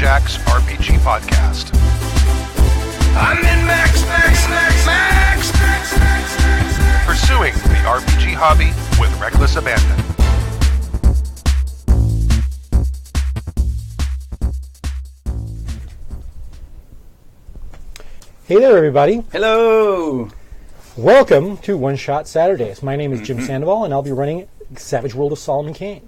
Jack's RPG Podcast. I'm in Max. Pursuing the RPG hobby with reckless abandon. Hey there, everybody. Hello. Welcome to One Shot Saturdays. My name is Jim Sandoval, and I'll be running Savage World of Solomon Kane.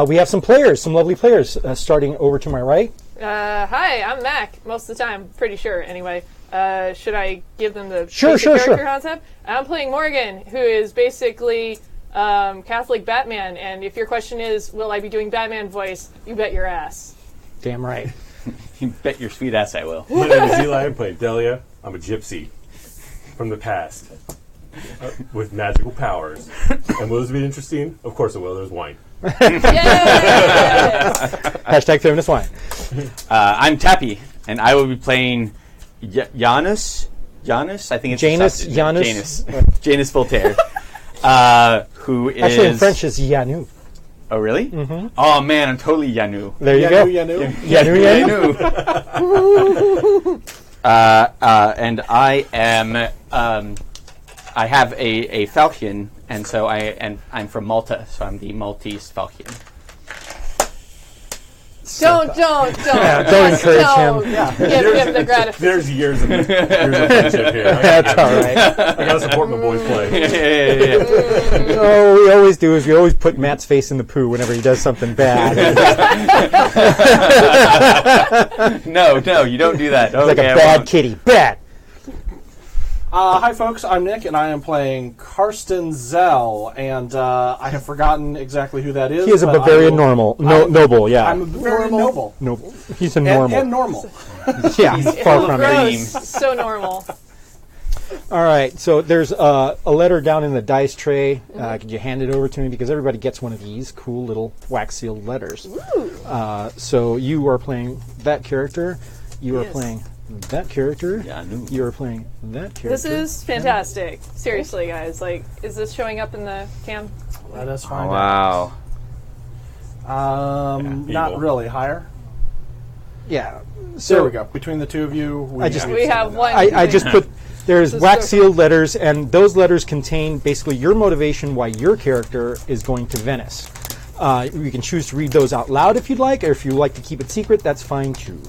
We have some players, some lovely players, starting over to my right. Hi, I'm Mac, most of the time, pretty sure, anyway. Should I give them the Sure. concept? I'm playing Morgan, who is basically Catholic Batman, and if your question is, will I be doing Batman voice, you bet your ass. Damn right. You bet your sweet ass I will. My name is Eli. I play Delia. I'm a gypsy from the past with magical powers. And will this be interesting? Of course it will. There's wine. Hashtag feminist wine. I'm Tappy, and I will be playing Janus. I think it's Janus Voltaire. Who is actually in French is Yanu. Oh really? Mm-hmm. Oh man, I'm totally Yanu. There you go. Yanu. And I am. I have a falcon, and so I'm from Malta, so I'm the Maltese falcon. Don't Don't encourage him. Give him the gratification. There's years of friendship here. That's all right. I gotta support my boys' play. Yeah. Oh, we always do is we always put Matt's face in the poo whenever he does something bad. No, you don't do that. It's like a bad kitty. Bad. Hi, folks. I'm Nick, and I am playing Karsten Zell, and I have forgotten exactly who that is. He is a Bavarian noble, yeah. I'm a Bavarian noble. Noble. He's a normal. And normal. Yeah, far from it. Gross. So normal. All right, so there's a letter down in the dice tray. Could you hand it over to me? Because everybody gets one of these cool little wax-sealed letters. So you are playing that character. You are playing that character. You are playing that character. This is fantastic. Seriously, guys. Like, is this showing up in the cam? Let us find Wow. out. Not really. Higher. Yeah. So There we go. Between the two of you, we have one. I just put there's This is wax-sealed letters, and those letters contain basically your motivation why your character is going to Venice. You can choose to read those out loud if you'd like, or if you like to keep it secret, that's fine too.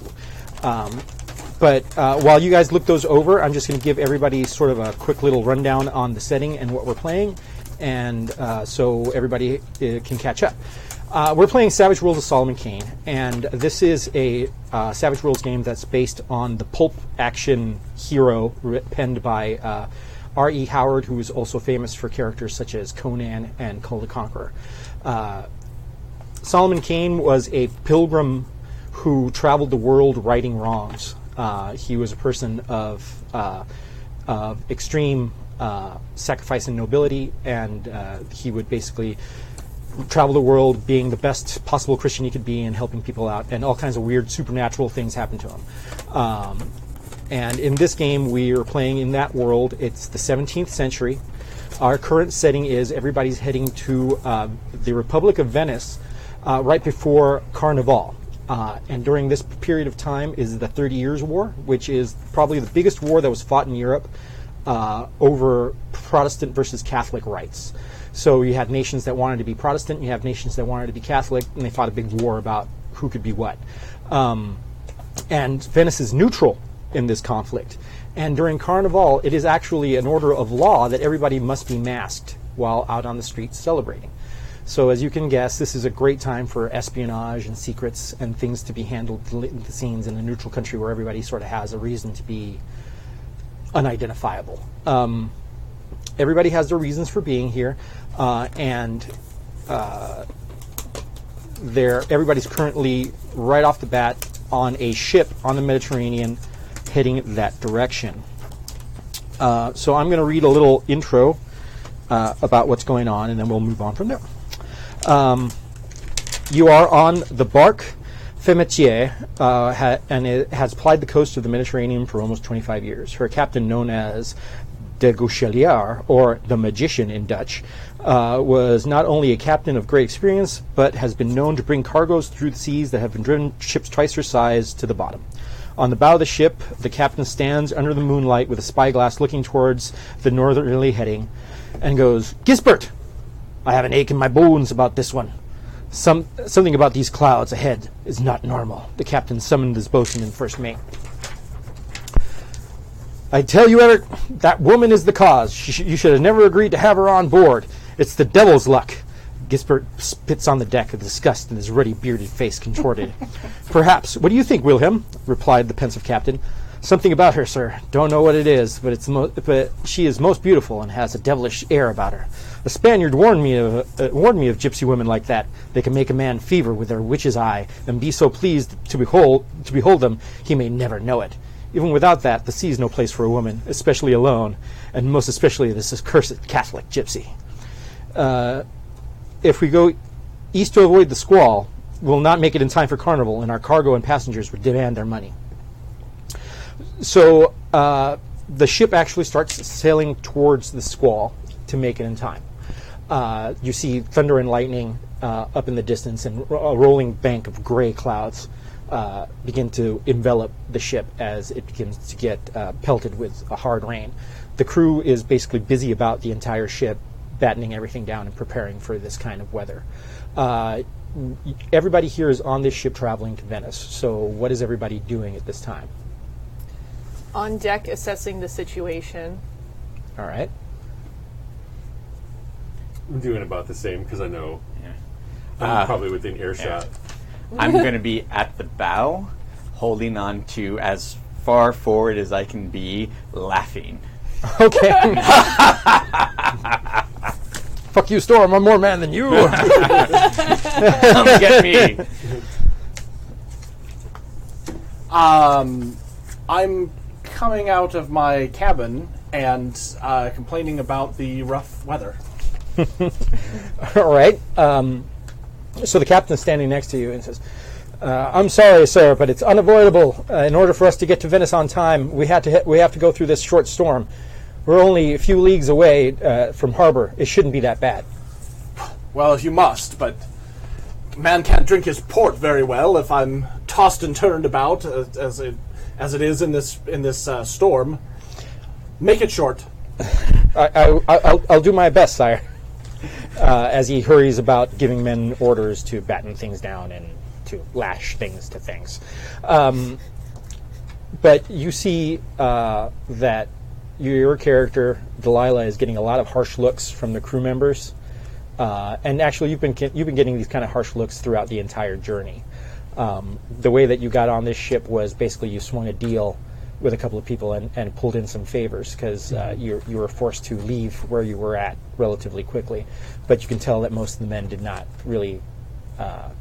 But while you guys look those over, I'm just going to give everybody sort of a quick little rundown on the setting and what we're playing, and so everybody can catch up. We're playing Savage World of Solomon Kane, and this is a Savage Worlds game that's based on the pulp action hero penned by R.E. Howard, who is also famous for characters such as Conan and Kull the Conqueror. Solomon Kane was a pilgrim who traveled the world righting wrongs. He was a person of extreme sacrifice and nobility, and he would basically travel the world being the best possible Christian he could be and helping people out, and all kinds of weird supernatural things happened to him. And in this game, we are playing in that world. It's the 17th century. Our current setting is everybody's heading to the Republic of Venice right before Carnival. And during this period of time is the 30 Years' War, which is probably the biggest war that was fought in Europe over Protestant versus Catholic rights. So you had nations that wanted to be Protestant, you have nations that wanted to be Catholic, and they fought a big war about who could be what. And Venice is neutral in this conflict. And during Carnival, it is actually an order of law that everybody must be masked while out on the streets celebrating. So as you can guess, this is a great time for espionage and secrets and things to be handled behind the scenes in a neutral country where everybody sort of has a reason to be unidentifiable. Everybody has their reasons for being here, and everybody's currently right off the bat on a ship on the Mediterranean heading that direction. So I'm going to read a little intro about what's going on, and then we'll move on from there. You are on the bark Femetier, and it has plied the coast of the Mediterranean for almost 25 years. Her captain, known as de Gauchelier, or the magician in Dutch, was not only a captain of great experience, but has been known to bring cargoes through the seas that have been driven ships twice her size to the bottom. On the bow of the ship, the captain stands under the moonlight with a spyglass looking towards the northerly heading and goes, "Gisbert, I have an ache in my bones about this one. Something about these clouds ahead is not normal." The captain summoned his boatswain and first mate. "I tell you, Eric, that woman is the cause. You should have never agreed to have her on board. It's the devil's luck." Gisbert spits on the deck with disgust and his ruddy bearded face contorted. "Perhaps. What do you think, Wilhelm?" replied the pensive captain. "Something about her, sir. Don't know what it is, but she is most beautiful and has a devilish air about her. A Spaniard warned me of gypsy women like that. They can make a man fever with their witch's eye and be so pleased to behold them he may never know it. Even without that, the sea is no place for a woman, especially alone, and most especially this accursed Catholic gypsy. If we go east to avoid the squall, we'll not make it in time for carnival, and our cargo and passengers would demand their money." So the ship actually starts sailing towards the squall to make it in time. You see thunder and lightning up in the distance, and a rolling bank of gray clouds begin to envelop the ship as it begins to get pelted with a hard rain. The crew is basically busy about the entire ship, battening everything down and preparing for this kind of weather. Everybody here is on this ship traveling to Venice. So what is everybody doing at this time? On deck, assessing the situation. All right. I'm doing about the same because I know Yeah. I'm probably within earshot. I'm going to be at the bow, holding on to as far forward as I can be, laughing. Okay. Fuck you, Storm. I'm more man than you. Come get me. I'm coming out of my cabin and complaining about the rough weather. All right. So the captain's standing next to you and says, "I'm sorry, sir, but it's unavoidable. In order for us to get to Venice on time, we have to go through this short storm. We're only a few leagues away from harbor. It shouldn't be that bad." Well, if you must, but a man can't drink his port very well if I'm tossed and turned about as it is in this storm. Make it short. I'll do my best, sire. As he hurries about giving men orders to batten things down and to lash things to things. But you see that your character, Delilah, is getting a lot of harsh looks from the crew members. And actually, you've been getting these kind of harsh looks throughout the entire journey. The way that you got on this ship was basically you swung a deal with a couple of people and pulled in some favors because you were forced to leave where you were at relatively quickly. But you can tell that most of the men did not really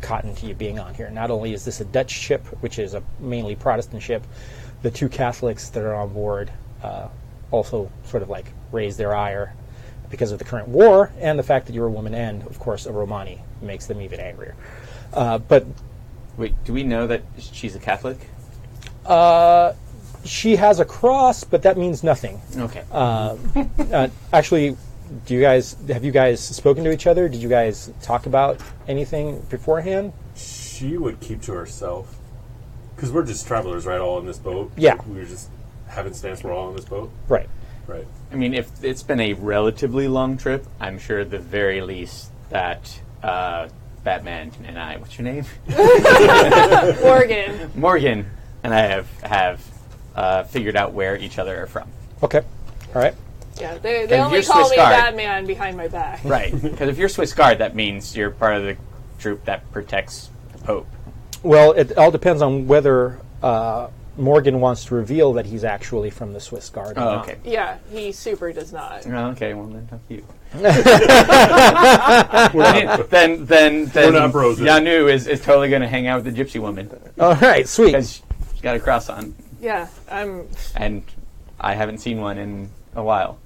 cotton to you being on here. Not only is this a Dutch ship, which is a mainly Protestant ship, the two Catholics that are on board also sort of like raise their ire because of the current war and the fact that you're a woman and, of course, a Romani makes them even angrier. But Wait, do we know that she's a Catholic? she has a cross, but that means nothing. Okay. Actually, have you guys spoken to each other? Did you guys talk about anything beforehand? She would keep to herself. Because we're just travelers, right, all in this boat? Yeah. We were just happenstance, we're all on this boat? Right. Right. I mean, if it's been a relatively long trip, I'm sure at the very least that Batman and I, what's your name? Morgan and I have figured out where each other are from. Okay. All right. Yeah, they And only you're call Swiss me Guard. Batman behind my back. Right. Because if you're Swiss Guard, that means you're part of the troop that protects the Pope. Well, it all depends on whether Morgan wants to reveal that he's actually from the Swiss Guard. or Oh, not. okay. Yeah, he super does not. Oh, okay, well then, fuck you. We're not, then We're not bros, Yanu is totally going to hang out with the gypsy woman All right. Sweet. because she's got a cross on, Yeah, I'm. and I haven't seen one in a while.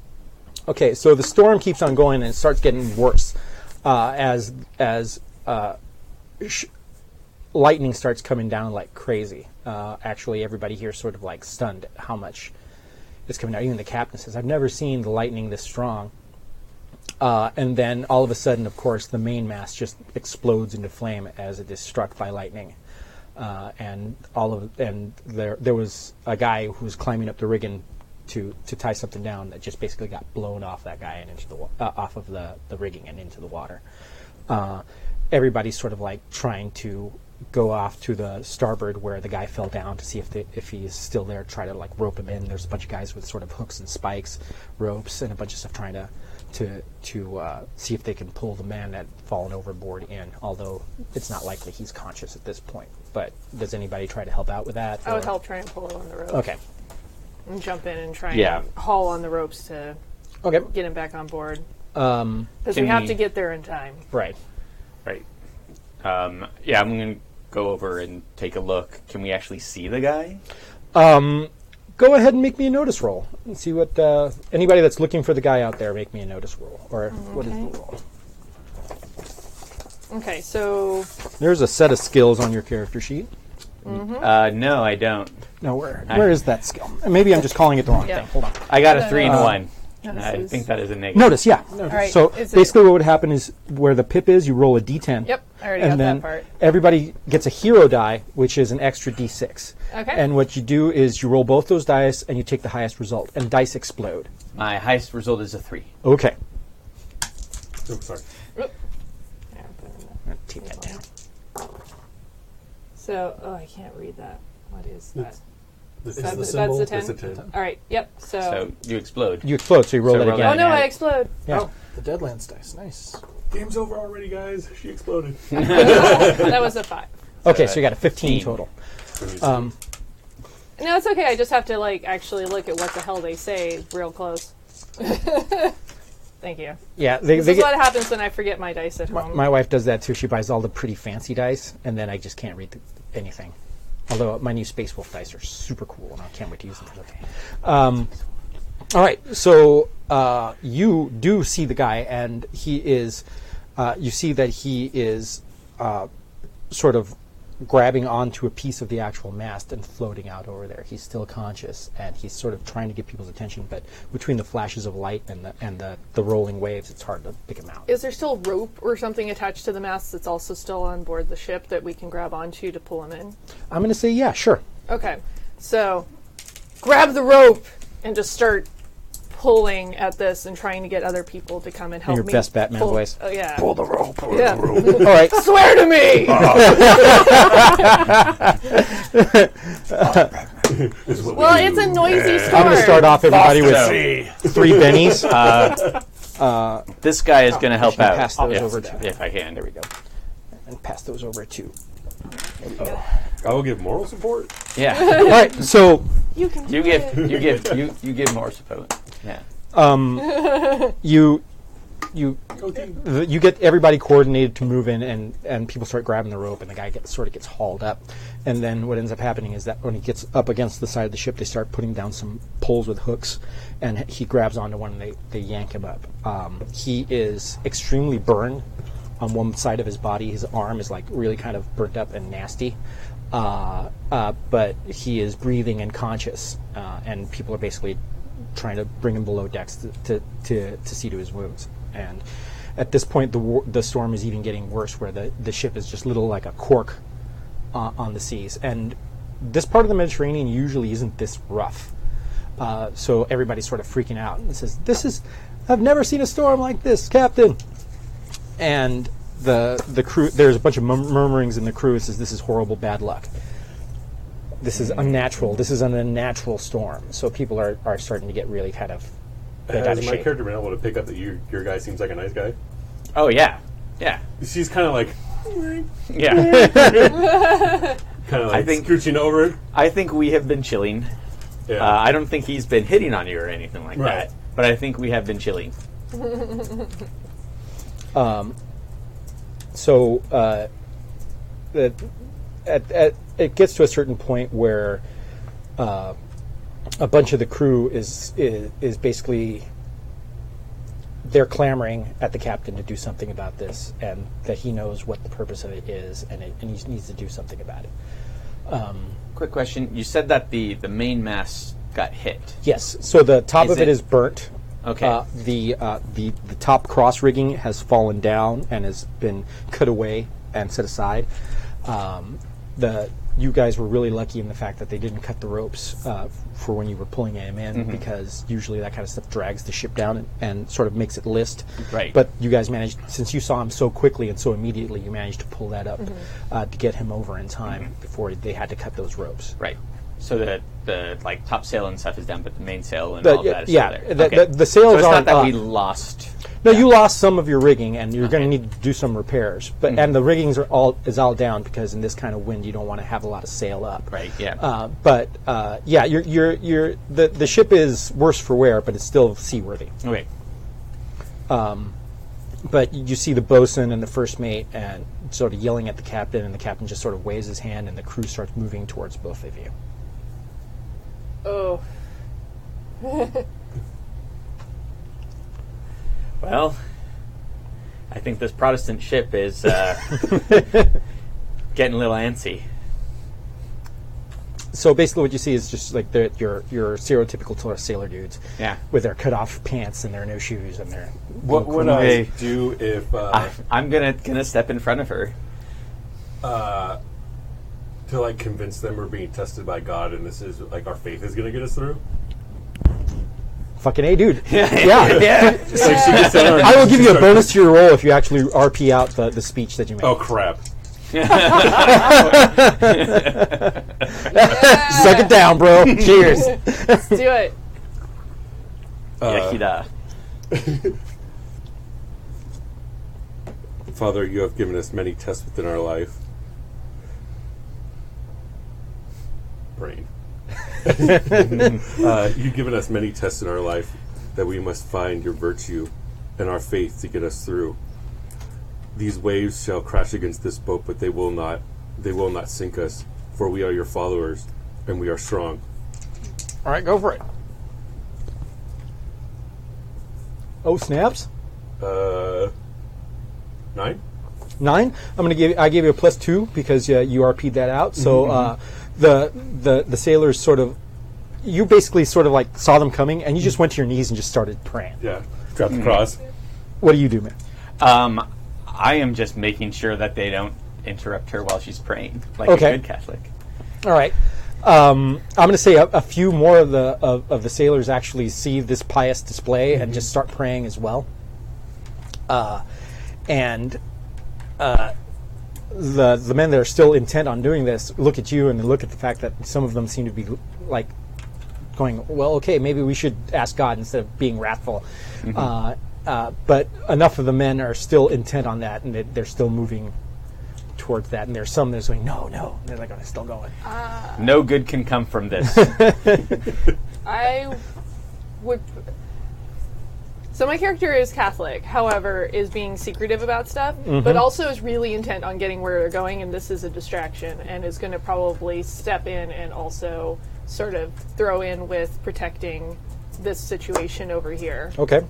Okay, so the storm keeps on going and it starts getting worse as lightning starts coming down like crazy. Actually, everybody here is sort of like stunned at how much is coming out. Even the captain says, "I've never seen the lightning this strong." And then all of a sudden, of course, the mainmast just explodes into flame as it is struck by lightning. And there was a guy who was climbing up the rigging to tie something down that just basically got blown off that guy and into the off of the rigging and into the water. Everybody's sort of like trying to go off to the starboard where the guy fell down to see if he's still there, try to like rope him in. There's a bunch of guys with sort of hooks and spikes, ropes, and a bunch of stuff trying to see if they can pull the man that fallen overboard in, although it's not likely he's conscious at this point. But does anybody try to help out with that? I would help try and pull on the rope. Okay. And jump in and try Yeah. and haul on the ropes to Okay. get him back on board. Because we have to get there in time. Right. Right. Yeah, I'm going to go over and take a look. Can we actually see the guy? Go ahead and make me a notice roll and see what anybody that's looking for the guy out there, make me a notice roll. Or what is the roll? Okay, so There's a set of skills on your character sheet. No, I don't. No, where is that skill? Maybe I'm just calling it the wrong Yeah. thing. Hold on. I got a 3 and 1. Notice I is- think that is a negative. Notice, yeah. Alright, So is it- basically what would happen is where the pip is, you roll a d10. Yep, I already and got then that part. everybody gets a hero die, which is an extra d6. Okay. And what you do is you roll both those dice and you take the highest result, and dice explode. My highest result is a 3. Okay. Oh, sorry. Take that down. So, I can't read that. What is that? This Is is the symbol? That's the 10. That's a 10. All right, yep, so... So you explode. You explode, so you roll So it roll again. that oh no, add I it. explode. Yeah. Oh, the Deadlands dice. Nice. Game's over already, guys. She exploded. That was a 5. Okay, so you got a 15 total. No, it's okay. I just have to, like, actually look at what the hell they say real close. Thank you. Yeah, This is what happens when I forget my dice at home. my wife does that too. She buys all the pretty fancy dice, and then I just can't read anything. Although my new Space Wolf dice are super cool, and I can't wait to use them for the all right, so you do see the guy, and he is. You see that he is sort of grabbing onto a piece of the actual mast and floating out over there. He's still conscious, and he's sort of trying to get people's attention, but between the flashes of light and the rolling waves, it's hard to pick him out. Is there still rope or something attached to the mast that's also still on board the ship that we can grab onto to pull him in? I'm going to say, yeah, sure. Okay, so grab the rope and just start pulling at this and trying to get other people to come and help your me. best Batman pull. voice. Oh yeah. Pull the rope. Pull Yeah. the rope. All right. Swear to me! Well, it's a noisy storm. I'm going to start off everybody with So, 3 bennies. this guy is going to help Can you out. pass those Yes, over to- if I can. There we go. And pass those over to. I will give moral support. Yeah. All right, so You can do you it. give more support. Yeah. you get everybody coordinated to move in, and people start grabbing the rope, and the guy gets hauled up. And then what ends up happening is that when he gets up against the side of the ship, they start putting down some poles with hooks, and he grabs onto one, and they yank him up. He is extremely burned on one side of his body. His arm is like really kind of burnt up and nasty. But he is breathing and conscious, and people are basically trying to bring him below decks to see to his wounds. And at this point, the storm is even getting worse, where the ship is just little like a cork on the seas. And this part of the Mediterranean usually isn't this rough. So everybody's sort of freaking out and says, I've never seen a storm like this, Captain. And the crew, there's a bunch of murmurings in the crew. It says, this is horrible bad luck. This is unnatural. This is an unnatural storm. So people are starting to get really kind of bent out Has of my shape. character been able to pick up that your guy seems like a nice guy? Oh yeah. Yeah. She's kind of like, Yeah. kind of I like think- scooching over. I think we have been chilling. Yeah. I don't think he's been hitting on you or anything like Right. that. But I think we have been chilling. So it gets to a certain point where a bunch of the crew is basically, they're clamoring at the captain to do something about this, and that he knows what the purpose of it is, and he needs to do something about it. Quick question. You said that the main mast got hit. Yes. So the top Is of it it- is burnt. Okay. The top cross rigging has fallen down and has been cut away and set aside. You guys were really lucky in the fact that they didn't cut the ropes for when you were pulling him in, because usually that kind of stuff drags the ship down and sort of makes it list. Right. But you guys managed, since you saw him so quickly and so immediately, you managed to pull that up to get him over in time before they had to cut those ropes. Right. So the like top sail and stuff is down, but the mainsail and all of that is yeah, still there. the sails so it's are not that up. we lost. No, you lost some of your rigging, and you're going to need to do some repairs. But and the riggings are all down because in this kind of wind, you don't want to have a lot of sail up. Right. Yeah. Yeah, the ship is worse for wear, but it's still seaworthy. Okay. But you see the bosun and the first mate and sort of yelling at the captain, and the captain just sort of waves his hand, and the crew starts moving towards both of you. Oh. Well, I think this Protestant ship is getting a little antsy. So basically, what you see is just like your stereotypical sort of sailor dudes, with their cut off pants and their no shoes and their. What would I do if I'm gonna step in front of her. to like convince them we're being tested by God and this is like our faith is gonna get us through? Fucking A, dude. Yeah. I will give you a bonus to your roll if you actually RP out the speech that you made. Oh crap! Suck it down, bro. Cheers. Let's do it. Yakida. Father, you have given us many tests within our life. Brain. You've given us many tests in our life that we must find your virtue and our faith to get us through. These waves shall crash against this boat, but they will not sink us, for we are your followers and we are strong. All right, go for it. Oh, snaps. 9? 9. I gave you a +2 because you RP'd that out. So the sailors sort of, you basically sort of like saw them coming, and you just went to your knees and just started praying. Yeah. Drop the cross. What do you do, man? I am just making sure that they don't interrupt her while she's praying, like Okay. a good Catholic. All right. I'm going to say a few more of the sailors actually see this pious display and just start praying as well. The men that are still intent on doing this look at you and they look at the fact that some of them seem to be like going, well, okay, maybe we should ask God instead of being wrathful. But enough of the men are still intent on that, and they're still moving towards that. And there's some that's going, no, and they're like, still going. No good can come from this. I would. So my character is Catholic, however, is being secretive about stuff, but also is really intent on getting where they're going, and this is a distraction, and is going to probably step in and also sort of throw in with protecting this situation over here. Okay.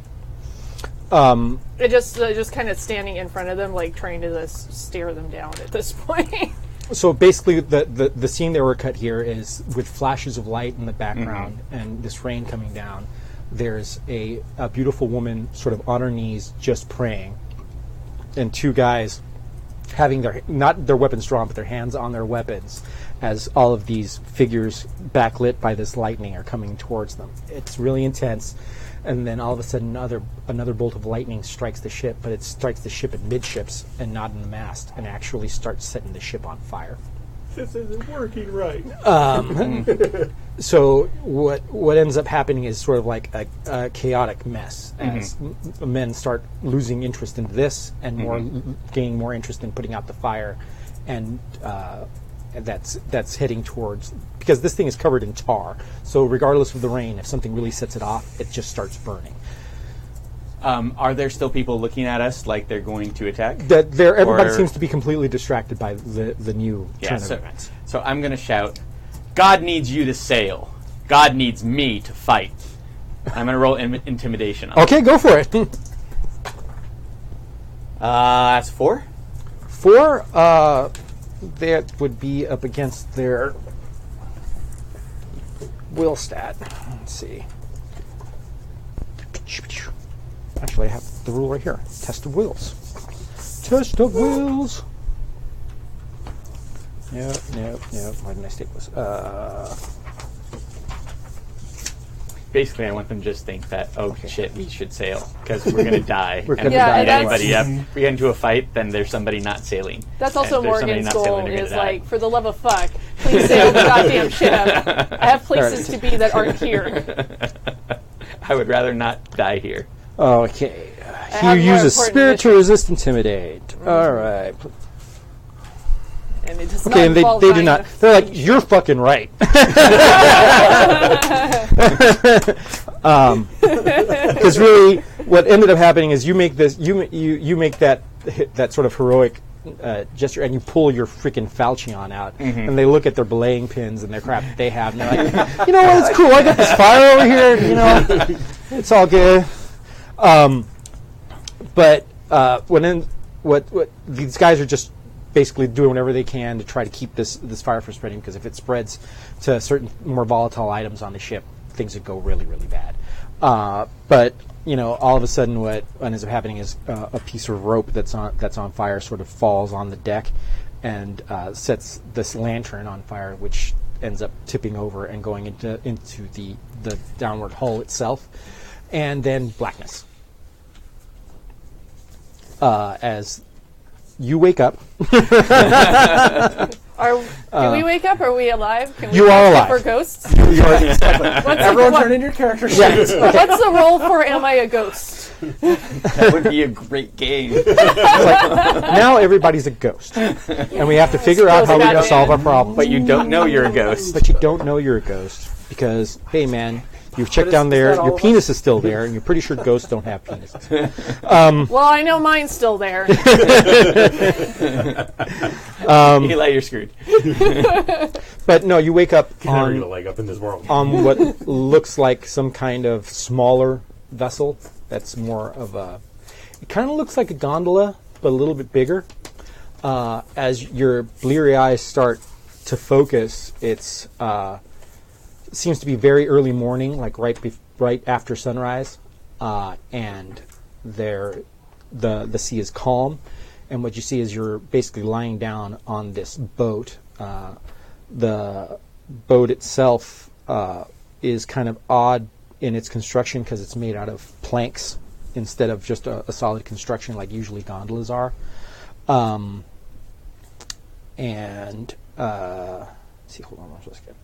It just kind of standing in front of them, like trying to just stare them down at this point. So basically, the scene that we're cut here is with flashes of light in the background and this rain coming down. There's a beautiful woman sort of on her knees just praying, and two guys having not their weapons drawn, but their hands on their weapons as all of these figures backlit by this lightning are coming towards them. It's really intense, and then all of a sudden another bolt of lightning strikes the ship, but it strikes the ship at midships and not in the mast, and actually starts setting the ship on fire. This isn't working right. So what ends up happening is sort of like a chaotic mess as men start losing interest in this and gaining more interest in putting out the fire, and that's heading towards, because this thing is covered in tar. So regardless of the rain, if something really sets it off, it just starts burning. Are there still people looking at us like they're going to attack? Everybody seems to be completely distracted by the new turn of events. So I'm going to shout, God needs you to sail. God needs me to fight. I'm going to roll intimidation on Okay, go for it. That's 4. 4, that would be up against their will stat. Let's see. Actually, I have the rule right here. Test of wills. Test of wills. Nope. Why didn't I stick this? Basically, I want them to just think that, shit, we should sail because we're going to die. We're and gonna if we die. meet Yeah, anybody up, we get into a fight, then there's somebody not sailing. That's also And if there's somebody Morgan's not goal sailing, they're gonna is die. like, for the love of fuck, please sail the goddamn ship. I have places to be that aren't here. I would rather not die here. Okay. have He more uses important spirit to missions. resist intimidate. All right. And it does Okay, not and they involve do dying not. in a They're like, you're fucking right. Because really, what ended up happening is you make this, you make that sort of heroic gesture, and you pull your freaking falchion out, and they look at their belaying pins and their crap that they have, and they're like, you know what? It's cool. I got this fire over here. You know, it's all good. But what these guys are just basically doing whatever they can to try to keep this fire from spreading, because if it spreads to certain more volatile items on the ship, things would go really, really bad. But you know, all of a sudden, what ends up happening is a piece of rope that's on fire sort of falls on the deck and sets this lantern on fire, which ends up tipping over and going into the downward hull itself, and then blackness. As you wake up. Do we wake up? Are we alive? Can we You are ask if alive. we're ghosts? Everyone turn in your characters. What's the role for Am I a Ghost? That would be a great game. Now everybody's a ghost, and we have to figure out how we can solve our problem. But you don't know you're a ghost. But you don't know you're a ghost because, hey man, you've checked down there, that all your of penis is still there, and you're pretty sure ghosts don't have penises. Well, I know mine's still there. Eli, you're screwed. But no, you wake up Never get a on leg up in this world. what looks like some kind of smaller vessel that's more of a... It kind of looks like a gondola, but a little bit bigger. As your bleary eyes start to focus, it's... seems to be very early morning, like right after sunrise, and the sea is calm, and what you see is you're basically lying down on this boat. The boat itself is kind of odd in its construction because it's made out of planks instead of just a solid construction like usually gondolas are. Let's see, hold on, let's get.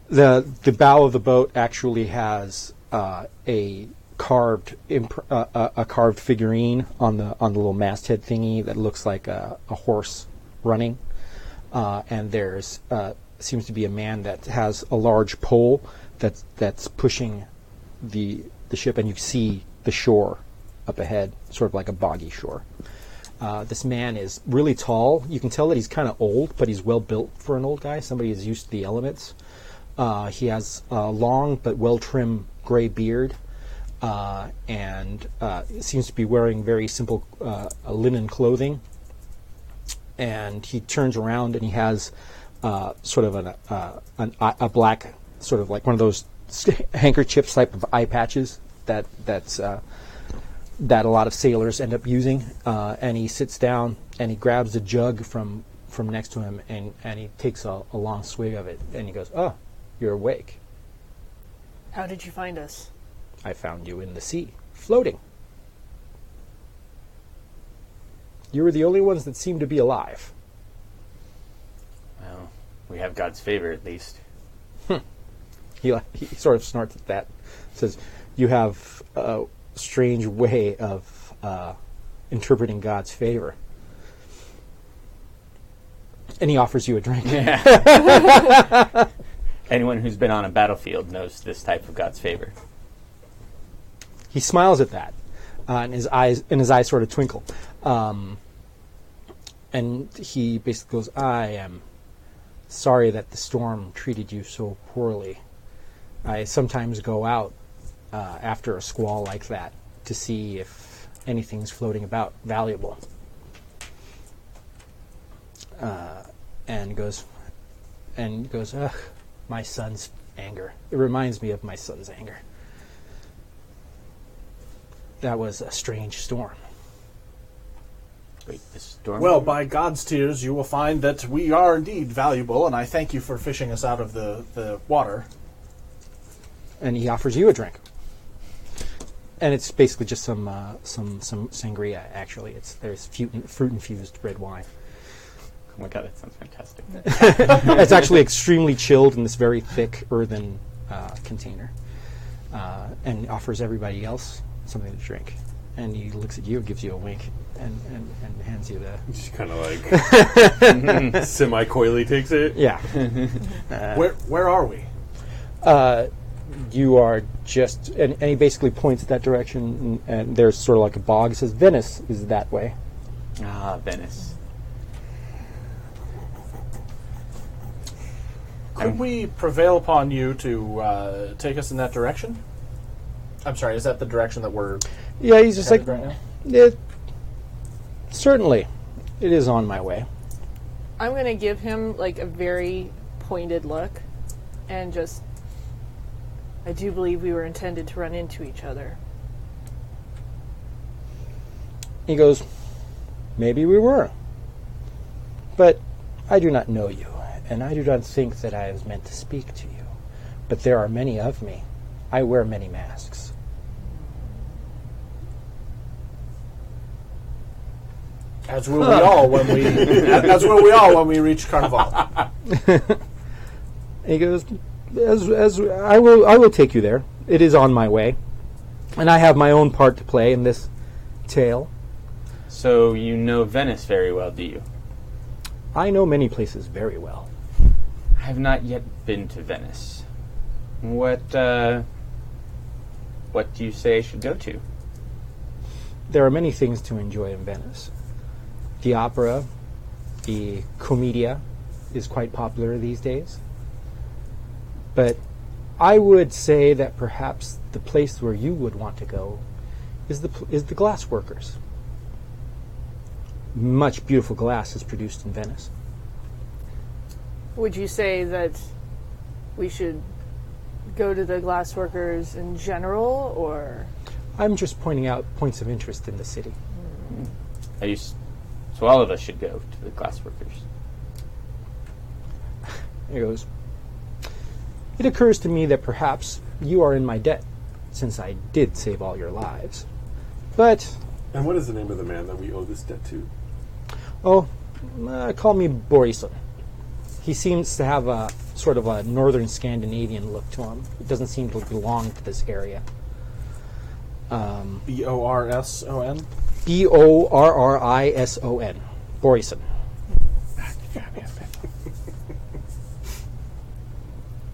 The bow of the boat actually has a carved figurine on the little masthead thingy that looks like a horse running, and there's seems to be a man that has a large pole that's pushing the ship, and you see the shore up ahead, sort of like a boggy shore. This man is really tall. You can tell that he's kind of old, but he's well built for an old guy. Somebody who's used to the elements. He has a long but well-trimmed gray beard, and seems to be wearing very simple linen clothing. And he turns around and he has sort of a black, sort of like one of those handkerchief type of eye patches that a lot of sailors end up using. And he sits down and he grabs the jug from next to him and he takes a long swig of it and he goes, "Oh, you're awake. How did you find us? I found you in the sea, floating. You were the only ones that seemed to be alive." Well, we have God's favor at least. He sort of snorts at that, says, "You have a strange way of interpreting God's favor." And he offers you a drink. Anyone who's been on a battlefield knows this type of God's favor. He smiles at that, and his eyes sort of twinkle. And he basically goes, "I am sorry that the storm treated you so poorly. I sometimes go out after a squall like that to see if anything's floating about valuable." And goes, "Ugh, my son's anger. It reminds me of my son's anger. That was a strange storm. Wait, the storm? Well, by God's tears, you will find that we are indeed valuable, and I thank you for fishing us out of the water. And he offers you a drink. And it's basically just some sangria. Actually, there's fruit infused red wine. Oh my god, that sounds fantastic. It's actually extremely chilled in this very thick earthen container, and offers everybody else something to drink. And he looks at you, gives you a wink, and hands you the. She kind of like semi-coyly takes it. Yeah. Where are we? You are just, and he basically points that direction, and there's sort of like a bog. It says Venice is that way. Ah, Venice. Could we prevail upon you to take us in that direction? I'm sorry, is that the direction that we're Yeah, he's just like, headed right now? yeah, certainly, it is on my way. I'm going to give him like a very pointed look and just, I do believe we were intended to run into each other. He goes, maybe we were, but I do not know you, and I do not think that I was meant to speak to you. But there are many of me. I wear many masks. As will we all when we reach Carnival. And he goes, as I will take you there. It is on my way, and I have my own part to play in this tale. So you know Venice very well, do you? I know many places very well. I have not yet been to Venice. What do you say I should go to? There are many things to enjoy in Venice. The opera, the commedia, is quite popular these days. But I would say that perhaps the place where you would want to go is the glass workers. Much beautiful glass is produced in Venice. Would you say that we should go to the glassworkers in general, or? I'm just pointing out points of interest in the city. So all of us should go to the glassworkers. He goes, it occurs to me that perhaps you are in my debt, since I did save all your lives. But, And what is the name of the man that we owe this debt to? call me Borison. He seems to have a sort of a northern Scandinavian look to him. He doesn't seem to belong to this area. Borson. Borrison. Borison.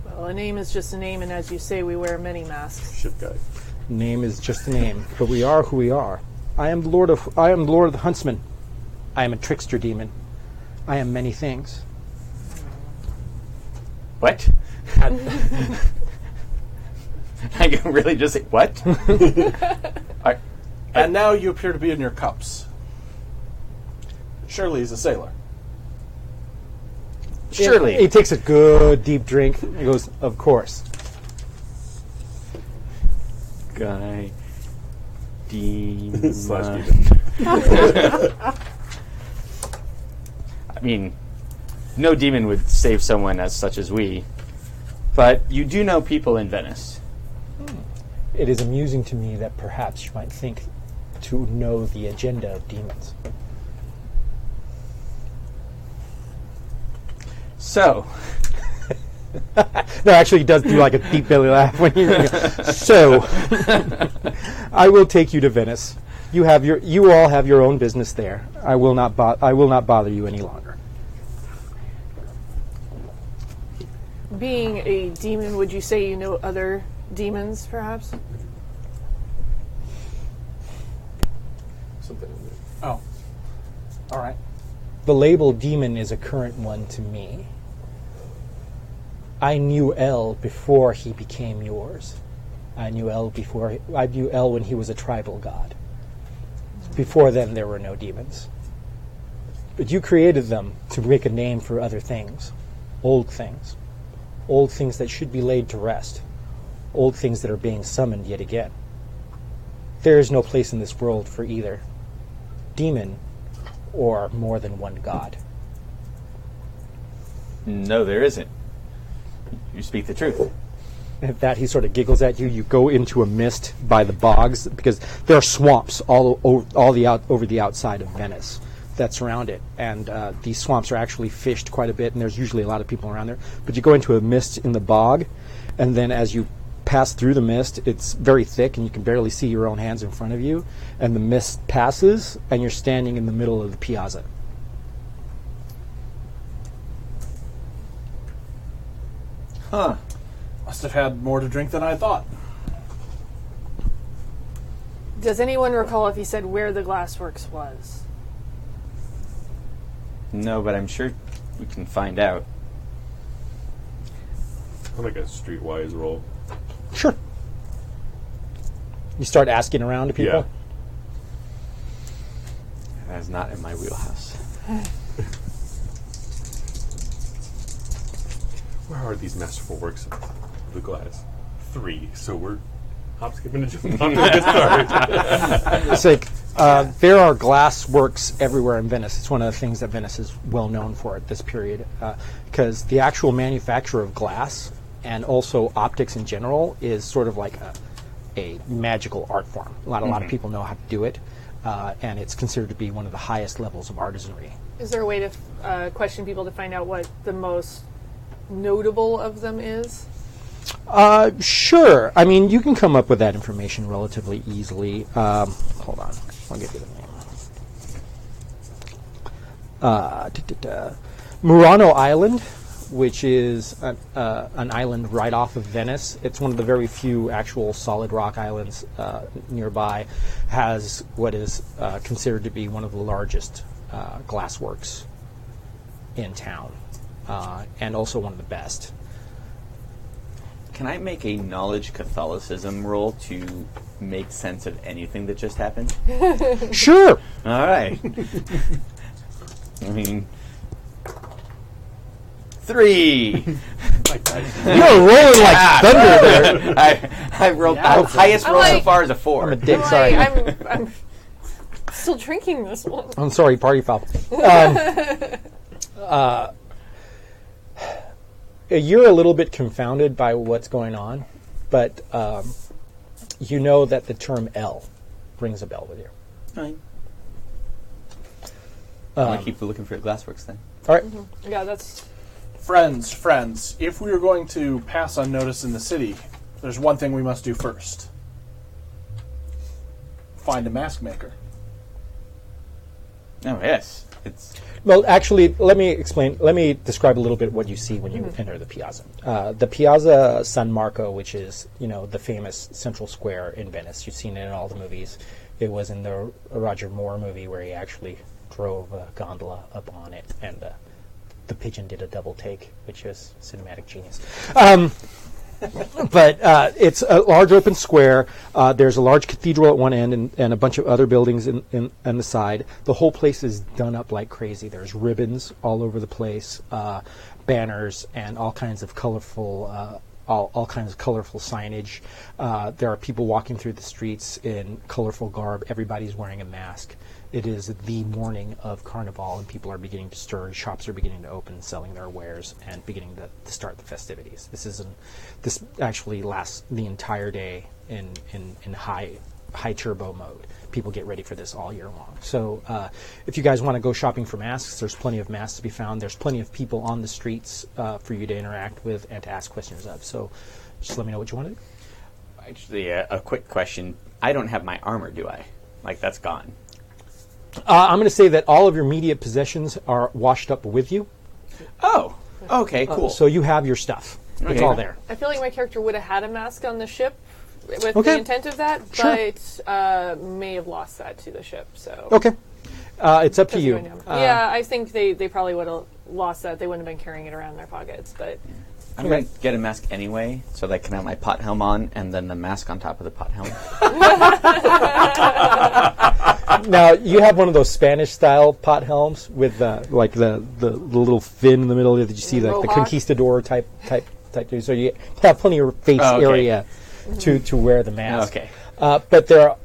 Well, a name is just a name, and as you say, we wear many masks. Ship guy. Name is just a name, but we are who we are. I am the Lord of the Huntsman. I am a trickster demon. I am many things. What? I can really just say, what? And now you appear to be in your cups. Surely he's a sailor. Surely. He takes a good deep drink. He goes, of course. Guy. Demon. Slash demon. I mean, no demon would save someone as such as we. But you do know people in Venice. It is amusing to me that perhaps you might think to know the agenda of demons. So, No, actually, he does do like a deep belly laugh when you. So, I will take you to Venice. You all have your own business there. I will not bother you any longer. Being a demon, would you say you know other demons, perhaps? Something in there. Oh. All right. The label demon is a current one to me. I knew El before he became yours. I knew El when he was a tribal god. Before then, there were no demons. But you created them to make a name for other things, old things. old things that should be laid to rest, old things that are being summoned yet again. There is no place in this world for either demon or more than one god. No, there isn't. You speak the truth. At that, he sort of giggles at you. You go into a mist by the bogs, because there are swamps all over the outside of Venice that surround it. And these swamps are actually fished quite a bit, and there's usually a lot of people around there. But you go into a mist in the bog, and then as you pass through the mist, it's very thick, and you can barely see your own hands in front of you. And the mist passes, and you're standing in the middle of the piazza. Huh. Must have had more to drink than I thought. Does anyone recall if he said where the glassworks was? No, but I'm sure we can find out. I'm like a streetwise roll. Sure. You start asking around to people? Yeah. That is not in my wheelhouse. Where are these masterful works of the glass? 3. So we're hop, skipping, and jumping off to a good start. It's like, there are glass works everywhere in Venice. It's one of the things that Venice is well known for at this period, because the actual manufacture of glass and also optics in general is sort of like a magical art form. A lot of people know how to do it, and it's considered to be one of the highest levels of artisanry. Is there a way to question people to find out what the most notable of them is? Sure. I mean, you can come up with that information relatively easily. Hold on. I'll give you the name. Murano Island, which is an island right off of Venice. It's one of the very few actual solid rock islands nearby, has what is considered to be one of the largest glassworks in town, and also one of the best. Can I make a knowledge Catholicism roll to make sense of anything that just happened? Sure. All right. I mean, 3. You're rolling like thunder there. I rolled the highest roll so far is a 4. I'm a dick. Sorry. I'm still drinking this one. I'm sorry. Party foul. You're a little bit confounded by what's going on, but you know that the term L rings a bell with you. Fine. I'm going to keep looking for the glassworks then. All right. Yeah, that's... Friends, if we are going to pass unnoticed in the city, there's one thing we must do first. Find a mask maker. Oh, yes. It's... Well, actually, let me explain. Let me describe a little bit what you see when you enter the piazza. The Piazza San Marco, which is, the famous central square in Venice. You've seen it in all the movies. It was in the Roger Moore movie where he actually drove a gondola up on it, and the pigeon did a double take, which is cinematic genius. But it's a large open square. There's a large cathedral at one end and a bunch of other buildings on the side. The whole place is done up like crazy. There's ribbons all over the place, banners, and all kinds of colorful all kinds of colorful signage. There are people walking through the streets in colorful garb. Everybody's wearing a mask. It is the morning of Carnival, and people are beginning to stir. Shops are beginning to open, selling their wares, and beginning to start the festivities. This actually lasts the entire day in high turbo mode. People get ready for this all year long. So if you guys want to go shopping for masks, there's plenty of masks to be found. There's plenty of people on the streets for you to interact with and to ask questions of. So just let me know what you want to do. Actually, a quick question. I don't have my armor, do I? Like, that's gone. I'm going to say that all of your immediate possessions are washed up with you. Oh, okay, cool. So you have your stuff. It's Okay. all there. I feel like my character would have had a mask on the ship with Okay. the intent of that, Sure. but may have lost that to the ship. So Okay. It's up to you. Yeah, I think they probably would have lost that. They wouldn't have been carrying it around in their pockets, but... I'm going to get a mask anyway, so that I can have my pot helm on, and then the mask on top of the pot helm. Now, you have one of those Spanish-style pot helms with like the little fin in the middle that you see, like the Mohawk. conquistador type type thing. So you have plenty of face okay. area to wear the mask. Okay. But there are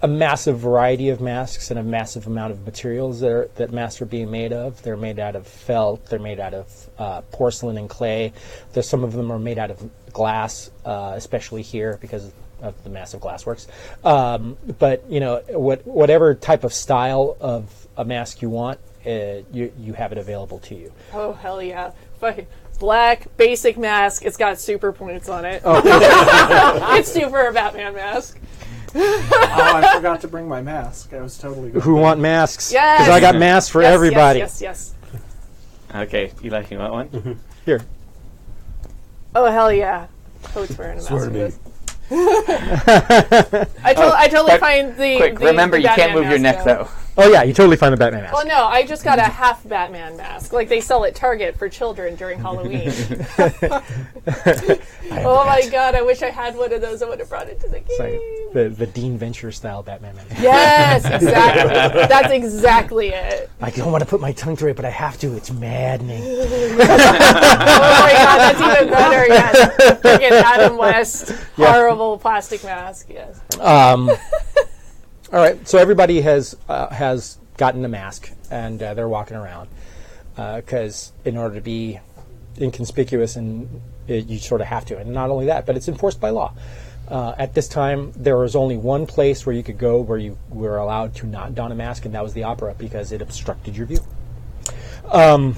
a massive variety of masks and a massive amount of materials that masks are being made of. They're made out of felt. They're made out of porcelain and clay. Some of them are made out of glass, especially here because of the massive glassworks. But whatever type of style of a mask you want, you have it available to you. Oh, hell yeah. Fucking black, basic mask. It's got super points on it. Oh. It's super a Batman mask. I forgot to bring my mask. I was totally good. Who want masks? Yes. Because I got masks for everybody. Yes. Okay, Eli, you want one? Here. Oh, hell yeah. Coat's wearing a mask. Swear to me. I totally find the Quick, the, remember the you can't Batman move your mask, neck though. Oh yeah, you totally find the Batman mask. Well, no, I just got a half Batman mask, like they sell at Target for children during Halloween. Oh my god, I wish I had one of those. I would have brought it to the game. It's like the Dean Venture style Batman mask. Yes, exactly. That's exactly it. I don't want to put my tongue through it, but I have to. It's maddening. Oh my god, that's even better. Yes, freaking Adam West, horrible plastic mask. Yes. All right, so everybody has gotten a mask, and they're walking around because in order to be inconspicuous, you sort of have to. And not only that, but it's enforced by law. At this time, there was only one place where you could go where you were allowed to not don a mask, and that was the opera because it obstructed your view. All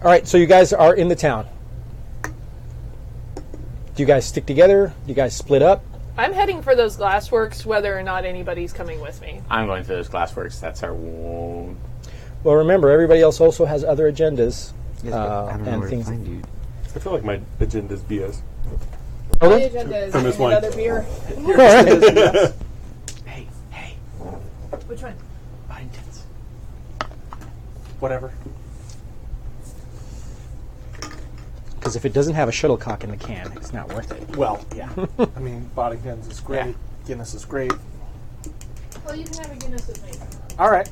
right, so you guys are in the town. Do you guys stick together? Do you guys split up? I'm heading for those glassworks, whether or not anybody's coming with me. I'm going to those glassworks. That's our. Well, remember, everybody else also has other agendas I don't know and where things. to find you. I feel like my agenda's BS. My agenda is From this having wine. another beer. Hey, Which one? Byington's. Whatever. Because if it doesn't have a shuttlecock in the can, it's not worth it. Well, yeah. I mean, Boddington's is great. Yeah. Guinness is great. Well, you can have a Guinness with me. All right.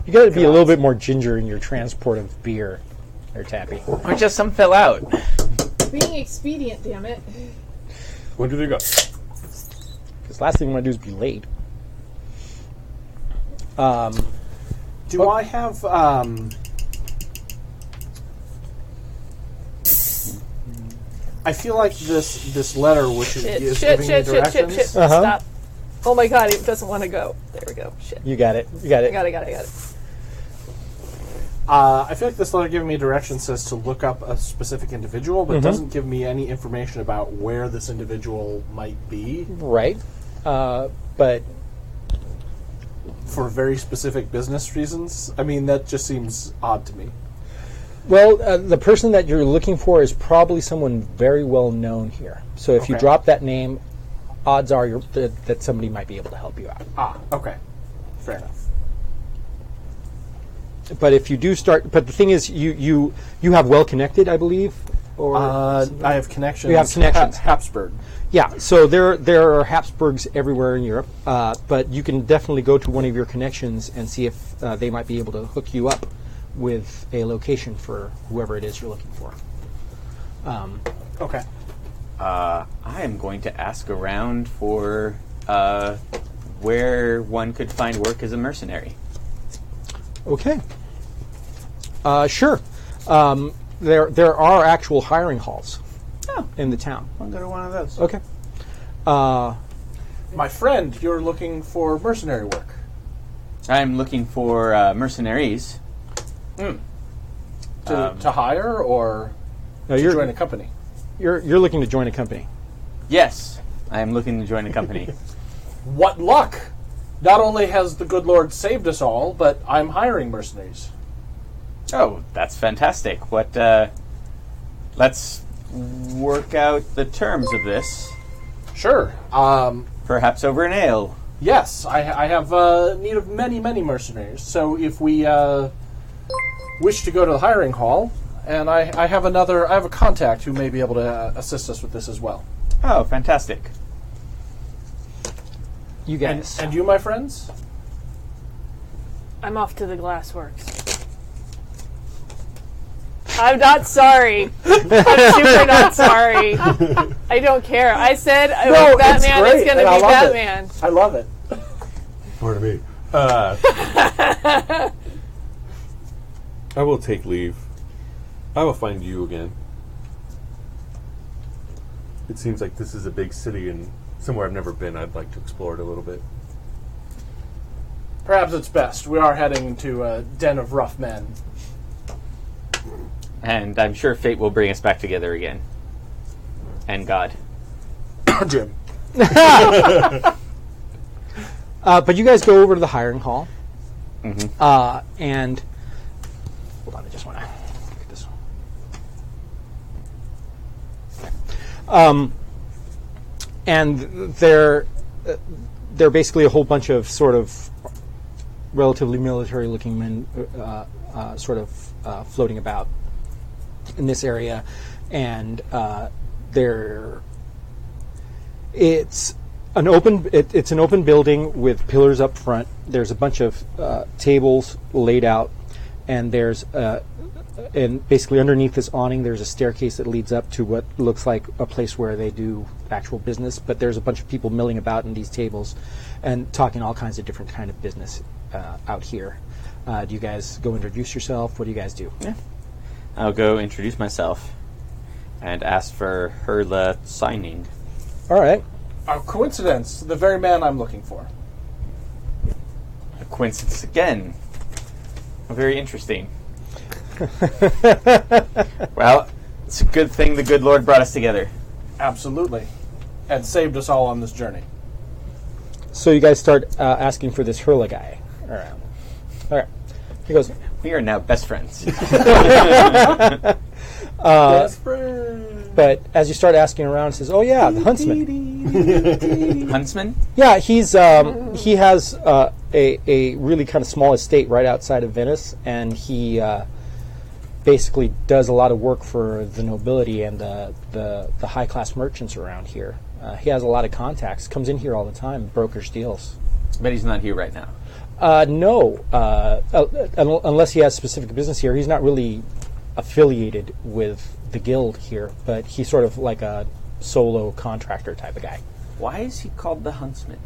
You got to be a little bit more ginger in your transport of beer, there, Tappy. Or just some fell out. Being expedient, damn it. When do they go? Because last thing you want to do is be late. Do I have I feel like this letter, which is giving me directions. Stop. Oh my god, it doesn't want to go. There we go. Shit. You got it. You got it. I got it. I feel like this letter giving me directions says to look up a specific individual, but doesn't give me any information about where this individual might be. Right. But For very specific business reasons. I mean, that just seems odd to me. well, the person that you're looking for is probably someone very well known here. So if you Okay. drop that name, odds are that somebody might be able to help you out. Ah, okay. Fair enough. But if you do start, but the thing is, you have well connected, I believe, or I have connections. You have connections. Habsburg. yeah. So there are Habsburgs everywhere in Europe, but you can definitely go to one of your connections and see if they might be able to hook you up with a location for whoever it is you're looking for. Okay. I am going to ask around for where one could find work as a mercenary. Okay. Sure. There are actual hiring halls in the town. I'll go to one of those. Okay. My friend, you're looking for mercenary work. I'm looking for mercenaries. To hire or No, to you're join a company? you're looking to join a company. Yes, I am looking to join a company. What luck! Not only has the good Lord saved us all, but I'm hiring mercenaries. Oh, that's fantastic. What, let's work out the terms of this. Sure. Perhaps over an ale. Yes, I have need of many, many mercenaries. So if we wish to go to the hiring hall, and I have a contact who may be able to assist us with this as well. Oh, fantastic. You guys. And you, my friends? I'm off to the glassworks. I'm not sorry. I'm super not sorry. I don't care. I said with Batman, it's going to be Batman. I love it. Pardon me. I will take leave. I will find you again. It seems like this is a big city and somewhere I've never been. I'd like to explore it a little bit. Perhaps it's best. We are heading to a den of rough men. And I'm sure fate will bring us back together again. And God. Jim. But you guys go over to the hiring hall. Mm-hmm. And hold on, I just want to look at this one. And they're basically a whole bunch of sort of relatively military-looking men, floating about in this area, and it's an open building with pillars up front. There's a bunch of tables laid out, and and basically underneath this awning there's a staircase that leads up to what looks like a place where they do actual business, but there's a bunch of people milling about in these tables and talking all kinds of different kind of business out here. Do you guys go introduce yourself? What do you guys do? Yeah. I'll go introduce myself and ask for her signing. All right. A coincidence. The very man I'm looking for. A coincidence again. Very interesting. Well, it's a good thing the good Lord brought us together. Absolutely. And saved us all on this journey. So you guys start asking for this Hurla guy around. All right. He goes, We are now best friends. Best friend. but as you start asking around, it says, "Oh yeah, the huntsman." Huntsman? Yeah, he has a really kind of small estate right outside of Venice, and he basically does a lot of work for the nobility and the high class merchants around here. He has a lot of contacts. Comes in here all the time, brokers deals. But he's not here right now. No, unless he has specific business here. He's not really affiliated with the guild here, but he's sort of like a solo contractor type of guy. Why is he called the Huntsman?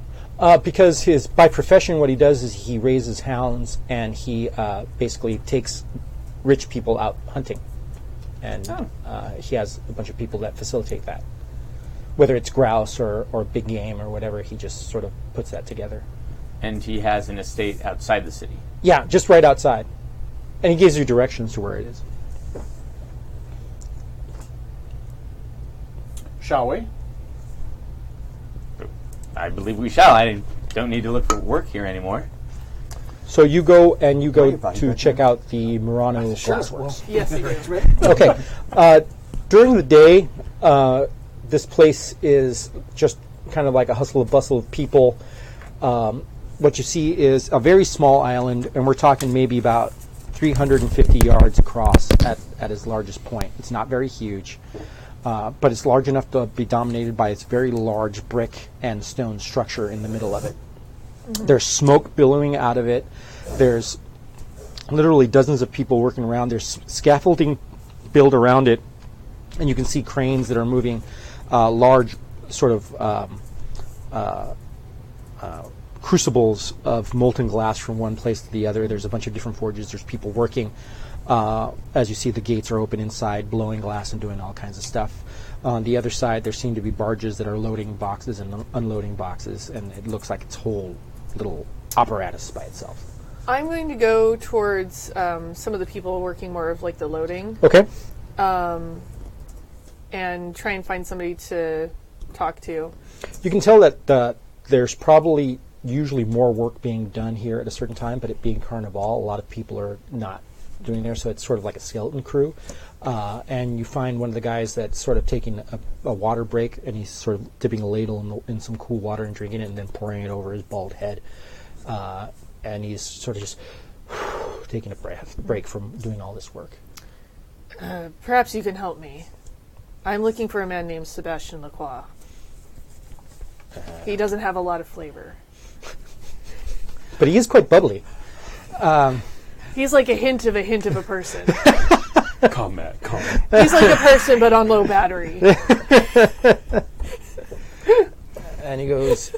Because by profession, what he does is he raises hounds, and he basically takes rich people out hunting. And he has a bunch of people that facilitate that. Whether it's grouse or big game or whatever, he just sort of puts that together. And he has an estate outside the city. Yeah, just right outside. And he gives you directions to where it is. Shall we? I believe we shall. I don't need to look for work here anymore. So you go to check out the Murano glassworks. Yes, you do. Okay. During the day, this place is just kind of like a hustle and bustle of people. What you see is a very small island, and we're talking maybe about 350 yards across at its largest point. It's not very huge, but it's large enough to be dominated by its very large brick and stone structure in the middle of it. Mm-hmm. There's smoke billowing out of it. There's literally dozens of people working around. There's scaffolding built around it, and you can see cranes that are moving large sort of crucibles of molten glass from one place to the other. There's a bunch of different forges. There's people working. As you see, the gates are open inside, blowing glass and doing all kinds of stuff. On the other side, there seem to be barges that are loading boxes and unloading boxes, and it looks like it's a whole little apparatus by itself. I'm going to go towards some of the people working more of like the loading. Okay. And try and find somebody to talk to. You can tell that there's probably usually more work being done here at a certain time, but it being Carnival, a lot of people are not doing there, so it's sort of like a skeleton crew. And you find one of the guys that's sort of taking a water break, and he's sort of dipping a ladle in some cool water and drinking it and then pouring it over his bald head. And he's sort of just taking a break from doing all this work. Perhaps you can help me. I'm looking for a man named Sebastian Lacroix. He doesn't have a lot of flavor. But he is quite bubbly. He's like a hint of a person. Calm, Matt. Calm. He's like a person, but on low battery. And he goes,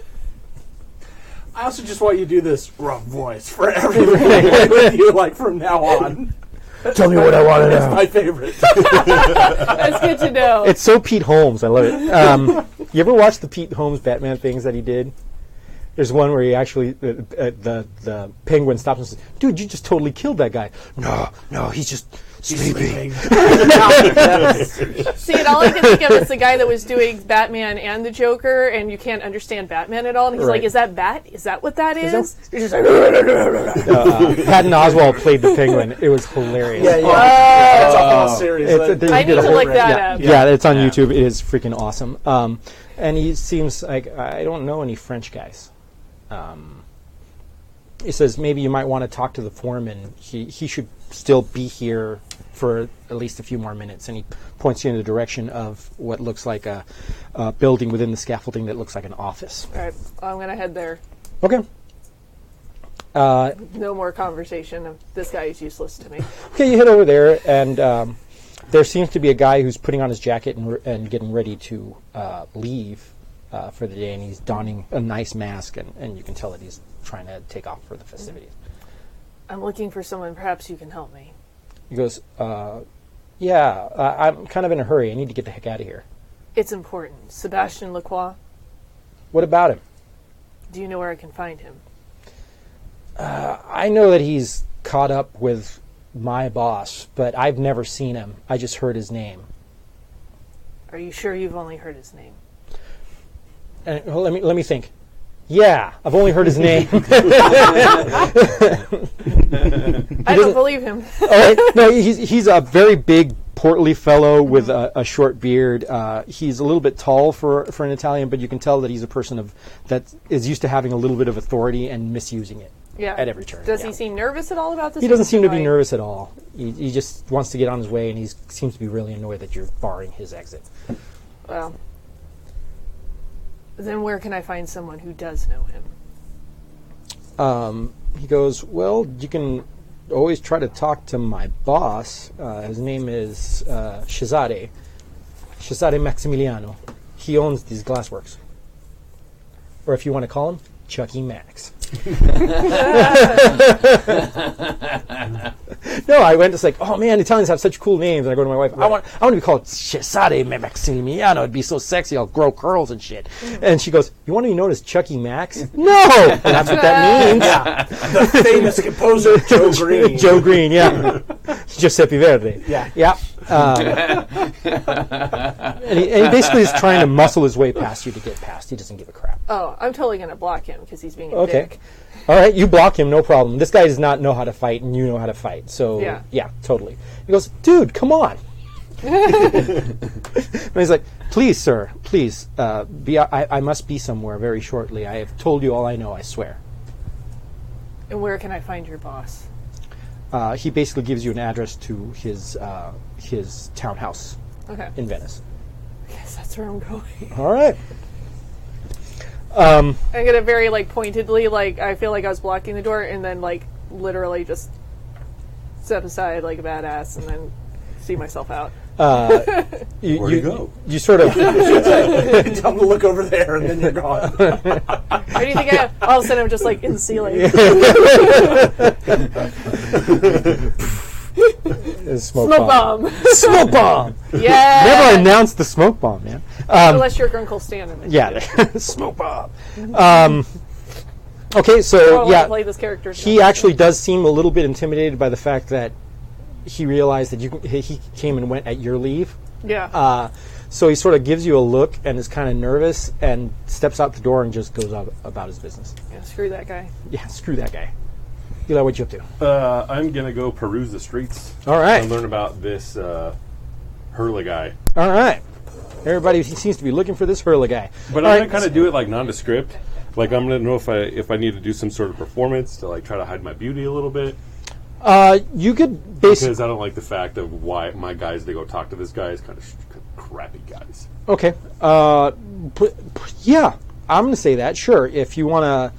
I also just want you to do this rough voice for everything with you, like from now on. tell me what I want to It's know. my favorite. That's good to know. It's so Pete Holmes. I love it. You ever watch the Pete Holmes Batman things that he did? There's one where he actually, the Penguin stops and says, dude, you just totally killed that guy. No, he's just sleeping. See, and all I can think of is the guy that was doing Batman and the Joker, and you can't understand Batman at all. And he's Right. like, "Is that Bat? Is that what that is?" He's just like, Patton Oswalt played the Penguin. It was hilarious. That's a whole series. I need to look that up. Yeah, it's on YouTube. It is freaking awesome. And he seems like, I don't know any French guys. He says maybe you might want to talk to the foreman. He should still be here for at least a few more minutes. And he points you in the direction of what looks like a building within the scaffolding that looks like an office. All right, I'm gonna head there. Okay. No more conversation. This guy is useless to me. Okay, you head over there, and there seems to be a guy who's putting on his jacket and getting ready to leave for the day, and he's donning a nice mask, and you can tell that he's trying to take off for the festivities. I'm looking for someone. Perhaps you can help me. He goes, yeah, I'm kind of in a hurry. I need to get the heck out of here. It's important. Sebastian Lacroix. What about him? Do you know where I can find him? I know that he's caught up with my boss, but I've never seen him. I just heard his name. Are you sure you've only heard his name? Well, let me think. Yeah, I've only heard his name. I don't believe him. All right. No, he's a very big, portly fellow with a short beard. He's a little bit tall for an Italian, but you can tell that he's a person that is used to having a little bit of authority and misusing it. Yeah. At every turn. Does yeah. he seem nervous at all about this? He doesn't seem to be Like- nervous at all. He just wants to get on his way, and he seems to be really annoyed that you're barring his exit. Well, then where can I find someone who does know him? He goes, well, you can always try to talk to my boss. His name is Cesare Maximiliano. He owns these glassworks. Or if you want to call him, Chucky Max. No, I went just like, oh man, Italians have such cool names. And I go to my wife, I want to be called Cesare Maximiliano. It'd be so sexy. I'll grow curls and shit. And she goes, you want to be known as Chucky Max? No, and that's what that means. The famous composer Joe Green. Joe Green, yeah. Giuseppe Verdi. Yeah. And he basically is trying to muscle his way past you to get past. He doesn't give a crap. Oh, I'm totally going to block him because he's being a Okay. dick. All right, you block him, no problem. This guy does not know how to fight, and you know how to fight. So, Yeah. totally. He goes, dude, come on. And he's like, please, sir, please, I must be somewhere very shortly. I have told you all I know, I swear. And where can I find your boss? He basically gives you an address to his townhouse Okay. in Venice. I guess that's where I'm going. All right. I'm going to very, pointedly, I feel like I was blocking the door, and then, literally just step aside like a badass, and then see myself out. Where'd you go? You sort of... Tell him to look over there, and then you're gone. Where do you think I am? All of a sudden, I'm just, in the ceiling. Smoke Smoke bomb. Smoke bomb! Yeah. Never announced the smoke bomb, man. Unless you're Uncle Stan in it. Yeah, smoke bomb. Okay, I so want to play this character. he actually does seem a little bit intimidated by the fact that he realized that he came and went at your leave. Yeah. So he sort of gives you a look and is kind of nervous and steps out the door and just goes about his business. Yeah, screw that guy. Yeah, screw that guy. Eli, what you up to? I'm gonna go peruse the streets. All right. And learn about this Hurla guy. All right. Everybody seems to be looking for this Hurla guy. But All I'm right. gonna kind of do it nondescript. I'm gonna know if I need to do some sort of performance to try to hide my beauty a little bit. You could basically... Because I don't like the fact of why my guys they go talk to this guy is kind of crappy guys. Okay. Yeah, I'm going to say that. Sure. If you want to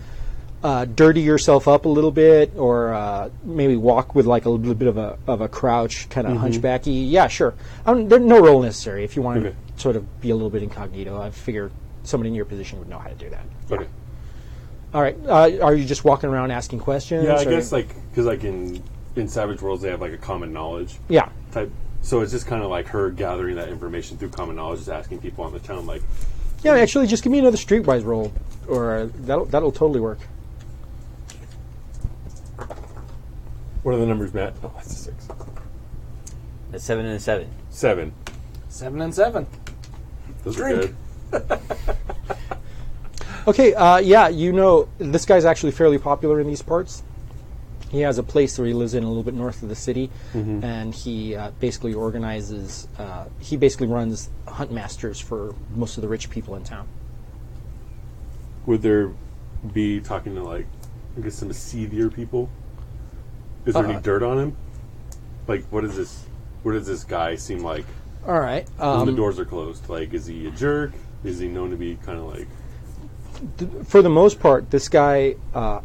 dirty yourself up a little bit, or maybe walk with like a little bit of a crouch, kind of hunchbacky. Yeah, sure. There's no role necessary. If you want to sort of be a little bit incognito, I figure somebody in your position would know how to do that. Okay. All right. Are you just walking around asking questions? Yeah, I guess because in Savage Worlds they have like a common knowledge. Yeah. Type. So it's just kind of like her gathering that information through common knowledge, just asking people on the town like. Yeah, actually, just give me another streetwise roll, or that'll totally work. What are the numbers, Matt? Oh, that's a 6. A 7 and a 7. 7. 7 and 7. Those Drink. are good. Okay, yeah, this guy's actually fairly popular in these parts. He has a place where he lives in a little bit north of the city, and he basically organizes, he basically runs hunt masters for most of the rich people in town. Would there be talking to like, I guess some seedier people? Is there any dirt on him? Like, what does this guy seem like? All right. When the doors are closed, like, is he a jerk? Is he known to be kind of like? For the most part, this guy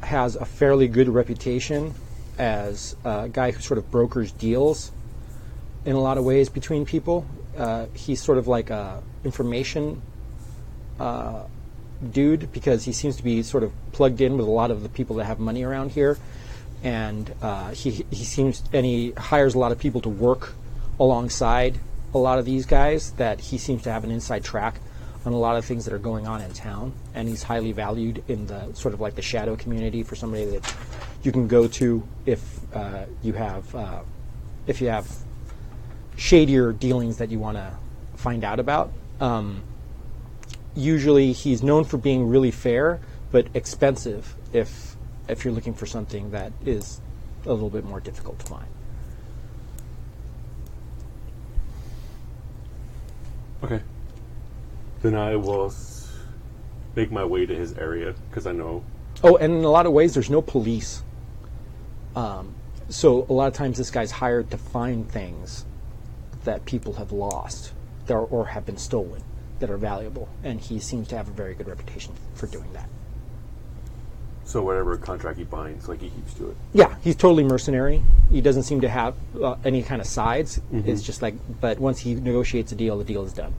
has a fairly good reputation as a guy who sort of brokers deals in a lot of ways between people. He's sort of like a information dude, because he seems to be sort of plugged in with a lot of the people that have money around here, and he hires a lot of people to work alongside a lot of these guys. That he seems to have an inside track on a lot of things that are going on in town, and he's highly valued in the sort of like the shadow community for somebody that you can go to if you have shadier dealings that you want to find out about. Usually he's known for being really fair, but expensive if you're looking for something that is a little bit more difficult to find. Okay. Then I will make my way to his area, because I know. Oh, and in a lot of ways, there's no police. So a lot of times this guy's hired to find things that people have lost or have been stolen that are valuable. And he seems to have a very good reputation for doing that. So whatever contract he binds, like, he keeps to it. Yeah, he's totally mercenary. He doesn't seem to have any kind of sides. It's just like, but once he negotiates a deal, the deal is done.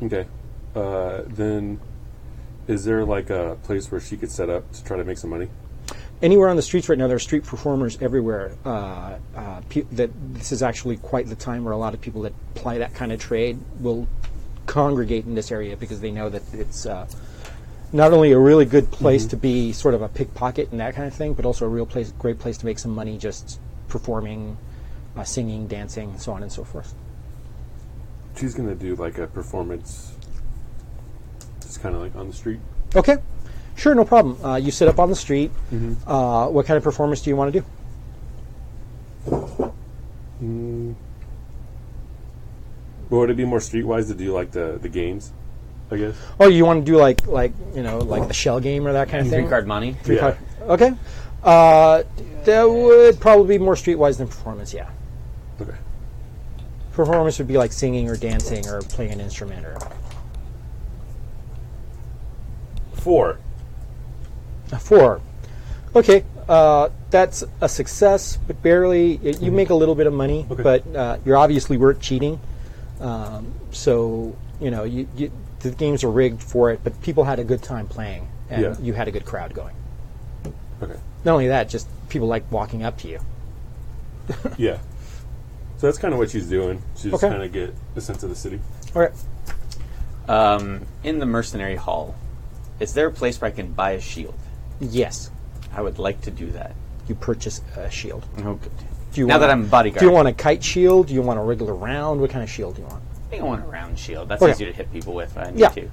Okay. Then is there like a place where she could set up to try to make some money? Anywhere on the streets right now, there are street performers everywhere. This is actually quite the time where a lot of people that ply that kind of trade will congregate in this area, because they know that it's not only a really good place to be sort of a pickpocket and that kind of thing, but also a great place to make some money just performing, singing, dancing, so on and so forth. She's going to do like a performance, just kind of like on the street. Okay. Sure, no problem. You sit up on the street. What kind of performance do you want to do? Would it be more streetwise to do like the games, I guess? Oh, you want to do like the shell game or that kind of thing? 3-card money. Yeah. Okay. That would probably be more streetwise than performance. Yeah. Okay. Performance would be like singing or dancing or playing an instrument or. 4. 4. Okay, that's a success, but barely. You make a little bit of money, but you're obviously weren't cheating. So the games are rigged for it, but people had a good time playing, and you had a good crowd going. Okay. Not only that, just people like walking up to you. Yeah. So that's kind of what she's doing. She's just kind of get a sense of the city. All right. In the mercenary hall, is there a place where I can buy a shield? Yes. I would like to do that. You purchase a shield. Oh, good. Now that I'm a bodyguard. Do you want a kite shield? Do you want a regular round? What kind of shield do you want? I think I want a round shield. That's Okay. easy to hit people with if I need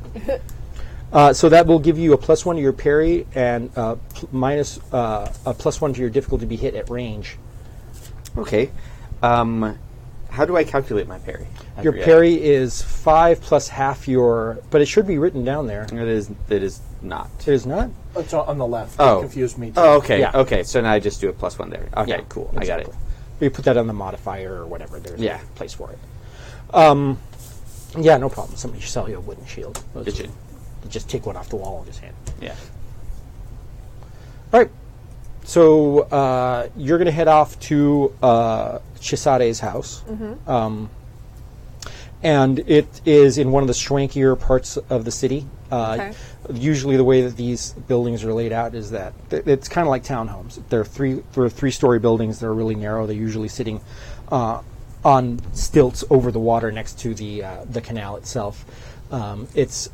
to. So that will give you a +1 to your parry and minus a +1 to your difficulty to be hit at range. Okay. How do I calculate my parry? Your parry is 5 plus half your, but it should be written down there. It is not. It is not? It's on the left. Oh. It confused me too. Oh, okay. Yeah. Okay, so now I just do a +1 there. Okay, Yeah, cool. I got it. You put that on the modifier or whatever. There's Yeah. a place for it. Yeah, no problem. Somebody should sell you a wooden shield. Did you? You just take one off the wall and just hand it. Yeah. All right. So you're going to head off to Chisare's house. And it is in one of the schwankier parts of the city. Okay. Usually the way that these buildings are laid out is that it's kind of like townhomes. They're three-story buildings. They're really narrow. They're usually sitting on stilts over the water next to the canal itself. It's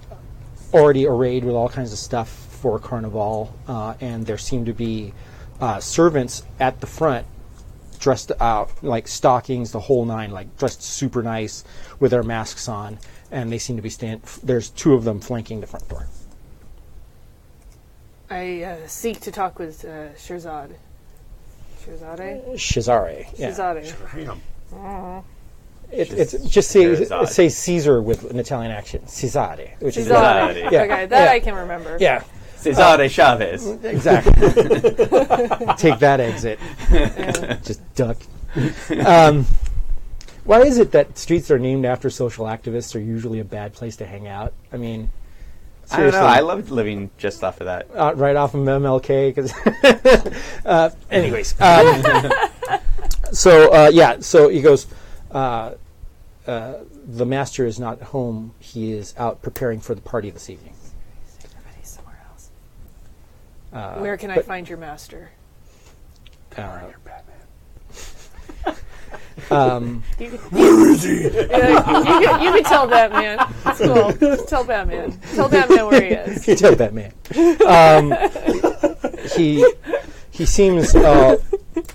already arrayed with all kinds of stuff for Carnival, and there seem to be servants at the front dressed out like stockings, the whole nine, like dressed super nice with their masks on, and they seem to be there's two of them flanking the front door. I seek to talk with Shirzad. Shirzade? Shizare. Yeah. Shizade. It's just say Shirzade. Caesar with an Italian accent. Cesare. Which is Shizade. Yeah. Okay, that I can remember. yeah. Cesare Chavez. Exactly. Take that exit. Just duck. Why is it that streets that are named after social activists are usually a bad place to hang out? I mean, I don't seriously, know. I loved living just off of that. right off of MLK. Anyways, so he goes. The master is not home. He is out preparing for the party this evening. Everybody's somewhere else. Where can I find your master? Where is he? You can tell Batman. It's cool. Just tell Batman. Tell Batman where he is. You tell Batman. He seems a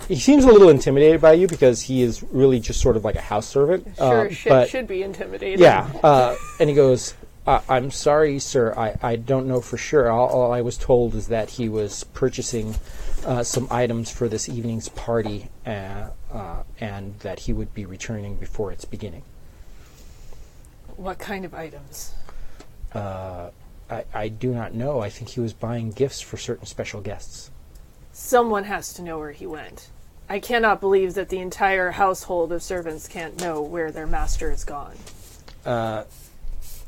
little intimidated by you because he is really just sort of like a house servant. Sure, but should be intimidated. yeah, and he goes, "I'm sorry, sir. I don't know for sure. All I was told is that he was purchasing some items for this evening's party, and that he would be returning before its beginning." What kind of items? I do not know. I think he was buying gifts for certain special guests. Someone has to know where he went. I cannot believe that the entire household of servants can't know where their master is gone.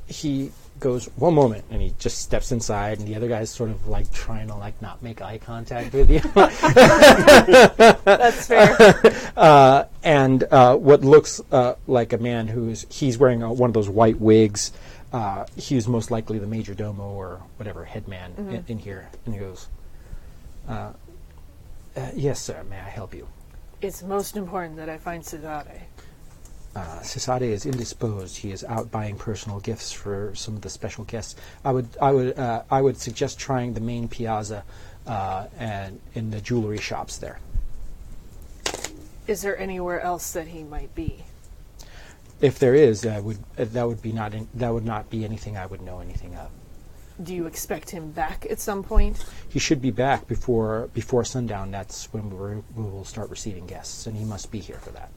He goes, "One moment," and he just steps inside, and the other guy's sort of like trying to like not make eye contact with you. That's fair. And what looks like a man he's wearing one of those white wigs. He's most likely the major domo or whatever head man in here. And he goes, "Yes, sir. May I help you?" It's most important that I find Cesare. Cesare is indisposed. He is out buying personal gifts for some of the special guests. I would suggest trying the main piazza and in the jewelry shops there. Is there anywhere else that he might be? If there is, that would not be anything I would know anything of. Do you expect him back at some point? He should be back before sundown. That's when we will start receiving guests, and he must be here for that.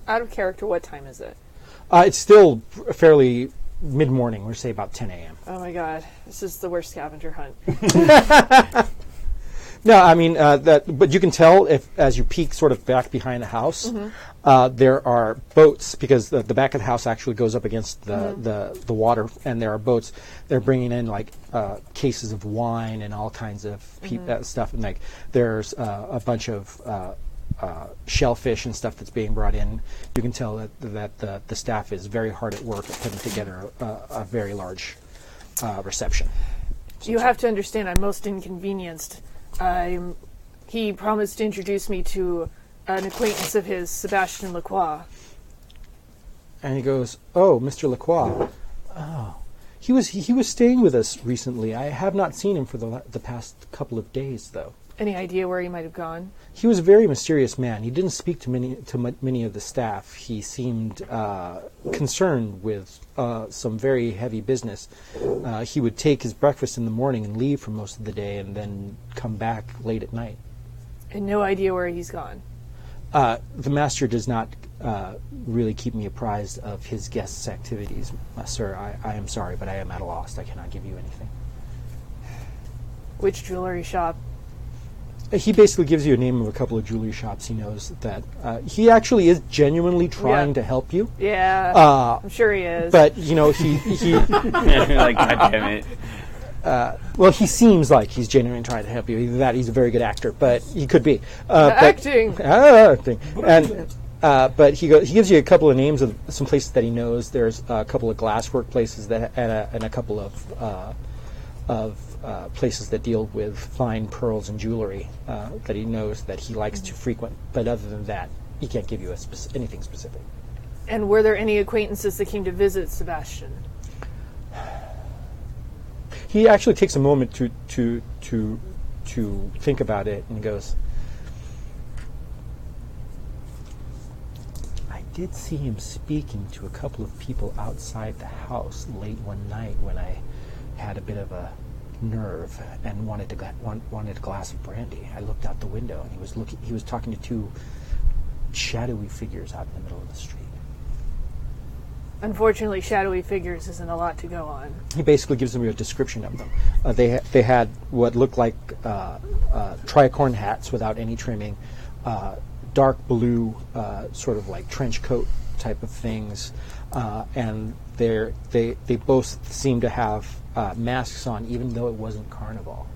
Out of character, what time is it? It's still fairly mid-morning. We're say about 10 a.m. Oh my god, this is the worst scavenger hunt. No, I mean but you can tell if as you peek sort of back behind the house, there are boats because the back of the house actually goes up against the water, and there are boats. They're bringing in like cases of wine and all kinds of stuff, and like there's a bunch of shellfish and stuff that's being brought in. You can tell that the staff is very hard at work at putting together a very large reception. You have to understand, I'm most inconvenienced. He promised to introduce me to an acquaintance of his, Sebastian Lacroix. And he goes, "Oh, Mr. Lacroix. Oh, he was staying with us recently. I have not seen him for the past couple of days, though." Any idea where he might have gone? He was a very mysterious man. He didn't speak to many of the staff. He seemed concerned with some very heavy business. He would take his breakfast in the morning and leave for most of the day, and then come back late at night. And no idea where he's gone? The master does not really keep me apprised of his guests' activities, sir. I am sorry, but I am at a loss. I cannot give you anything. Which jewelry shop? He basically gives you a name of a couple of jewelry shops he knows that he actually is genuinely trying to help you. Yeah, I'm sure he is. But, you know, he Like, God damn it. well, he seems like he's genuinely trying to help you. Either that, he's a very good actor, but he could be. Acting. Acting. And, but he gives you a couple of names of some places that he knows. There's a couple of glasswork places that and a couple of places that deal with fine pearls and jewelry that he knows that he likes to frequent. But other than that, he can't give you anything specific. And were there any acquaintances that came to visit Sebastian? He actually takes a moment to think about it and goes, I did see him speaking to a couple of people outside the house late one night when I had a bit of a nerve and wanted a glass of brandy. I looked out the window and he was talking to two shadowy figures out in the middle of the street. Unfortunately, shadowy figures isn't a lot to go on. He basically gives them a description of them. They had what looked like tricorn hats without any trimming, dark blue sort of like trench coat type of things, and they both seem to have masks on, even though it wasn't Carnival.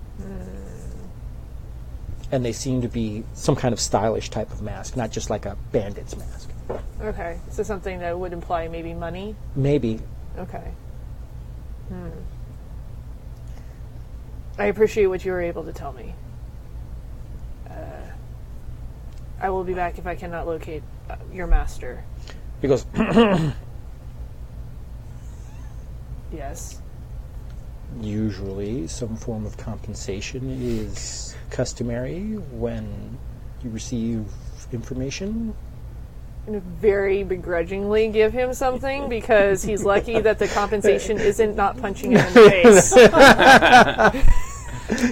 And they seem to be some kind of stylish type of mask, not just like a bandit's mask. Okay, so something that would imply maybe money? Maybe. Okay. I appreciate what you were able to tell me. I will be back if I cannot locate your master. He goes, Yes. usually some form of compensation is customary when you receive information. And very begrudgingly give him something because he's lucky that the compensation isn't not punching him in the face.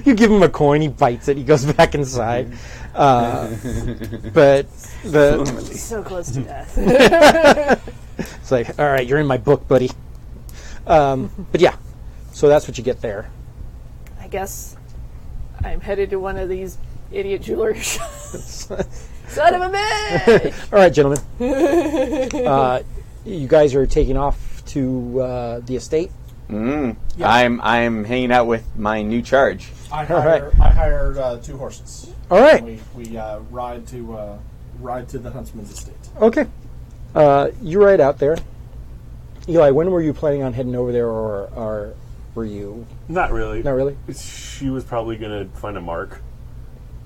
You give him a coin, he bites it, he goes back inside. But So close to death. it's like, all right, you're in my book, buddy. But yeah, so that's what you get there. I guess I'm headed to one of these idiot jewelry shops. Son of a bitch! All right, gentlemen. You guys are taking off to the estate. Yeah. I'm hanging out with my new charge. I hired 2 horses. All right. We ride to the huntsman's estate. Okay. You ride out there. Eli, when were you planning on heading over there, or were you? Not really. Not really? She was probably going to find a mark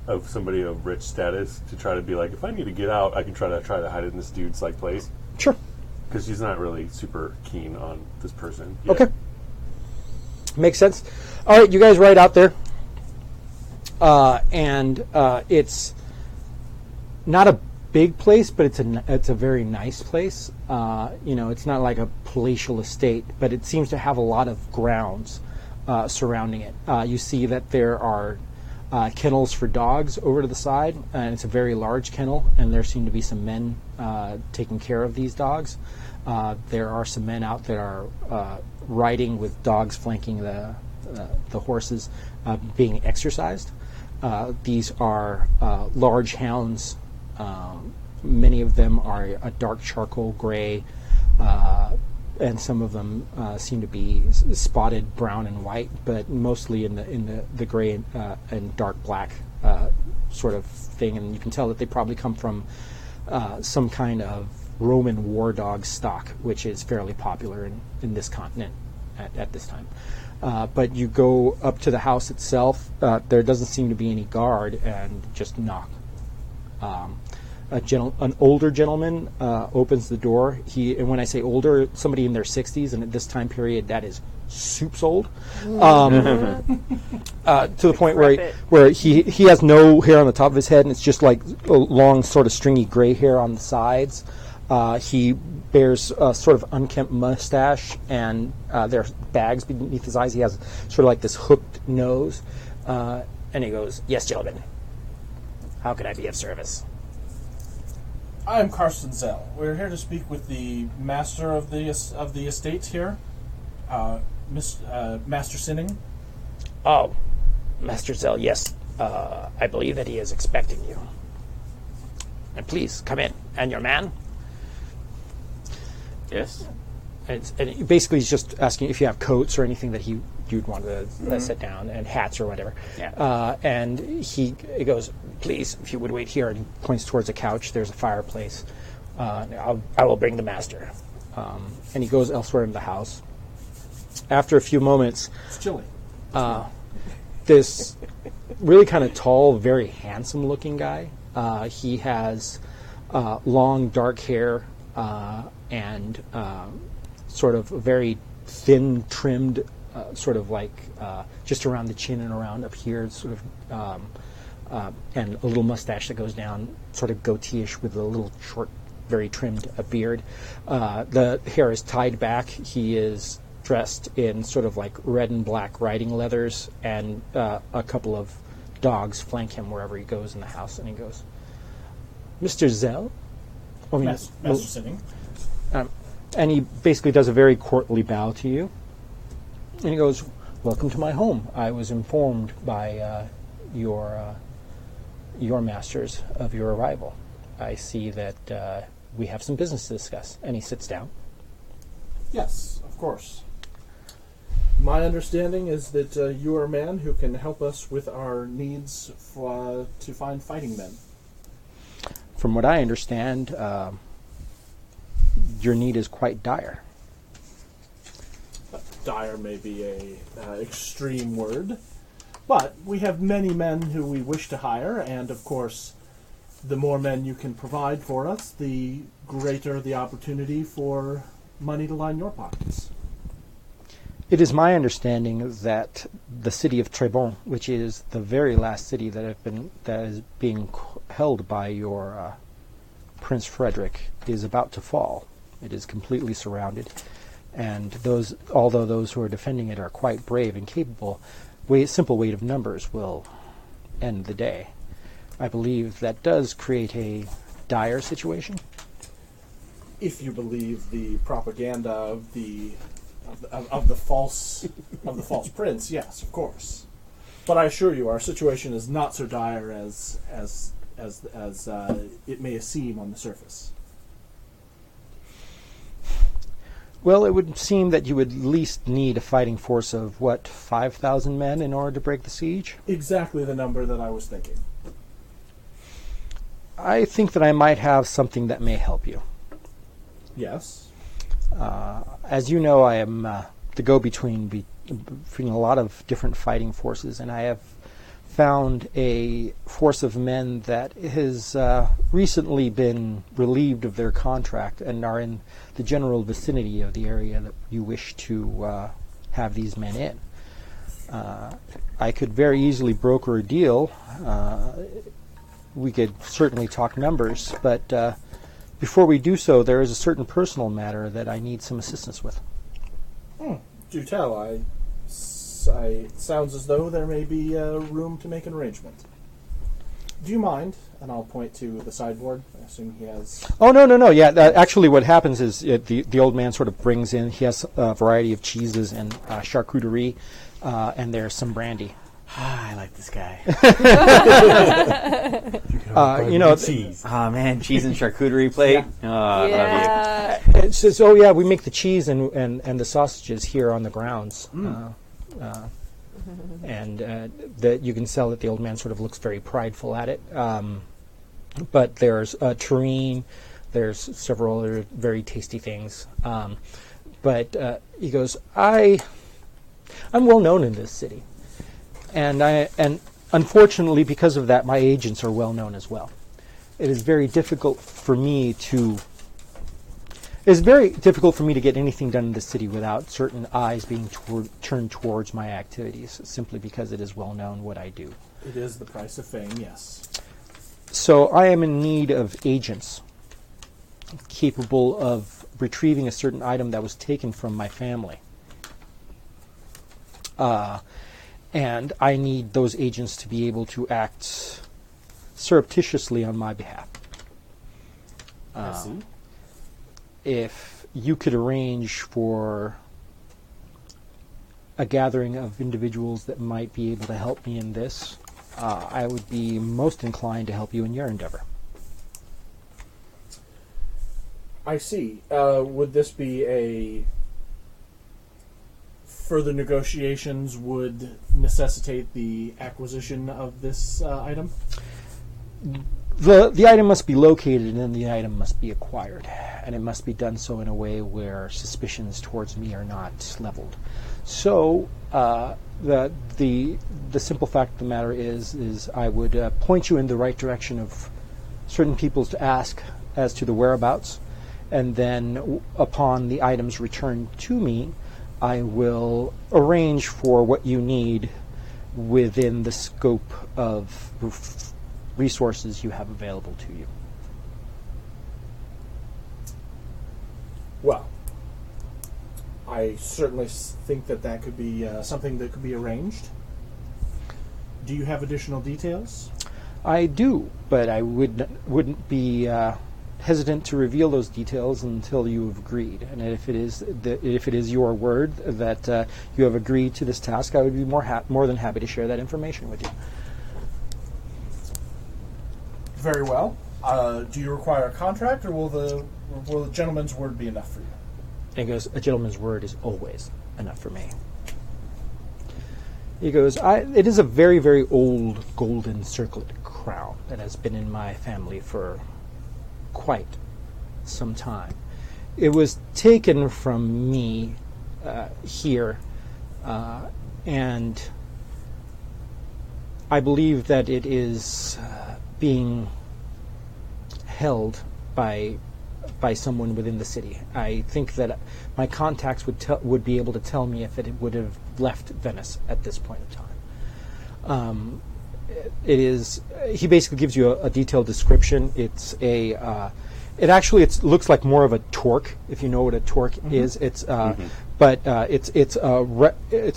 of somebody of rich status to try to be like, if I need to get out, I can try to hide it in this dude's like place. Sure. Because she's not really super keen on this person yet. Okay. Makes sense. All right, you guys ride out there. And it's not a big place, but it's a very nice place. It's not like a palatial estate, but it seems to have a lot of grounds surrounding it. You see that there are kennels for dogs over to the side, and it's a very large kennel, and there seem to be some men taking care of these dogs. There are some men out that are riding with dogs flanking the horses being exercised. These are large hounds. Many of them are a dark charcoal gray, and some of them seem to be spotted brown and white, but mostly in the gray and dark black sort of thing. And you can tell that they probably come from some kind of Roman war dog stock, which is fairly popular in this continent at this time. But you go up to the house itself. There doesn't seem to be any guard, and just knock. An older gentleman opens the door. And when I say older, somebody in their 60s, and at this time period, that is soups old. To the point where he has no hair on the top of his head, and it's just like a long, sort of stringy gray hair on the sides. He bears a sort of unkempt mustache, and there are bags beneath his eyes. He has sort of like this hooked nose, and he goes, "Yes, gentlemen. How can I be of service?" I am Carsten Zell. We're here to speak with the master of the estate here, Master Sinning. Oh, Master Zell, yes. I believe that he is expecting you. And please, come in. And your man? Yes. And basically he's just asking if you have coats or anything that you'd want to set down, and hats or whatever. Yeah. And he goes, please, if you would wait here, and he points towards a couch. There's a fireplace. I will bring the master. And he goes elsewhere in the house. After a few moments, It's chilly. this really kind of tall, very handsome-looking guy. He has long, dark hair and sort of very thin, trimmed, sort of like just around the chin and around up here, sort of, and a little mustache that goes down, sort of goatee-ish with a little short, very trimmed beard. The hair is tied back. He is dressed in sort of like red and black riding leathers, and a couple of dogs flank him wherever he goes in the house. And he goes, Mr. Zell? I mean, Master sitting. and he basically does a very courtly bow to you. And he goes, welcome to my home. I was informed by your masters of your arrival. I see that we have some business to discuss. And he sits down. Yes, of course. My understanding is that you are a man who can help us with our needs to find fighting men. From what I understand, your need is quite dire. Dire may be a extreme word, but we have many men who we wish to hire, and of course, the more men you can provide for us, the greater the opportunity for money to line your pockets. It is my understanding that the city of Trebon, which is the very last city that is being held by your Prince Frederick, is about to fall. It is completely surrounded, and although those who are defending it are quite brave and capable, simple weight of numbers will end the day. I believe that does create a dire situation. If you believe the propaganda of the false prince, yes, of course. But I assure you, our situation is not so dire as it may seem on the surface. Well, it would seem that you would at least need a fighting force of, 5,000 men in order to break the siege? Exactly the number that I was thinking. I think that I might have something that may help you. Yes. As you know, I am the go-between between a lot of different fighting forces, and I have found a force of men that has recently been relieved of their contract and are in the general vicinity of the area that you wish to have these men in. I could very easily broker a deal. We could certainly talk numbers, but before we do so, there is a certain personal matter that I need some assistance with. Do tell. It sounds as though there may be room to make an arrangement. Do you mind? And I'll point to the sideboard. I assume he has... Oh, no. Yeah, actually what happens is the old man sort of brings in, he has a variety of cheeses and charcuterie, and there's some brandy. I like this guy. Cheese. Oh man, cheese and charcuterie plate. Oh, I Yeah. It says, oh yeah, we make the cheese and the sausages here on the grounds. And that you can sell it. The old man sort of looks very prideful at it. But there's terrine, there's several other very tasty things. But he goes, I'm well known in this city. And unfortunately, because of that, my agents are well known as well. It is very difficult for me to get anything done in the city without certain eyes being turned towards my activities, simply because it is well known what I do. It is the price of fame, yes. So I am in need of agents capable of retrieving a certain item that was taken from my family. And I need those agents to be able to act surreptitiously on my behalf. I see. If you could arrange for a gathering of individuals that might be able to help me in this, I would be most inclined to help you in your endeavor. I see. Would this be a further negotiations would necessitate the acquisition of this item? The item must be located and then the item must be acquired, and it must be done so in a way where suspicions towards me are not leveled. So the simple fact of the matter is I would point you in the right direction of certain people to ask as to the whereabouts, and then upon the item's return to me, I will arrange for what you need within the scope of resources you have available to you. Well, I certainly think that could be something that could be arranged. Do you have additional details? I do, but I wouldn't be hesitant to reveal those details until you have agreed. And if it is your word that you have agreed to this task, I would be more than happy to share that information with you. Very well. Do you require a contract, or will the gentleman's word be enough for you? And he goes, a gentleman's word is always enough for me. He goes, it is a very, very old golden circlet crown that has been in my family for quite some time. It was taken from me here, and I believe that it is being held by someone within the city. I think that my contacts would be able to tell me if it would have left Venice at this point in time. It is. He basically gives you a detailed description. It's a. It looks like more of a torque, if you know what a torque is. It's but it's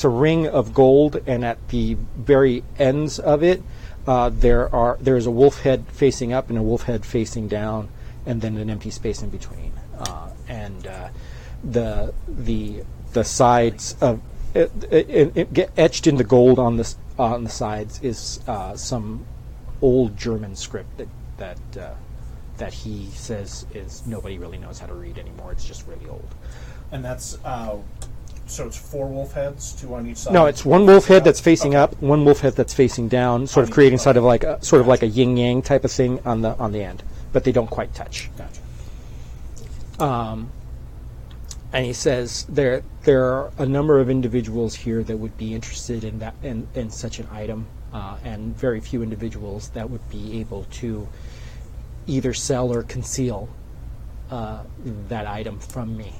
a ring of gold, and at the very ends of it, there's a wolf head facing up and a wolf head facing down, and then an empty space in between. And the sides of it etched in the gold on the sides is some old German script that he says is nobody really knows how to read anymore. It's just really old. And that's so it's 4 wolf heads, 2 on each side. No, it's one wolf head that's facing up, one wolf head that's facing down, sort of creating sort of like a yin yang type of thing on the end, but they don't quite touch. Gotcha. And he says there are a number of individuals here that would be interested in that in such an item, and very few individuals that would be able to either sell or conceal that item from me.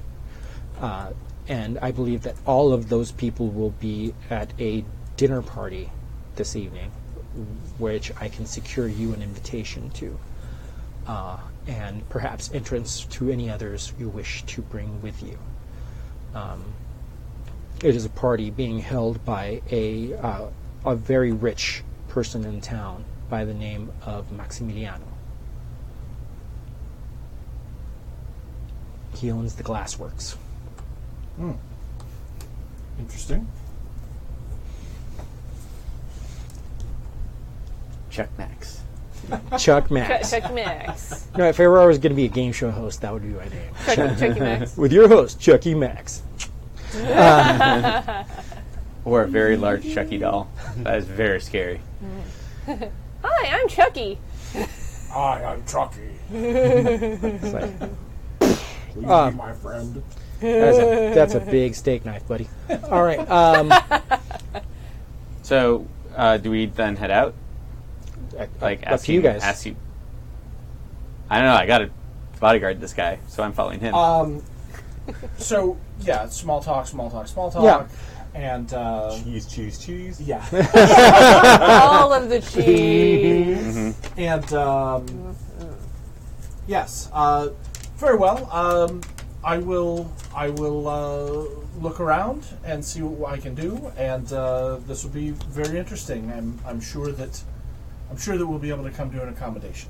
And I believe that all of those people will be at a dinner party this evening, which I can secure you an invitation to, and perhaps entrance to any others you wish to bring with you. It is a party being held by a very rich person in town by the name of Maximiliano. He owns the glassworks. Interesting. Chuck Max. Chuck Max. Chuck Max. No, if ever I was going to be a game show host, that would be my name. Chucky Max. With your host, Chucky Max. Or a very large Chucky doll. That is very scary. Hi, I'm Chucky. Hi, I'm Chucky. It's like, Please be my friend. that's a big steak knife, buddy. All right. So, do we then head out? Like, up to you guys. Ask you. I don't know. I got to bodyguard this guy, so I'm following him. So yeah, small talk. Yeah. And Cheese. yeah. All of the cheese. And yes, very well. I will look around and see what I can do, and this will be very interesting. I'm sure that we'll be able to come to an accommodation.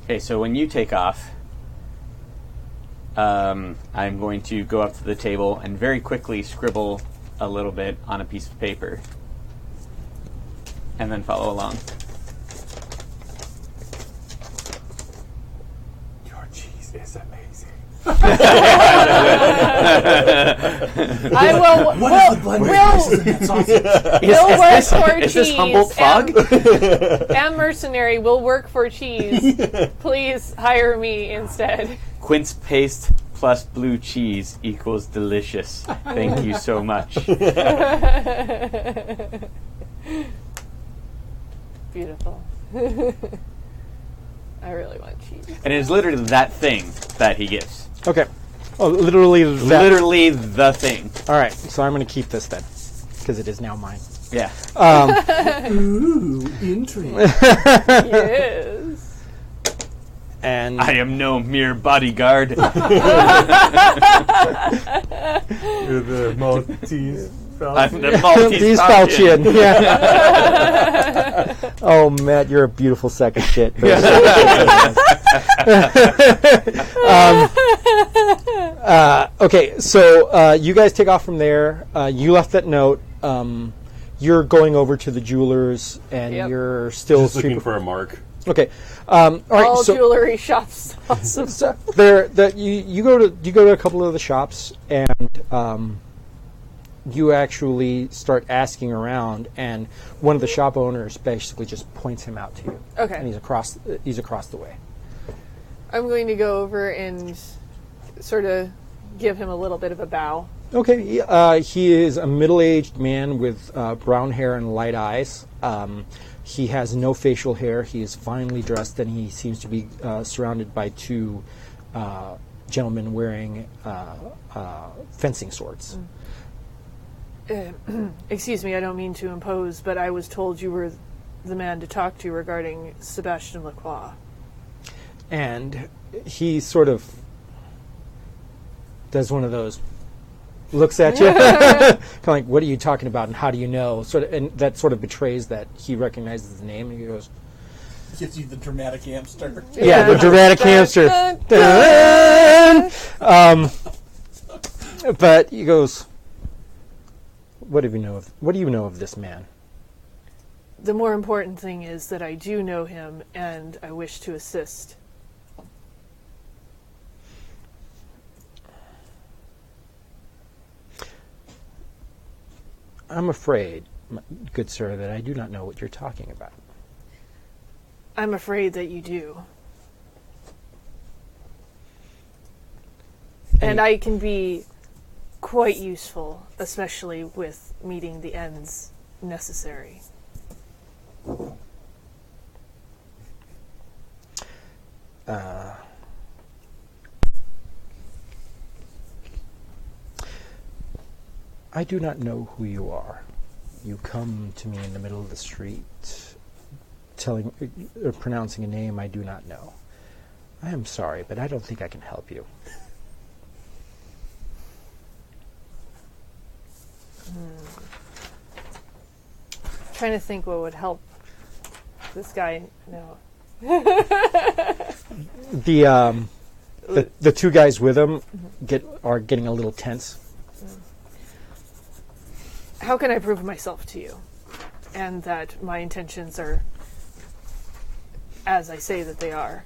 Okay, so when you take off, I'm going to go up to the table and very quickly scribble a little bit on a piece of paper. and then follow along. Your cheese is amazing. I will. We'll work for Is cheese. this Humboldt Fog? And mercenary will work for cheese. Please hire me instead. Quince paste plus blue cheese equals delicious. Thank you so much. Beautiful. I really want cheese. And it is literally that thing that he gives. Okay. Oh, literally that. Literally the thing. All right. So I'm going to keep this then, because it is now mine. Yeah. Ooh, intrigue. Yes. And I am no mere bodyguard. You're the Maltese I'm the Maltese These Falcon. Falchian. Yeah. Oh, Matt, you're a beautiful sack of shit. Okay, so you guys take off from there. You left that note. You're going over to the jewelers, and Yep. you're still Just looking for a mark. Okay. All right. All so jewelry shops. Awesome. so there, you go to a couple of the shops, and you actually start asking around, and one of the shop owners basically just points him out to you. Okay. And he's across the way. I'm going to go over and sort of give him a little bit of a bow. Okay. He is a middle-aged man with brown hair and light eyes. He has no facial hair. He is finely dressed, and he seems to be surrounded by two gentlemen wearing fencing swords. Excuse me, I don't mean to impose, but I was told you were the man to talk to regarding Sebastian Lacroix. And he sort of does one of those, looks at you, kind of like, "What are you talking about, and how do you know?" Sort of, and that sort of betrays that he recognizes the name, and he goes, Gives you the dramatic hamster. "Yeah, the dramatic hamster." But he goes, What do you know of this man?" The more important thing is that I do know him, and I wish to assist. "I'm afraid, good sir, that I do not know what you're talking about." I'm afraid that you do. And I can be quite useful, especially with meeting the ends necessary. "I do not know who you are. You come to me in the middle of the street, pronouncing a name I do not know. I am sorry, but I don't think I can help you." Trying to think what would help this guy know. The two guys with him are getting a little tense. How can I prove myself to you? And that my intentions are as I say that they are.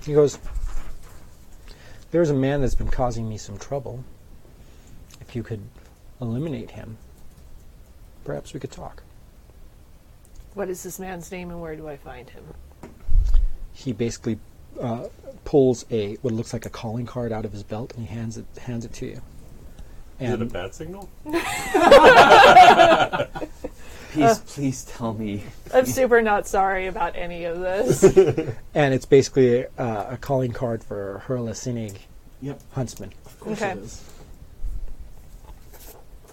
He goes, "There's a man that's been causing me some trouble. If you could eliminate him, perhaps we could talk." What is this man's name and where do I find him? He basically pulls what looks like a calling card out of his belt, and he hands it to you. Is it a bad signal? Please tell me. I'm super not sorry about any of this. And it's basically a calling card for Hurla Sinig, Huntsman. Of course Okay. it is.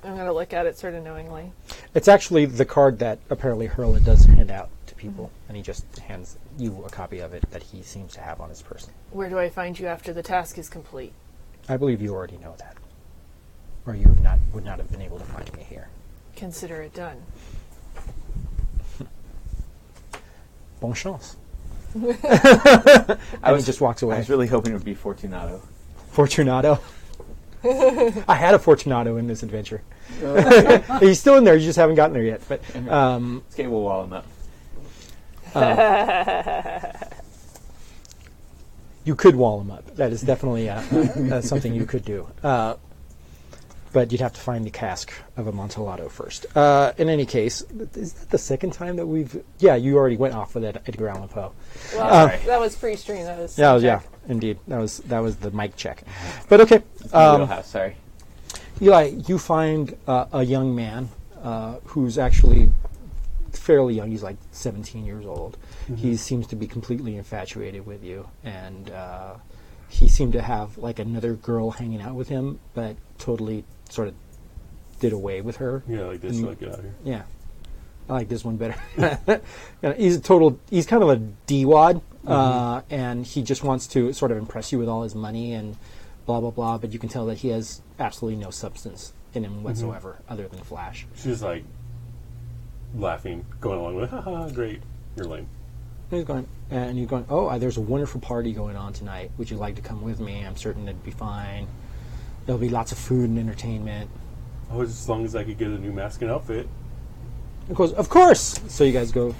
I'm going to look at it sort of knowingly. It's actually the card that apparently Hurla does hand out to people, and he just hands you a copy of it that he seems to have on his person. Where do I find you after the task is complete? I believe you already know that, or you would not have been able to find me here. consider it done. Bon chance. And he just walks I away. was really hoping it would be Fortunato. Fortunato. I had a Fortunato in this adventure. He's still in there. You just haven't gotten there yet. But Okay, we'll wall him up. you could wall him up. That is definitely something you could do. But you'd have to find the cask of Amontillado first. In any case, is that the second time that we've... Yeah, you already went off with that Edgar Allan Poe. Well, that was pre-stream. That was Yeah, indeed. That was the mic check. But okay. Wheelhouse, sorry. Eli, you find a young man who's actually fairly young. He's like 17 years old. He seems to be completely infatuated with you, and he seemed to have like another girl hanging out with him, but totally sort of did away with her. Yeah, like this. Like, get out of here. Yeah, I like this one better. He's kind of a D-wad, and he just wants to sort of impress you with all his money and blah blah blah. But you can tell that he has absolutely no substance in him whatsoever, other than flash. She's like laughing, going along with, haha, great, you're lame. And you're going, oh, there's a wonderful party going on tonight. Would you like to come with me? I'm certain it'd be fine. There'll be lots of food and entertainment. Oh, as long as I could get a new mask and outfit. Of course, of course. So you guys go,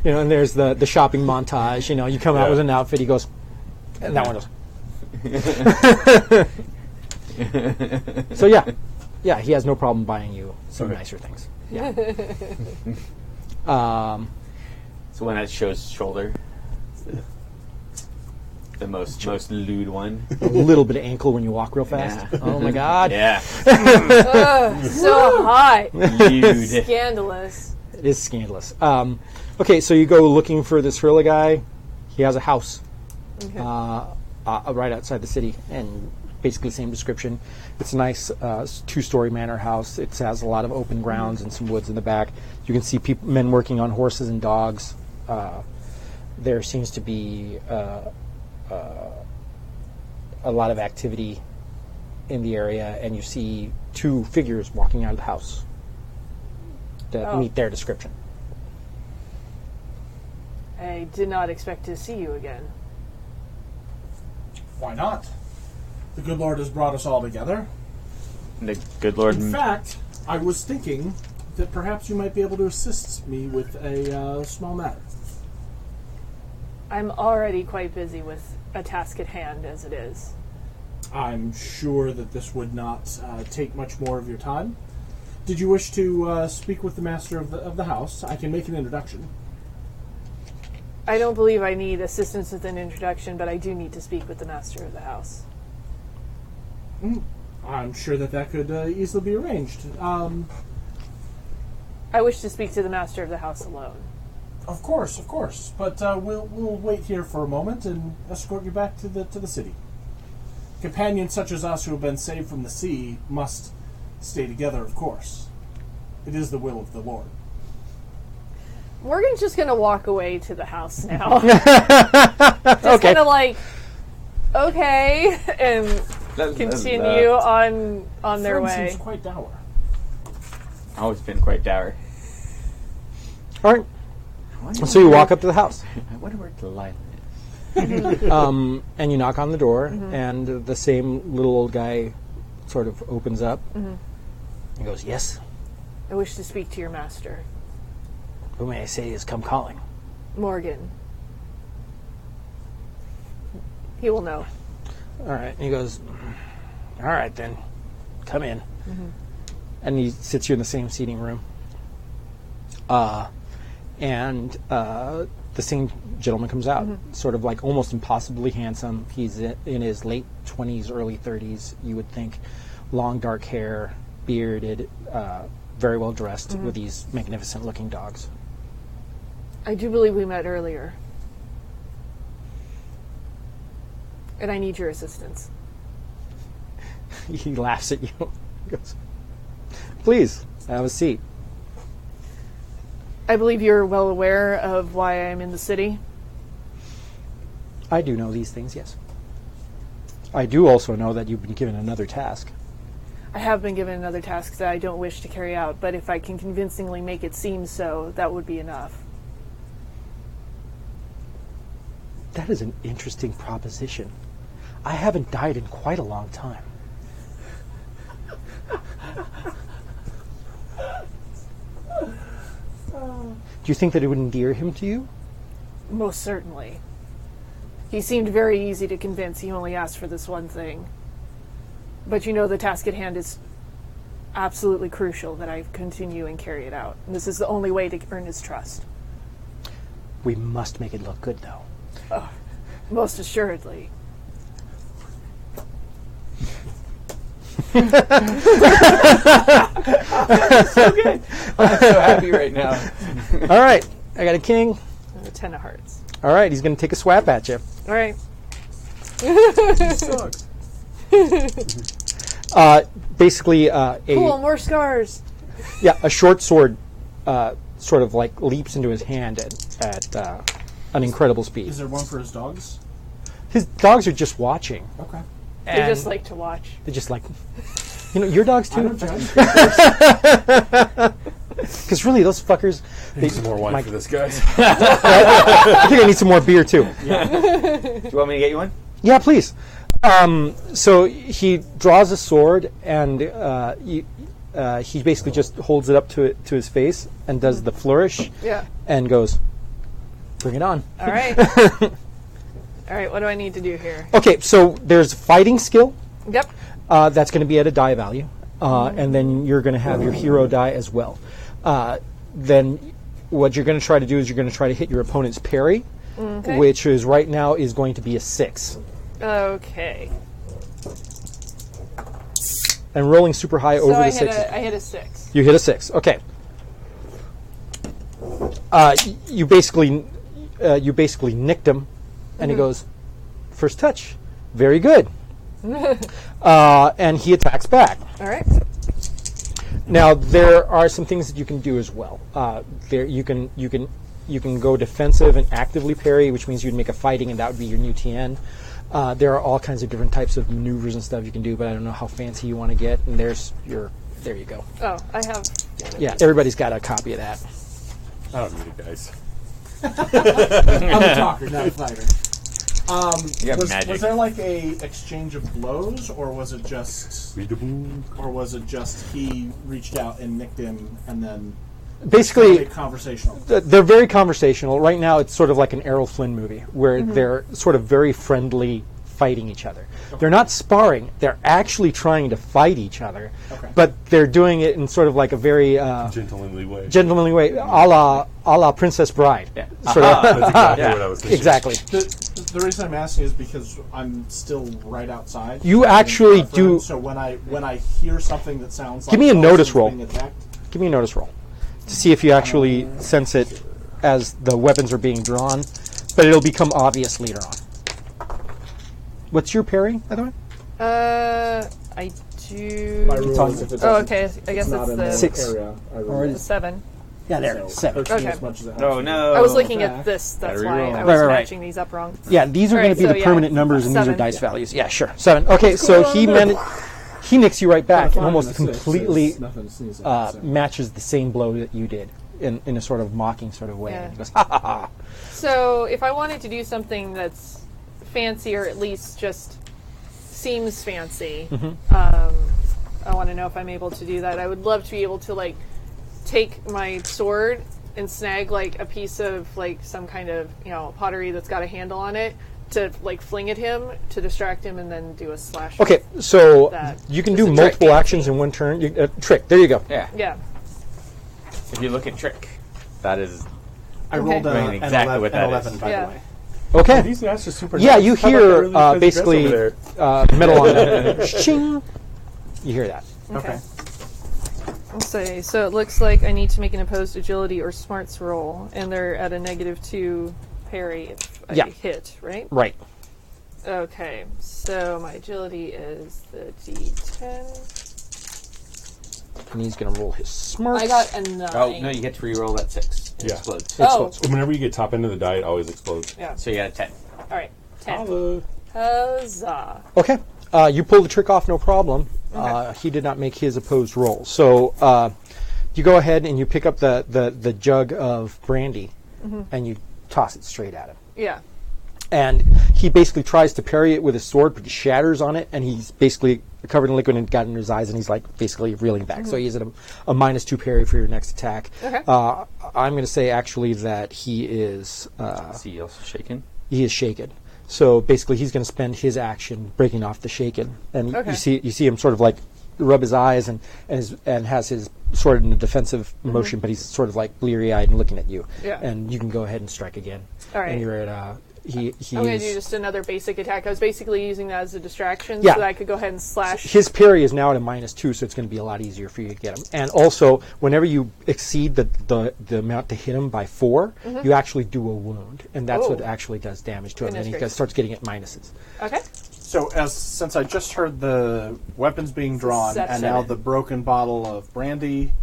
and there's the shopping montage. You come out with an outfit. He goes, and that one goes. So yeah, he has no problem buying you some nicer things. Yeah. So when that shows shoulder, it's the most lewd one. A little bit of ankle when you walk real fast. Yeah. Oh my God. Yeah. So hot. Lewd. Scandalous. It is scandalous. Okay, so you go looking for this Hrilla guy. He has a house right outside the city, and basically the same description. It's a nice two-story manor house. It has a lot of open grounds and some woods in the back. You can see men working on horses and dogs. There seems to be a lot of activity in the area, and you see two figures walking out of the house that meet their description. I did not expect to see you again. Why not? The good Lord has brought us all together. The good Lord. In fact, I was thinking that perhaps you might be able to assist me with a small matter. I'm already quite busy with a task at hand as it is. I'm sure that this would not take much more of your time. Did you wish to speak with the master of the house? I can make an introduction. I don't believe I need assistance with an introduction, but I do need to speak with the master of the house. I'm sure that could easily be arranged. I wish to speak to the master of the house alone. Of course. But we'll wait here for a moment and escort you back to the city. Companions such as us who have been saved from the sea must stay together, of course. It is the will of the Lord. Morgan's just going to walk away to the house now. Just kind of like, okay, and continue on their Friend way. seems quite dour. Always been quite dour. All right. So you walk up to the house. I wonder where Delilah And you knock on the door, and the same little old guy sort of opens up and goes, "Yes? I wish to speak to your master, Who may I say is come calling?" Morgan. He will know. All right. And he goes, "All right, then. Come in." And he sits you in the same seating room. And the same gentleman comes out, sort of like almost impossibly handsome. He's in his late 20s, early 30s, you would think. Long dark hair, bearded, very well dressed, with these magnificent looking dogs. I do believe we met earlier. And I need your assistance. He laughs at you. He goes, "Please, have a seat." I believe you're well aware of why I'm in the city. I do know these things, yes. I do also know that you've been given another task. I have been given another task that I don't wish to carry out, but if I can convincingly make it seem so, that would be enough. That is an interesting proposition. I haven't died in quite a long time. Do you think that it would endear him to you? Most certainly. He seemed very easy to convince. He only asked for this one thing. But you know the task at hand is absolutely crucial that I continue and carry it out. And this is the only way to earn his trust. We must make it look good, though. Most assuredly. So good. I'm so happy right now. All right, I got a king. A 10 of hearts. All right, he's going to take a swap at you. All right. Sucks. Basically, Cool, more scars. a short sword sort of like leaps into his hand at an incredible speed. Is there one for his dogs? His dogs are just watching. Okay. They just like to watch. They're just like, your dogs I too? don't judge. Because really, those fuckers. Need some more wine for this, guys. I think I need some more beer too. Do you want me to get you one? Yeah, please. So he draws a sword and he basically just holds it up to his face and does the flourish. Yeah. And goes, "Bring it on." All right. All right, what do I need to do here? Okay, so there's fighting skill. Yep. That's going to be at a die value, and then you're going to have your hero die as well. Then what you're going to try to do is you're going to try to hit your opponent's parry, which is right now is going to be a 6. Okay. And rolling super high over the 6. I hit a 6. You hit a 6. Okay. You basically nicked him, and he goes, "First touch, very good." And he attacks back. All right. Now there are some things that you can do as well. There you can go defensive and actively parry, which means you'd make a fighting, and that would be your new TN. There are all kinds of different types of maneuvers and stuff you can do, but I don't know how fancy you want to get. And there you go. Oh, I have. Yeah, everybody's got a copy of that. I don't need it, guys. I'm a talker, not a fighter. You have magic. Was there like a exchange of blows, or was it just he reached out and nicked him and then Basically, conversational? they're very conversational. Right now, it's sort of like an Errol Flynn movie where they're sort of very friendly, fighting each other. Okay. They're not sparring. They're actually trying to fight each other, but they're doing it in sort of like a very Gentlemanly way. a la Princess Bride. Yeah. Sort of. That's exactly what I was thinking. Exactly. The reason I'm asking is because I'm still right outside. You actually do. So when I hear something that sounds like Give me a notice roll. being attacked, Give me a notice roll to see if you actually sense it as the weapons are being drawn, but it'll become obvious later on. What's your parry, by the way? I do. my rule is if it Oh, doesn't- okay. I guess not it's in the the 6. area, I roll Or it. is- 7. Yeah, there it is. 7. 13 Okay. as much as it has Oh to be. no! I was looking back. at this. That's Gotta why reroll. I was Right. matching these up wrong. Yeah, these are All going right, to be so the yeah, permanent numbers, and these are 7. dice values. Yeah, sure. 7. Okay, so he nicks you right back and Five almost and a six completely is nothing to sneeze at, so. matches the same blow that you did in a sort of mocking sort of way. Yeah. And he goes, ha ha ha. So if I wanted to do something that's fancy, or at least just seems fancy, I want to know if I'm able to do that. I would love to be able to like take my sword and snag like a piece of like some kind of pottery that's got a handle on it to like fling at him to distract him, and then do a slash. Okay, so That you can is do a trick multiple fancy. actions in one turn. Trick, there you go. Yeah. Yeah. If you look at trick, that is I rolled Okay. an Exactly what that 11, is. by Yeah. the way. Okay. These guys are super Yeah, nice. you How about hear that really fancy dress basically over there? metal on that. Shing. You hear that. Okay. Let's see. So it looks like I need to make an opposed agility or smarts roll, and they're at a -2 parry if I Yeah. hit, right? Right. Okay. So my agility is the D10. And he's going to roll his smarts. I got a 9. Oh no! You get to re-roll that 6. It Yeah. explodes. Oh. Whenever you get top end of the die, it always explodes. Yeah. So you got a 10. All right. 10. Holla. Huzzah. Okay. You pull the trick off, no problem. He did not make his opposed roll. So you go ahead and you pick up the jug of brandy and you toss it straight at him. Yeah. And he basically tries to parry it with his sword, but he shatters on it, and he's basically covered in liquid and got in his eyes, and he's like basically reeling back. So he's at a -2 parry for your next attack. Okay. I'm going to say actually that he is Is he also shaken? he is shaken. So basically, he's going to spend his action breaking off the shaken, and Okay. you see him sort of like rub his eyes and has his sword in a defensive motion, but he's sort of like bleary-eyed and looking at you. Yeah. And you can go ahead and strike again. All right. And you're at he I'm going to do just another basic attack. I was basically using that as a distraction Yeah. so that I could go ahead and slash. His parry is now at a -2, so it's going to be a lot easier for you to get him. And also, whenever you exceed the amount to hit him by 4, you actually do a wound, and that's what Oh. actually does damage to him. Goodness And he gracious. starts getting at minuses. Okay. So, since I just heard the weapons being drawn and now the broken bottle of brandy,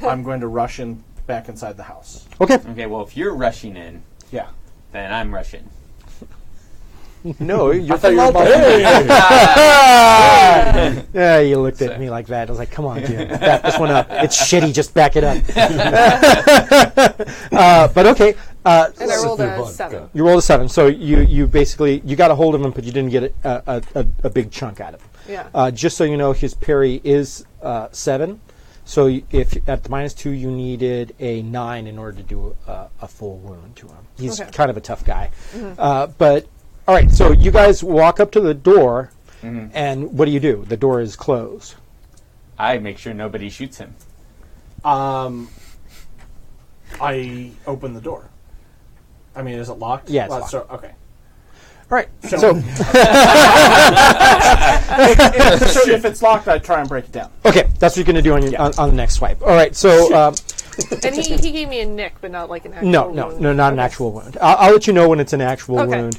I'm going to rush in back inside the house. Okay. Okay, well, if you're rushing in, Yeah. then I'm rushing. No, you're thought you were about Yeah, you looked at me like that. I was like, "Come on, Jim, back this one up. It's shitty. Just back it up." But okay, And I rolled a 7. you rolled a 7, so you basically you got a hold of him, but you didn't get a big chunk out of him. Yeah. Just so you know, his parry is 7. So if at the -2 you needed a 9 in order to do a full wound to him. He's Okay. kind of a tough guy. But all right, so you guys walk up to the door, and what do? The door is closed. I make sure nobody shoots him. I open the door. I mean, is it locked? Yeah, it's locked. So, okay. All right, so So if it's locked, I try and break it down. okay, that's what you're going to do on the next swipe. All right, so And he gave me a nick, but not like an actual no, wound. not an Okay. actual wound. I'll let you know when it's an actual Okay. wound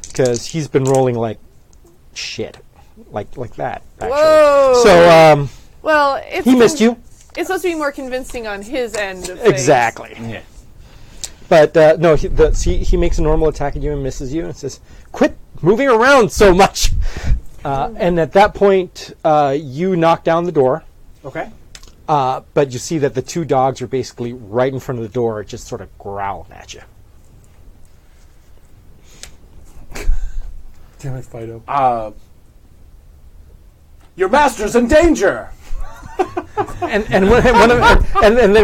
because he's been rolling like shit, like that. Actually. Whoa. So Well, it's he missed you. It's supposed to be more convincing on his end of things. Exactly. Yeah. But no, he makes a normal attack at you and misses you and says, "Quit moving around so much." And at that point, you knock down the door, Okay. but you see that the 2 dogs are basically right in front of the door, just sort of growling at you. Damn it, Fido. Your master's in danger! And then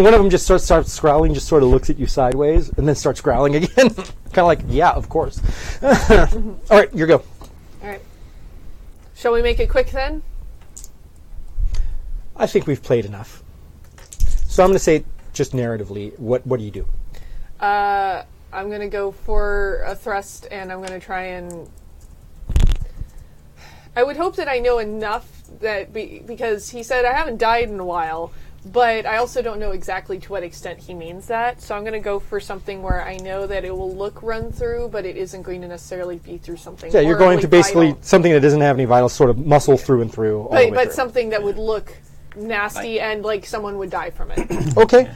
one of them just starts growling, just sort of looks at you sideways, and then starts growling again, kind of like, yeah, of course. All right, your go. All right. Shall we make it quick then? I think we've played enough. So I'm going to say, just narratively, what do you do? I'm going to go for a thrust, and I'm going to try and... I would hope that I know enough that because he said I haven't died in a while, but I also don't know exactly to what extent he means that. So I'm going to go for something where I know that it will look run through, but it isn't going to necessarily be through something. Yeah, you're going to basically vital. something that doesn't have any vitals, sort of muscle through and through. All the way But through. something that would look nasty and like someone would die from it. Okay,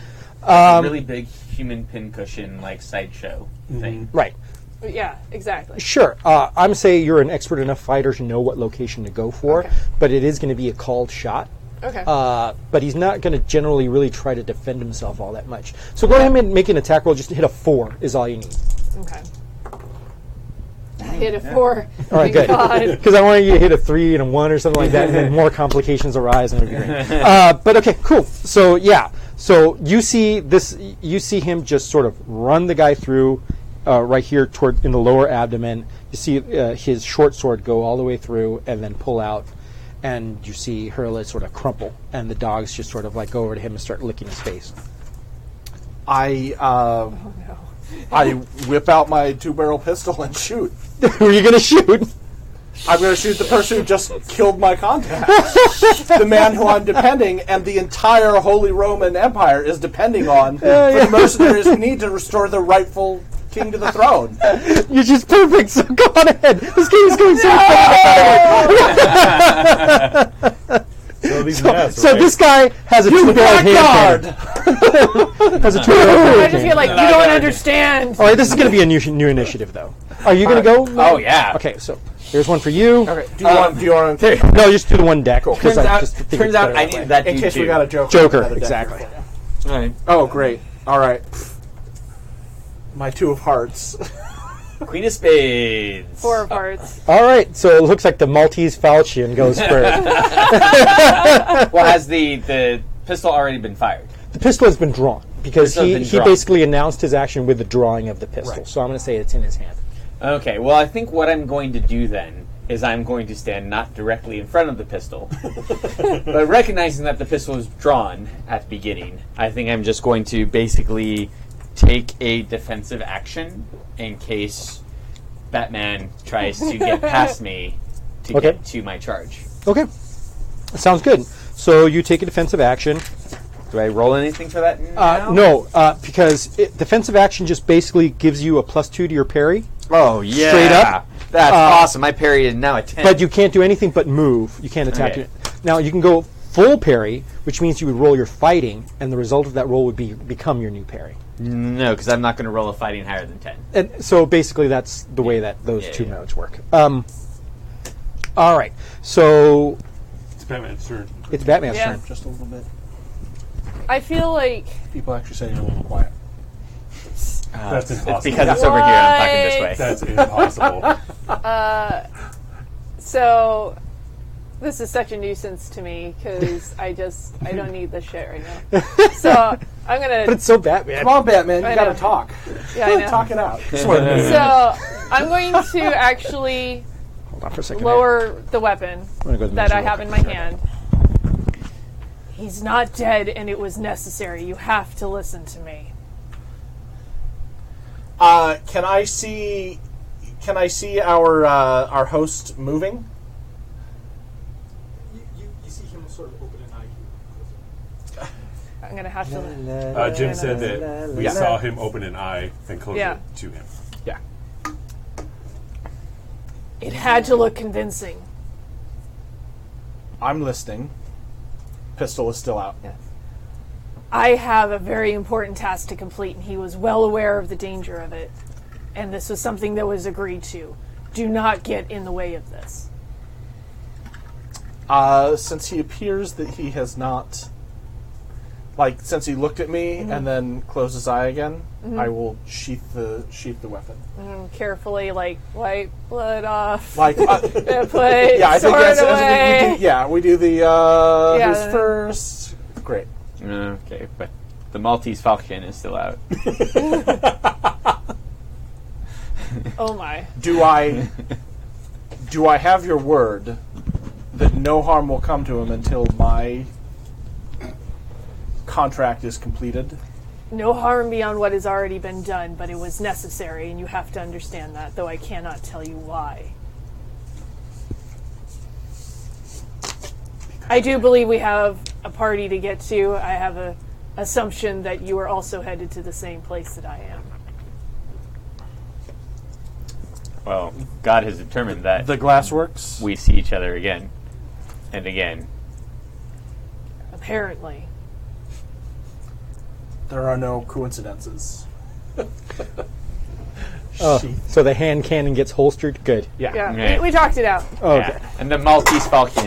A really big human pincushion, like, sideshow thing. right. Yeah, exactly. Sure. I'm saying you're an expert enough fighter to know what location to go for, Okay. but it is going to be a called shot. Okay. But he's not going to generally really try to defend himself all that much. So go ahead and make an attack roll. Just hit a 4 is all you need. Okay. Hit a 4. All right, good. Because I wanted you to hit a 3 and a 1 or something like that, and then more complications arise, and it would be great. But okay, cool. So yeah, so you see this. You see him just sort of run the guy through right here toward in the lower abdomen. You see his short sword go all the way through and then pull out, and you see Hurla sort of crumple, and the dogs just sort of like go over to him and start licking his face. I whip out my 2-barrel pistol and shoot. Who are you going to shoot? I'm going to shoot the person who just killed my contact. The man who I'm depending, and the entire Holy Roman Empire is depending on for the mercenaries who need to restore the rightful king to the throne. You're just perfect, so go on ahead. This game is going so fast. So this guy has a 2-barrel hand cannon. Has a 2-barrel hand I just feel like you don't understand. All right, this is going to be a new initiative, though. Are you going to go? Oh, yeah. Okay, so Here's one for you. Okay. Do you want to? No, just do the one deck. Turns out I need need that In dude case we too. got a Joker. Joker, another deck exactly. for you. All right. Oh, great. All right. My 2 of hearts. Queen of Spades. 4 of hearts. All right, so it looks like the Maltese falchion goes first. Well, has the pistol already been fired? The pistol has been drawn because Pistol has been he drawn. basically announced his action with the drawing of the pistol. Right. So I'm going to say it's in his hand. Okay, well, I think what I'm going to do then is I'm going to stand not directly in front of the pistol, but recognizing that the pistol is drawn at the beginning, I think I'm just going to basically take a defensive action in case Batman tries to get past me to Okay. get to my charge. Okay, sounds good. So you take a defensive action. Do I roll anything for that now? No, because defensive action just basically gives you a +2 to your parry, Oh, yeah. Straight up? That's awesome. My parry is now a 10. but you can't do anything but move. You can't attack. Okay. It. Now you can go full parry, which means you would roll your fighting, and the result of that roll would become your new parry. No, because I'm not going to roll a fighting higher than 10. And so basically, that's the way that those two yeah. modes work. All right, so It's Batman's turn. it's Batman's Yeah. turn. Just a little bit. I feel like People actually say you're a little quiet. That's impossible. It's because it's over here. I'm talking this way. That's impossible. so. This is such a nuisance to me because I don't need this shit right now. So I'm But gonna. it's so Batman. Come on, Batman. I You gotta know. talk. Yeah, I know. Talk it out. So I'm going to actually Hold on for a second. lower the weapon I'm gonna go to the that I miserable. have in my hand. He's not dead, and it was necessary. You have to listen to me. Can I see our host moving? You see him sort of open an eye. I'm gonna have to. Jim said that we saw him open an eye and close Yeah. it to him. Yeah. It had to look convincing. I'm listening. Pistol is still out. I have a very important task to complete, and he was well aware of the danger of it. And this was something that was agreed to. Do not get in the way of this. Since he appears that he has not, since he looked at me and then closed his eye again, I will sheath the weapon. Carefully, wipe blood off. Like, Put yeah, I think sword that's away. we do the Yeah. who's first. Great. Okay, but the Maltese falcon is still out. Oh my. Do I have your word that no harm will come to him until my contract is completed? No harm beyond what has already been done, but it was necessary, and you have to understand that, though I cannot tell you why. I do believe we have a party to get to. I have a assumption that you are also headed to the same place that I am. Well, God has determined that The glassworks? we see each other again and again. Apparently. There are no coincidences. So the hand cannon gets holstered. Good. Yeah. Yeah, Right. we talked it out. Oh, Yeah. okay. And the Maltese falcon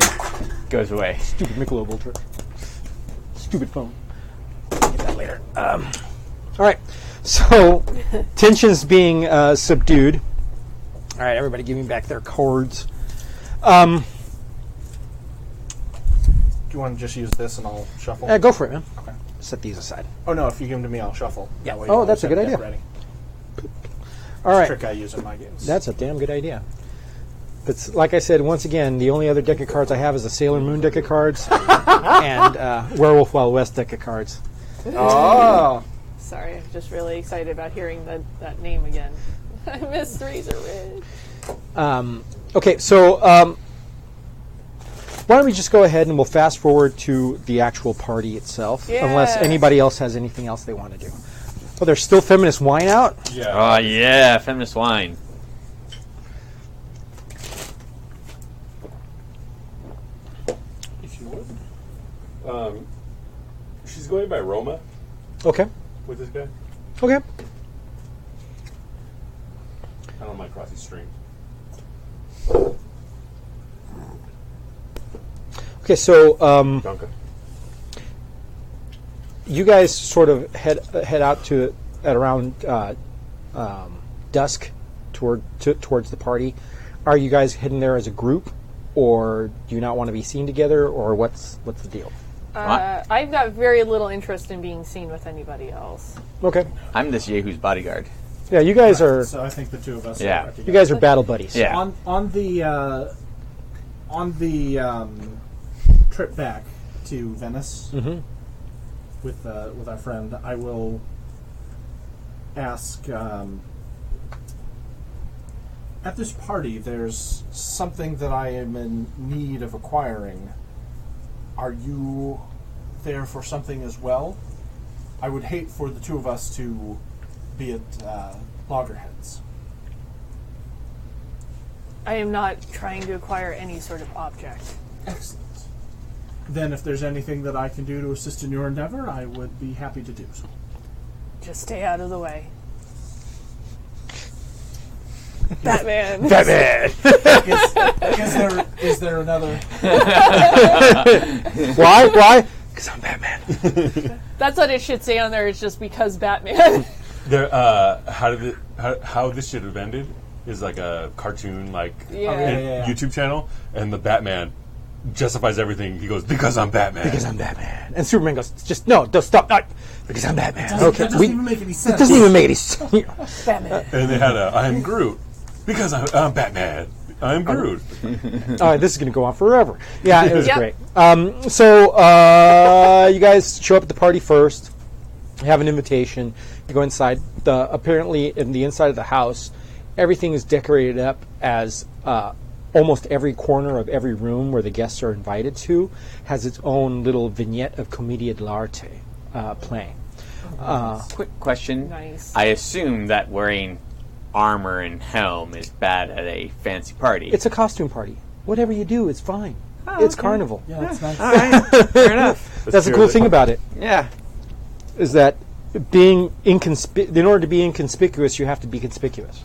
goes away. Stupid Michelob Ultra. Stupid phone. Get that later. All right. So tension's being subdued. All right, everybody, give me back their cords. Do you want to just use this and I'll shuffle? Go for it, man. Okay. Set these aside. Oh no, if you give them to me, I'll shuffle. Yeah. That way Oh, you that's a always good have the idea. deck ready. All right. Trick I use in my games. That's a damn good idea. It's like I said, once again, the only other deck of cards I have is a Sailor Moon deck of cards and Werewolf Wild West deck of cards. Oh. Sorry, I'm just really excited about hearing that name again. I miss Razor Ridge. Okay, so why don't we just go ahead and we'll fast forward to the actual party itself, unless Yes. anybody else has anything else they want to do. Oh, there's still feminist wine out? Yeah. Oh, yeah, feminist wine. If you would. She's going by Roma Okay. with this guy. Okay. I don't mind crossing stream. Okay, so Danke. you guys sort of head out to at around dusk towards the party. Are you guys heading there as a group, or do you not want to be seen together, or what's the deal? I've got very little interest in being seen with anybody else. Okay. I'm this Yehu's bodyguard. Yeah, you guys are So I think the two of us Yeah. are together. you guys are battle buddies. Yeah. On the trip back to Venice with our friend, I will ask. At this party, there's something that I am in need of acquiring. Are you there for something as well? I would hate for the two of us to be at loggerheads. I am not trying to acquire any sort of object. Excellent. Then if there's anything that I can do to assist in your endeavor, I would be happy to do so. Just stay out of the way. Batman. Batman. Is there another? Why? Why? Because I'm Batman. That's what it should say on there. It's just because Batman. There, how this should have ended is like a cartoon, like Yeah. YouTube channel, and the Batman justifies everything. He goes, "Because I'm Batman." Because I'm Batman. And Superman goes, just no, don't stop. No, because I'm Batman. That Okay. doesn't even make any sense. It doesn't even make any sense. Batman. And they had I'm Groot. Because I'm Batman. I'm Groot. All right, this is going to go on forever. Yeah, it was Yep. great. So you guys show up at the party first. You have an invitation. You go inside. Apparently, in the inside of the house, everything is decorated up as almost every corner of every room where the guests are invited to has its own little vignette of Commedia dell'arte playing. Quick question. Nice. I assume that wearing armor and helm is bad at a fancy party. It's a costume party. Whatever you do, it's fine. It's carnival. Yeah, that's nice. All right. Fair enough. That's the cool thing about it. Yeah. Is that being in order to be inconspicuous, you have to be conspicuous,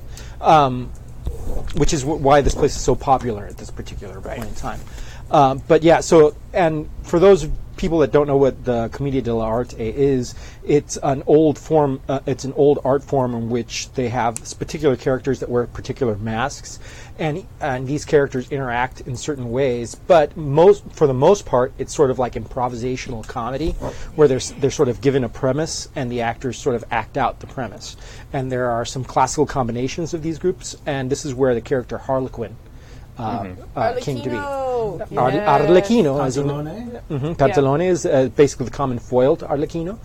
which is why this place is so popular at this particular point in time. But yeah, so and for those people that don't know what the Commedia dell'arte is, it's an old form. It's an old art form in which they have particular characters that wear particular masks, and these characters interact in certain ways. But for the most part, it's sort of like improvisational comedy, where they're sort of given a premise, and the actors sort of act out the premise. And there are some classical combinations of these groups, and this is where the character Harlequin came to be. Arlecchino, as in Pantalone is basically the common foil to Arlecchino,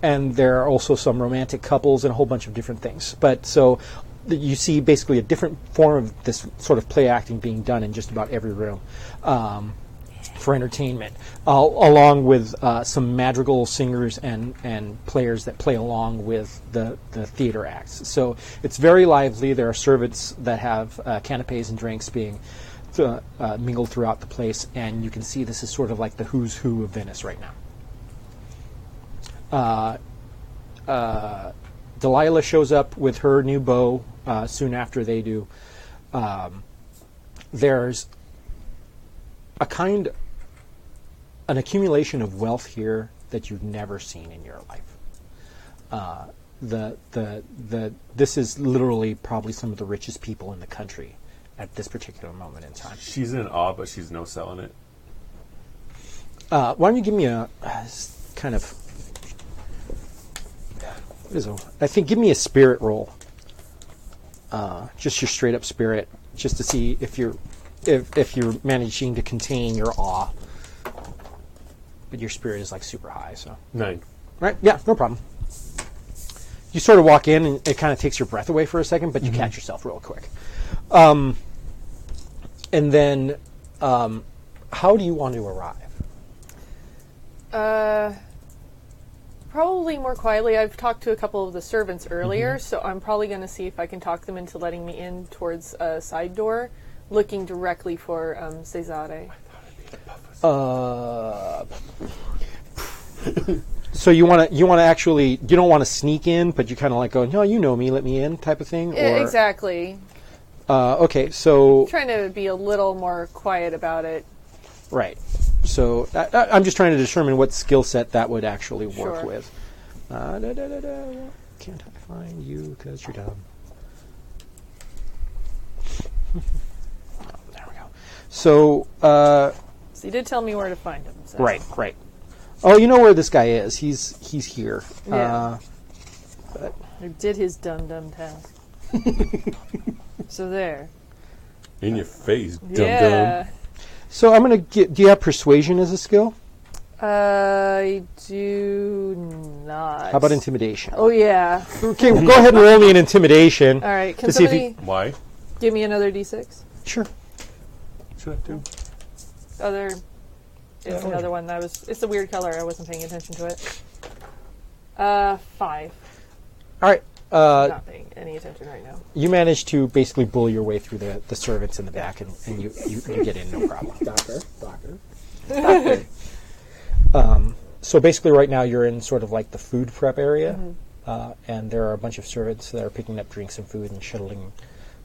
and there are also some romantic couples and a whole bunch of different things. But so you see basically a different form of this sort of play acting being done in just about every room for entertainment, along with some madrigal singers and players that play along with the theater acts. So it's very lively. There are servants that have canapes and drinks being mingled throughout the place, and you can see this is sort of like the who's who of Venice right now. Delilah shows up with her new beau soon after they do. There's an accumulation of wealth here that you've never seen in your life. This is literally probably some of the richest people in the country at this particular moment in time. She's in awe, but she's no selling it. Why don't you give me a kind of... give me a spirit roll. Just your straight up spirit, just to see if you're managing to contain your awe. But your spirit is like super high, so 9. right? Yeah, no problem. You sort of walk in, and it kind of takes your breath away for a second, but you catch yourself real quick. And then, how do you want to arrive? Probably more quietly. I've talked to a couple of the servants earlier, so I'm probably going to see if I can talk them into letting me in towards a side door, looking directly for Cesare. So you want to actually, you don't want to sneak in, but you kind of like go, no, you know me, let me in, type of thing. Or, Exactly. Okay, so Trying to be a little more quiet about it. right. So I'm just trying to determine what skill set that would actually work Sure. with. Can't I find you because you're dumb? Oh, there we go. So, So you did tell me where to find him. So. right. Oh, you know where this guy is. He's here. Yeah. I did his dumb task. So there. In your face, dum Yeah. So I'm going to get... Do you have persuasion as a skill? I do not. How about intimidation? Oh, yeah. Okay, well, go ahead and roll me an intimidation. All right. Can To see if somebody dum. Why? give me another D6? Sure. Should I do? Other. It's another one that was. It's a weird color. I wasn't paying attention to it. 5. All right. Not paying any attention right now. You manage to basically bully your way through the servants in the back, and you get in, no problem. Doctor. So basically right now you're in sort of like the food prep area, and there are a bunch of servants that are picking up drinks and food and shuttling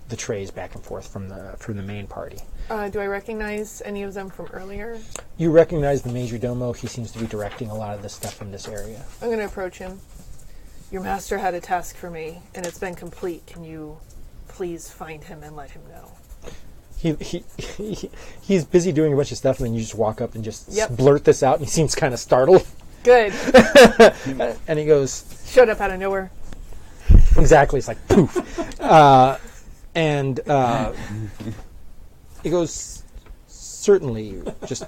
the trays back and forth from the main party. Do I recognize any of them from earlier? You recognize the Major Domo. He seems to be directing a lot of the stuff in this area. I'm going to approach him. Your master had a task for me, and it's been complete. Can you please find him and let him know? He's busy doing a bunch of stuff, and then you just walk up and just Yep. blurt this out, and he seems kind of startled. Good. And he goes, Showed up out of nowhere. exactly, it's like poof. And he goes, certainly, just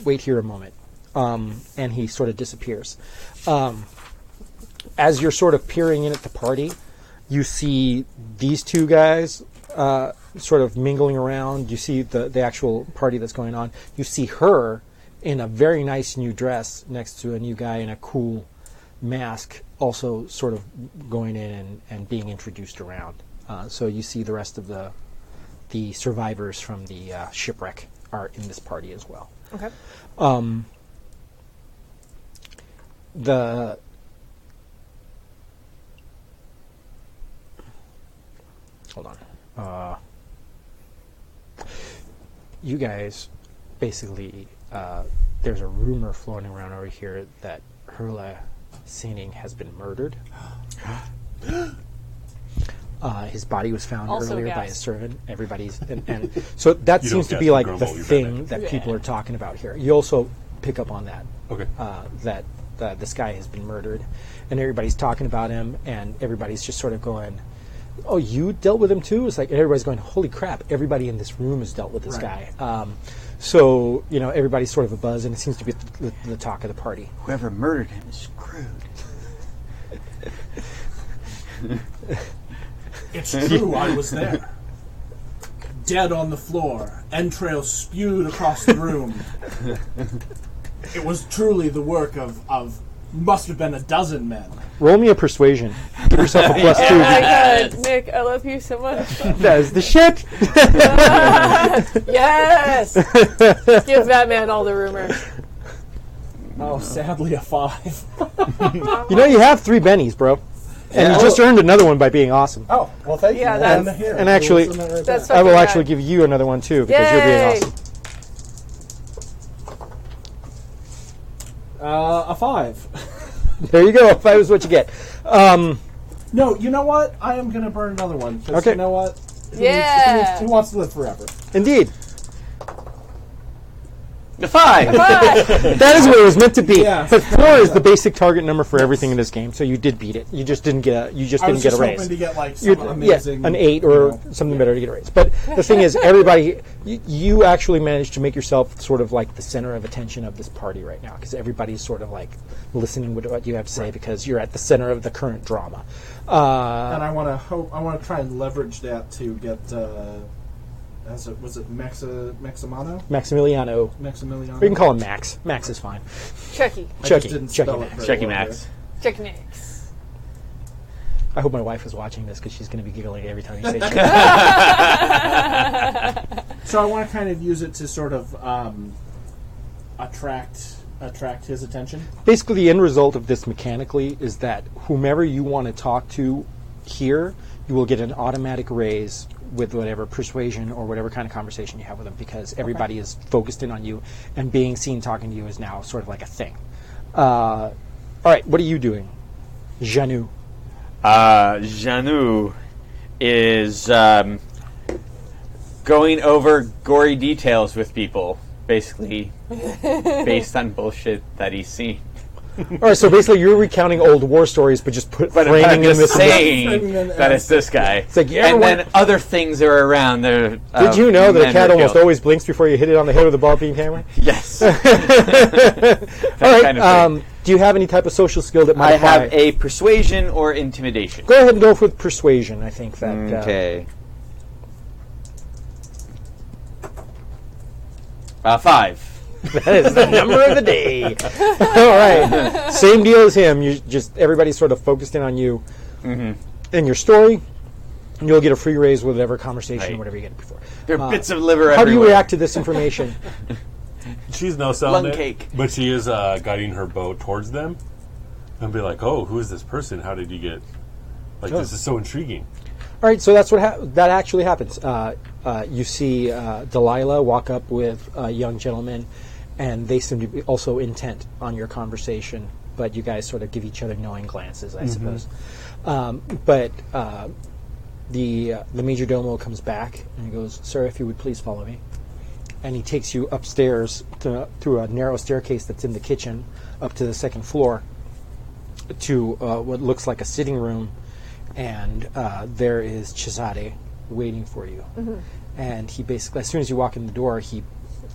wait here a moment. And he sort of disappears. As you're sort of peering in at the party, you see these two guys sort of mingling around. You see the actual party that's going on. You see her in a very nice new dress next to a new guy in a cool mask, also sort of going in and being introduced around. So you see the rest of the survivors from the shipwreck are in this party as well. Okay. Hold on. You guys, basically, there's a rumor floating around over here that Hurla Sining has been murdered. His body was found Also earlier by gas. a servant. Everybody's and so that You seems don't to be gas like the the grumble, you're thing Batman. that people are talking about here. You also pick up on that. Okay. That this guy has been murdered, and everybody's talking about him, and everybody's just sort of going, "Oh, you dealt with him too?" It's like everybody's going, "Holy crap! Everybody in this room has dealt with this Right. guy." So everybody's sort of a buzz, and it seems to be the talk of the party. Whoever murdered him is screwed. It's true, I was there. Dead on the floor, entrails spewed across the room. It was truly the work of must have been a dozen men. Roll me a persuasion. Give yourself a +2. Oh my god, Nick, I love you so much. That is the shit. Yes! Give that man all the rumors. Oh, sadly a 5. You have 3 bennies, bro. And you just earned another one by being awome. Oh, well, thank Yeah, you. that's- Here, and actually- we'll send that right That's back. I will fucking actually rad. give you another one too because you're Yay! being awesome. A 5. There you go. 5 is what you get. No, you know what? I am going to burn another one. 'Cause Okay. You know what? Yeah. Who wants to live forever? Indeed. The 5! That is what it was meant to be. Yeah. But 4 is the basic target number for everything in this game, so you did beat it. You just didn't get a I was get a just raise. hoping to get like You'd- some amazing, an 8 or something better to get a raise. But the thing is, everybody, you actually managed to make yourself sort of like the center of attention of this party right now, because everybody's sort of like listening to what you have to say because you're at the center of the current drama. And I want to try and leverage that to get. Was it Maximano? Maximiliano. Maximiliano. Or you can call him Max. Max is fine. Chucky. I just Chucky. didn't Chucky spell it Max. very Chucky well Max. Chucky Nicks. I hope my wife is watching this because she's going to be giggling every time you say Chucky. there. So I want to kind of use it to sort of attract his attention. Basically, the end result of this mechanically is that whomever you want to talk to here, you will get an automatic raise with whatever persuasion or whatever kind of conversation you have with them, because everybody is focused in on you, and being seen talking to you is now sort of like a thing. All right, what are you doing, Janu? Janu is going over gory details with people, basically based on bullshit that he's seen. All right, so basically you're recounting old war stories, but just framing I'm them just as saying that it's this guy. It's like, and then other things are around. Did you know that a cat almost always blinks before you hit it on the head with a ball beam hammer? Yes. All right. Kind of Do you have any type of social skill that might I apply? have a persuasion or intimidation. Go ahead and go with persuasion. I think that. Okay. 5. That is the number of the day. All right. Same deal as him. You just everybody's sort of focused in on you and your story. And you'll get a free raise with whatever conversation, whatever you get before. There are bits of liver How everywhere. do you react to this information? She's no selling Lung it, cake. but she is guiding her bow towards them, and be like, "Oh, who is this person? How did you get? Like, this is so intriguing." All right, so that's what that actually happens. You see Delilah walk up with a young gentleman, and they seem to be also intent on your conversation, but you guys sort of give each other knowing glances, I suppose. But the major domo comes back and he goes, "Sir, if you would please follow me." And he takes you upstairs through a narrow staircase that's in the kitchen up to the second floor to what looks like a sitting room, and there is Cesare waiting for you. And he basically, as soon as you walk in the door, he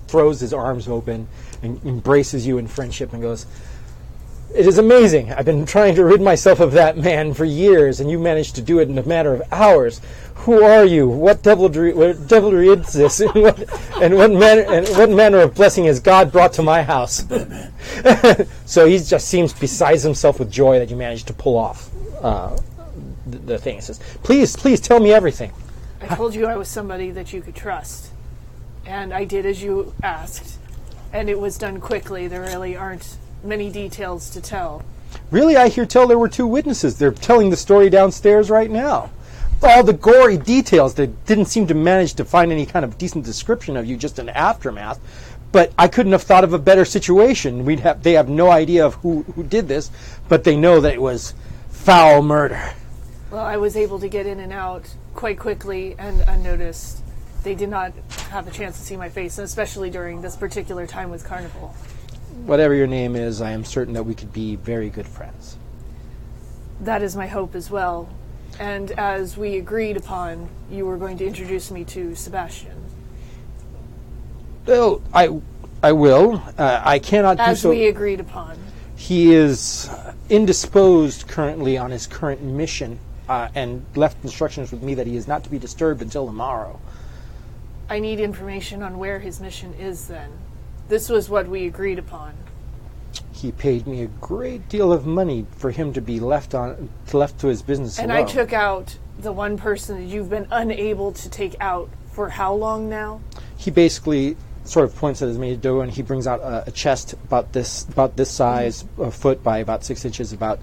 throws his arms open and embraces you in friendship and goes, "It is amazing. I've been trying to rid myself of that man for years, and you managed to do it in a matter of hours. Who are you? What devilry is this? And what manner of blessing has God brought to my house?" So he just seems beside himself with joy that you managed to pull off the thing. He says, please tell me everything." I told you I was somebody that you could trust. And I did as you asked. And it was done quickly. There really aren't many details to tell. Really, I hear tell there were 2 witnesses. They're telling the story downstairs right now. All the gory details. They didn't seem to manage to find any kind of decent description of you, just an aftermath. But I couldn't have thought of a better situation. They have no idea of who did this, but they know that it was foul murder. Well, I was able to get in and out quite quickly and unnoticed. They did not have a chance to see my face, and especially during this particular time with Carnival. Whatever your name is, I am certain that we could be very good friends. That is my hope as well. And as we agreed upon, you were going to introduce me to Sebastian. Well, I will. I cannot do As so. we agreed upon. He is indisposed currently on his current mission, and left instructions with me that he is not to be disturbed until tomorrow. I need information on where his mission is then. This was what we agreed upon. He paid me a great deal of money for him to be left to his business And alone. I took out the one person that you've been unable to take out for how long now? He basically sort of points at his major domo, and he brings out a chest about this size, a foot by about 6 inches, about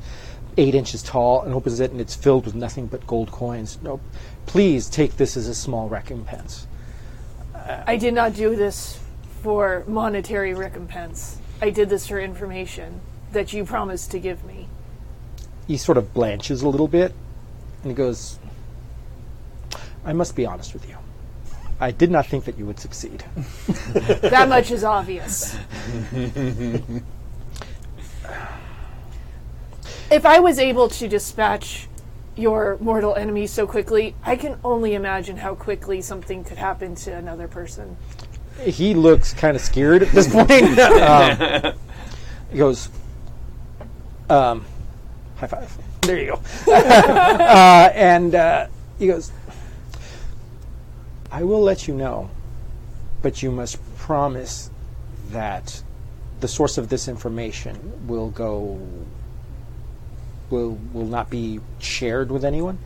8 inches tall, and opens it, and it's filled with nothing but gold coins. No, please take this as a small recompense. I did not do this for monetary recompense. I did this for information that you promised to give me. He sort of blanches a little bit, and he goes, "I must be honest with you. I did not think that you would succeed." That much is obvious. If I was able to dispatch your mortal enemy so quickly, I can only imagine how quickly something could happen to another person. He looks kind of scared at this point. He goes, high five. There you go. And he goes, "I will let you know, but you must promise that the source of this information will not be shared with anyone."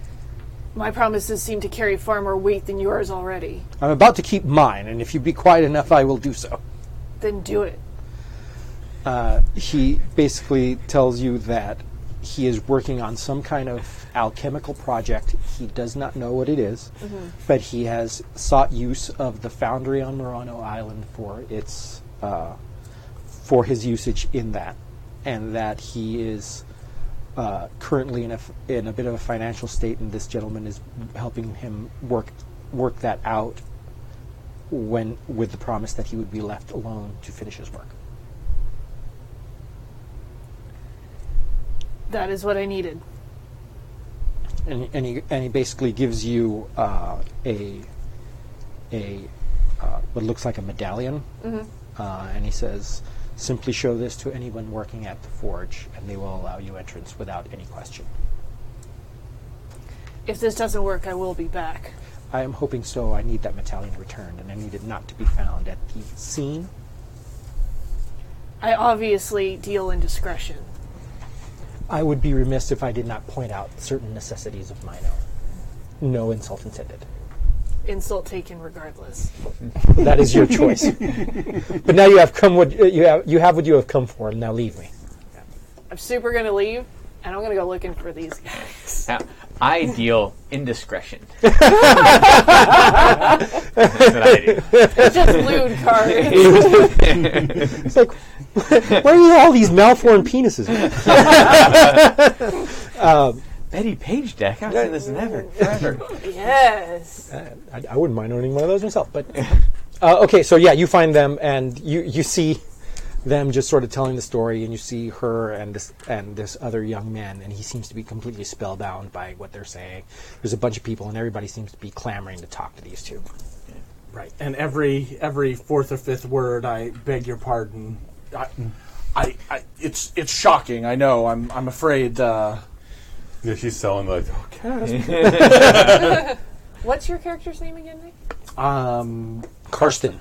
My promises seem to carry far more weight than yours already. "I'm about to keep mine, and if you be quiet enough, I will do so." Then do it. He basically tells you that he is working on some kind of alchemical project. He does not know what it is, but he has sought use of the foundry on Murano Island for its for his usage in that, and that he is currently in a bit of a financial state, and this gentleman is helping him work that out with the promise that he would be left alone to finish his work. That is what I needed. And he basically gives you a what looks like a medallion, and he says, "Simply show this to anyone working at the forge, and they will allow you entrance without any question." If this doesn't work, I will be back. I am hoping so. I need that medallion returned, and I need it not to be found at the scene. I obviously deal in discretion. I would be remiss if I did not point out certain necessities of mine own. No insult intended. Insult taken regardless. That is your choice. But now you have come what you have what you have come for, and now leave me. I'm super gonna leave, and I'm gonna go looking for these guys. Now, I deal indiscretion. That's what I do. Just lewd cards. It's like, where are all these malformed penises? Betty Page deck. I've seen this forever. Yes. I wouldn't mind owning one of those myself. But okay, so yeah, you find them, and you see them just sort of telling the story, and you see her and this other young man, and he seems to be completely spellbound by what they're saying. There's a bunch of people, and everybody seems to be clamoring to talk to these two. Right, and every fourth or fifth word, I beg your pardon. It's shocking. I know. I'm afraid. Yeah, she's selling like, okay. What's your character's name again, Nick? Karsten.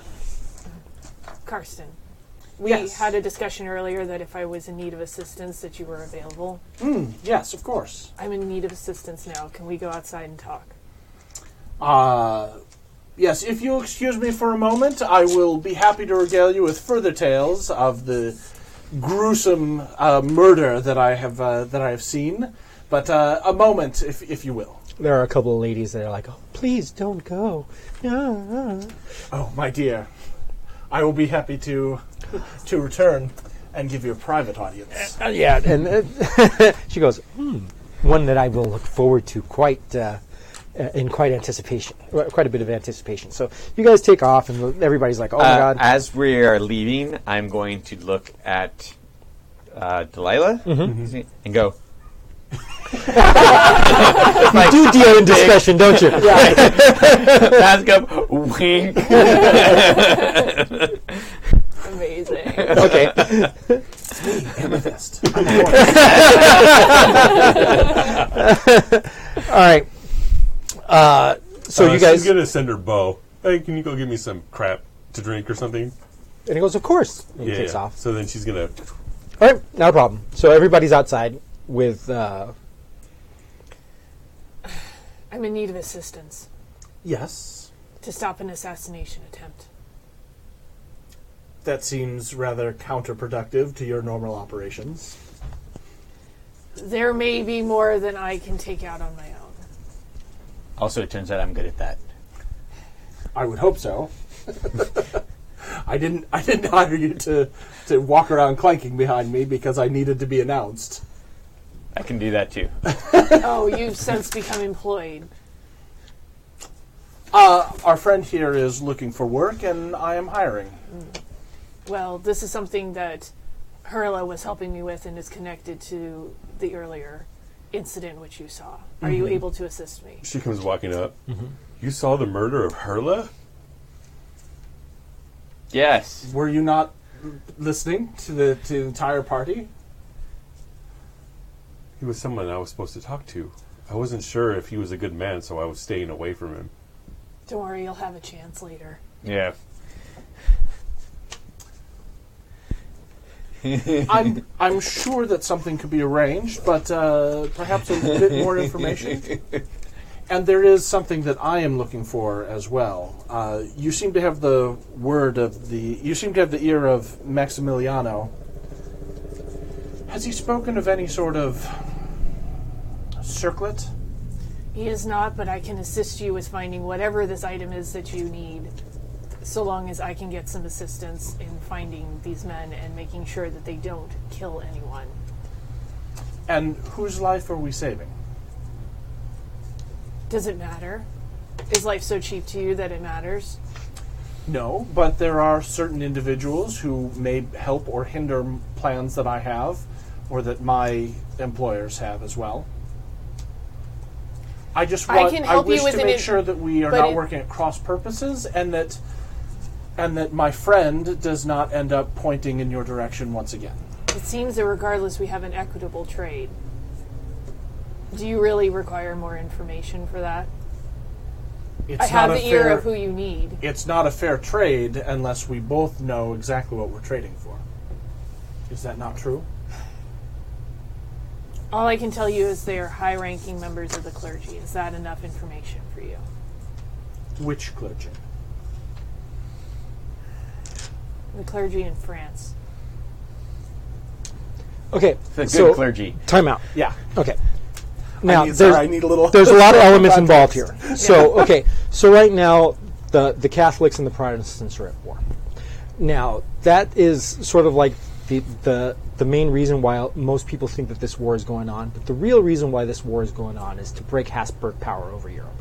Karsten. We had a discussion earlier that if I was in need of assistance, that you were available. Yes, of course. I'm in need of assistance now. Can we go outside and talk? Yes, if you'll excuse me for a moment, I will be happy to regale you with further tales of the gruesome murder that I have seen. But a moment, if you will. There are a couple of ladies that are like, "Oh, please don't go." Oh, my dear, I will be happy to return and give you a private audience. Yeah, and she goes, one that I will look forward to quite in quite a bit of anticipation. So you guys take off, and everybody's like, "Oh my god!" As we are leaving, I'm going to look at Delilah and go. You do deal in discretion, don't you? Mask up, wink. Amazing. Okay. Amethyst. All right. So you guys, She's gonna send her bow. Hey, can you go get me some crap to drink or something? and he goes, "Of course." And he Yeah. takes off. So then she's gonna. All right, not a problem. So everybody's outside with. I'm in need of assistance Yes, to stop an assassination attempt. that seems rather counterproductive to your normal operations. There may be more than I can take out on my own. Also, it turns out I'm good at that. I would hope so. I didn't hire you to walk around clanking behind me because I needed to be announced. I can do that too. Oh, you've since become employed. Our friend here is looking for work, and I am hiring. Well, this is something that Hurla was helping me with and is connected to the earlier incident which you saw. Are you able to assist me? She comes walking up. You saw the murder of Hurla? Yes. Were you not listening to the entire party? He was someone I was supposed to talk to. I wasn't sure if he was a good man, so I was staying away from him. Don't worry, you'll have a chance later. Yeah. I'm sure that something could be arranged, but perhaps a bit more information. And there is something that I am looking for as well. You seem to have the ear of Maximiliano. Has he spoken of any sort of circlet? He is not, but I can assist you with finding whatever this item is that you need, so long as I can get some assistance in finding these men and making sure that they don't kill anyone. And whose life are we saving? Does it matter? Is life so cheap to you that it matters? No, but there are certain individuals who may help or hinder plans that I have, or that my employers have as well. I wish to make sure that we are not working at cross purposes, and that my friend does not end up pointing in your direction once again. It seems that regardless, we have an equitable trade. Do you really require more information for that? I have the ear of who you need. It's not a fair trade unless we both know exactly what we're trading for. Is that not true? All I can tell you is they are high-ranking members of the clergy. Is that enough information for you? Which clergy? The clergy in France. Okay, The good so clergy. time out. Yeah. Okay. Now, I need a little. there's a lot of elements involved here. So, okay, so right now, the Catholics and the Protestants are at war. Now, that is sort of like the main reason why most people think that this war is going on. But the real reason why this war is going on is to break Habsburg power over Europe.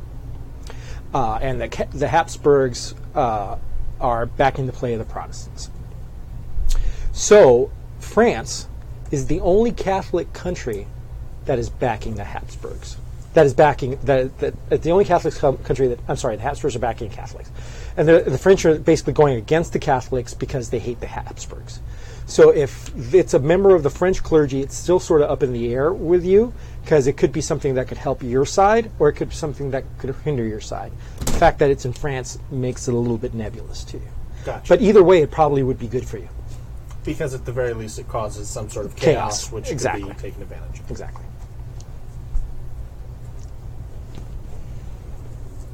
And the Habsburgs are backing the play of the Protestants. So, France is the only Catholic country that is backing the Habsburgs. That is backing the only Catholic country that the Habsburgs are backing Catholics, and the French are basically going against the Catholics because they hate the Habsburgs. So if it's a member of the French clergy, it's still sort of up in the air with you, because it could be something that could help your side, or it could be something that could hinder your side. The fact that it's in France makes it a little bit nebulous to you. Gotcha. But either way, it probably would be good for you. Because at the very least it causes some sort of chaos which Exactly. could be taken advantage of. Exactly.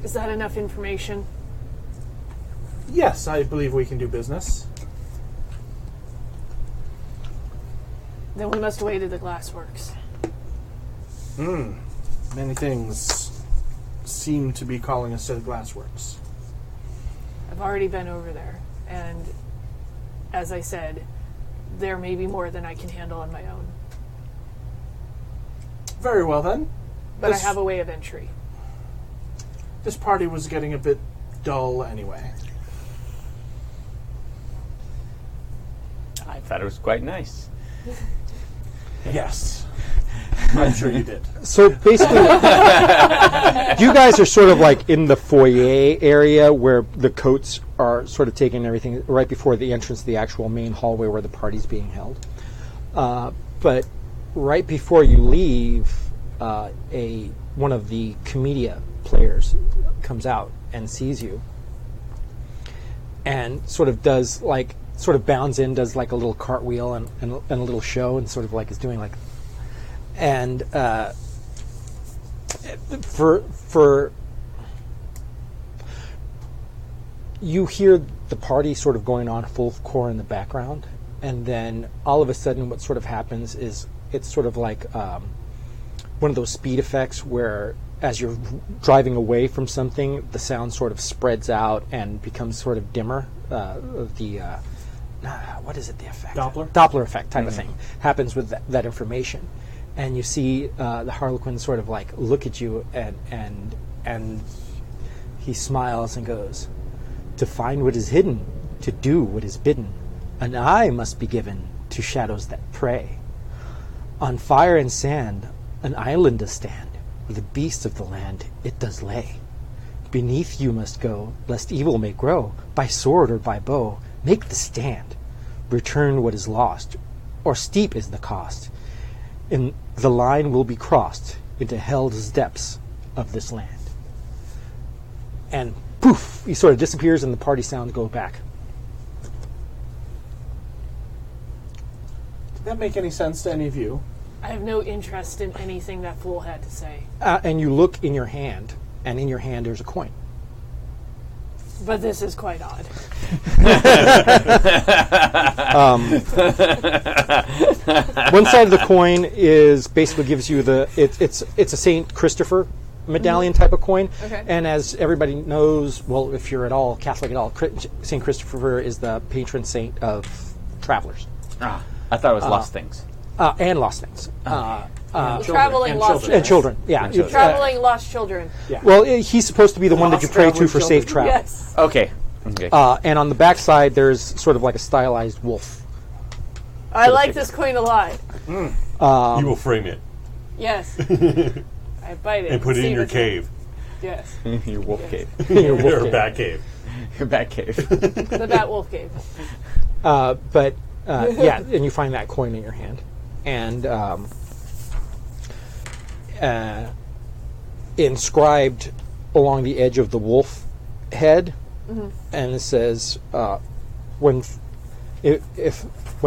Is that enough information? Yes, I believe we can do business. Then we must away to the glassworks. Many things seem to be calling us to the glassworks. I've already been over there, and as I said, there may be more than I can handle on my own. Very well then. But I have a way of entry. This party was getting a bit dull anyway. I thought it was quite nice. Yes. I'm sure you did. So basically, you guys are sort of like in the foyer area where the coats are sort of taking everything right before the entrance to the actual main hallway where the party's being held. But right before you leave, one of the Comedia players comes out and sees you and sort of bounds in, does like a little cartwheel and a little show, and sort of like is doing like, and for you hear the party sort of going on full core in the background, and then all of a sudden what sort of happens is it's sort of like one of those speed effects where as you're driving away from something, the sound sort of spreads out and becomes sort of dimmer. What is it, the effect? Doppler effect type of thing happens with that information. And you see the Harlequin sort of like look at you, and he smiles and goes, "To find what is hidden, to do what is bidden, an eye must be given to shadows that prey. On fire and sand an island does stand, where the beasts of the land it does lay. Beneath you must go, lest evil may grow, by sword or by bow, make the stand. Return what is lost, or steep is the cost. And the line will be crossed into hell's depths of this land." And poof, he sort of disappears, and the party sounds go back. Did that make any sense to any of you? I have no interest in anything that fool had to say. And you look in your hand, and in your hand there's a coin. But this is quite odd. One side of the coin is basically gives you it's a Saint Christopher medallion type of coin, Okay. and as everybody knows, well, if you're at all Catholic at all, Saint Christopher is the patron saint of travelers I thought it was lost things. and lost things. Traveling and lost children. And children, yeah. And children. Traveling lost children. Well, he's supposed to be the one that you Lost pray to traveling for safe children. travel. Yes. Okay. Okay. And on the back side, there's sort of like a stylized wolf. I like this coin a lot. You will frame it Yes. I bite it. and put it see in your what's cave. Yes. Your wolf cave. Your wolf Or cave. bat cave. Your bat cave. The Bat Wolf Cave. But yeah, and you find that coin in your hand, and inscribed along the edge of the wolf head, and it says, "When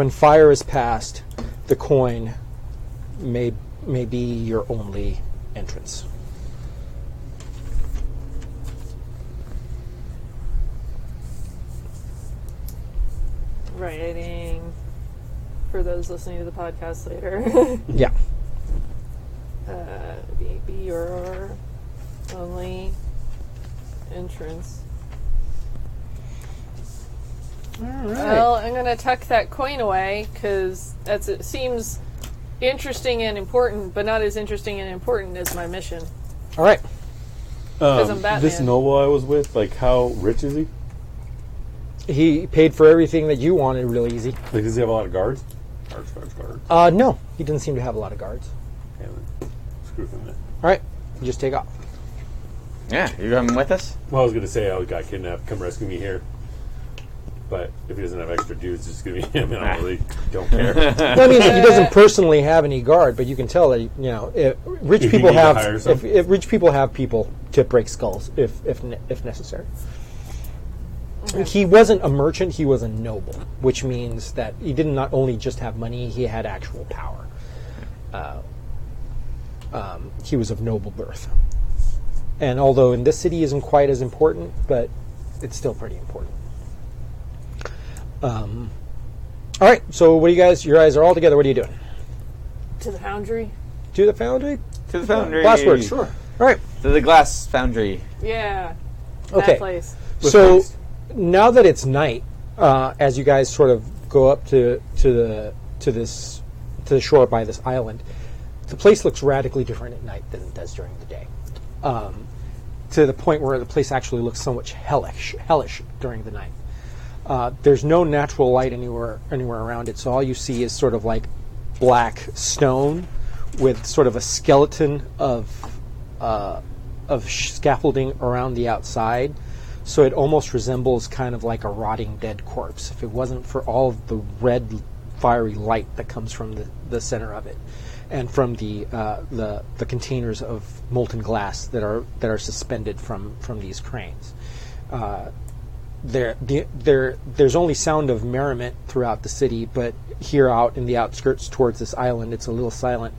fire is past, the coin may be your only entrance." Writing for those listening to the podcast later. Yeah. Be your only entrance. Well, I'm going to tuck that coin away because it seems interesting and important, but not as interesting and important as my mission. All right. 'Cause I'm Batman. This noble I was with, like, how rich is he? He paid for everything that you wanted really easy. Like, does he have a lot of guards? Guards. No, he doesn't seem to have a lot of guards. Damn it. Screw him then. All right, you just take off. Yeah, you coming with us? Well, I was going to say I got kidnapped. Come rescue me here. But if he doesn't have extra dudes, it's just going to be him, and I really don't care. Well, I mean, he doesn't personally have any guard, but you can tell that rich If people you need to have hire some. if rich people have people to break skulls if necessary. He wasn't a merchant; he was a noble, which means that he didn't not only just have money; he had actual power. He was of noble birth, and although in this city isn't quite as important, but it's still pretty important. All right, so what do you guys? Your eyes are all together. What are you doing? To the foundry? To the foundry? To the foundry. Last words. Sure. All right. To the glass foundry. Yeah. Okay. That place. So now that it's night, as you guys sort of go up to the shore by this island, the place looks radically different at night than it does during the day. To the point where the place actually looks so much hellish during the night. There's no natural light anywhere around it, so all you see is sort of like black stone with sort of a skeleton of scaffolding around the outside. So it almost resembles kind of like a rotting dead corpse if it wasn't for all of the red fiery light that comes from the center of it, and from the containers of molten glass that are suspended from these cranes. There's only sound of merriment throughout the city, but here out in the outskirts towards this island, it's a little silent,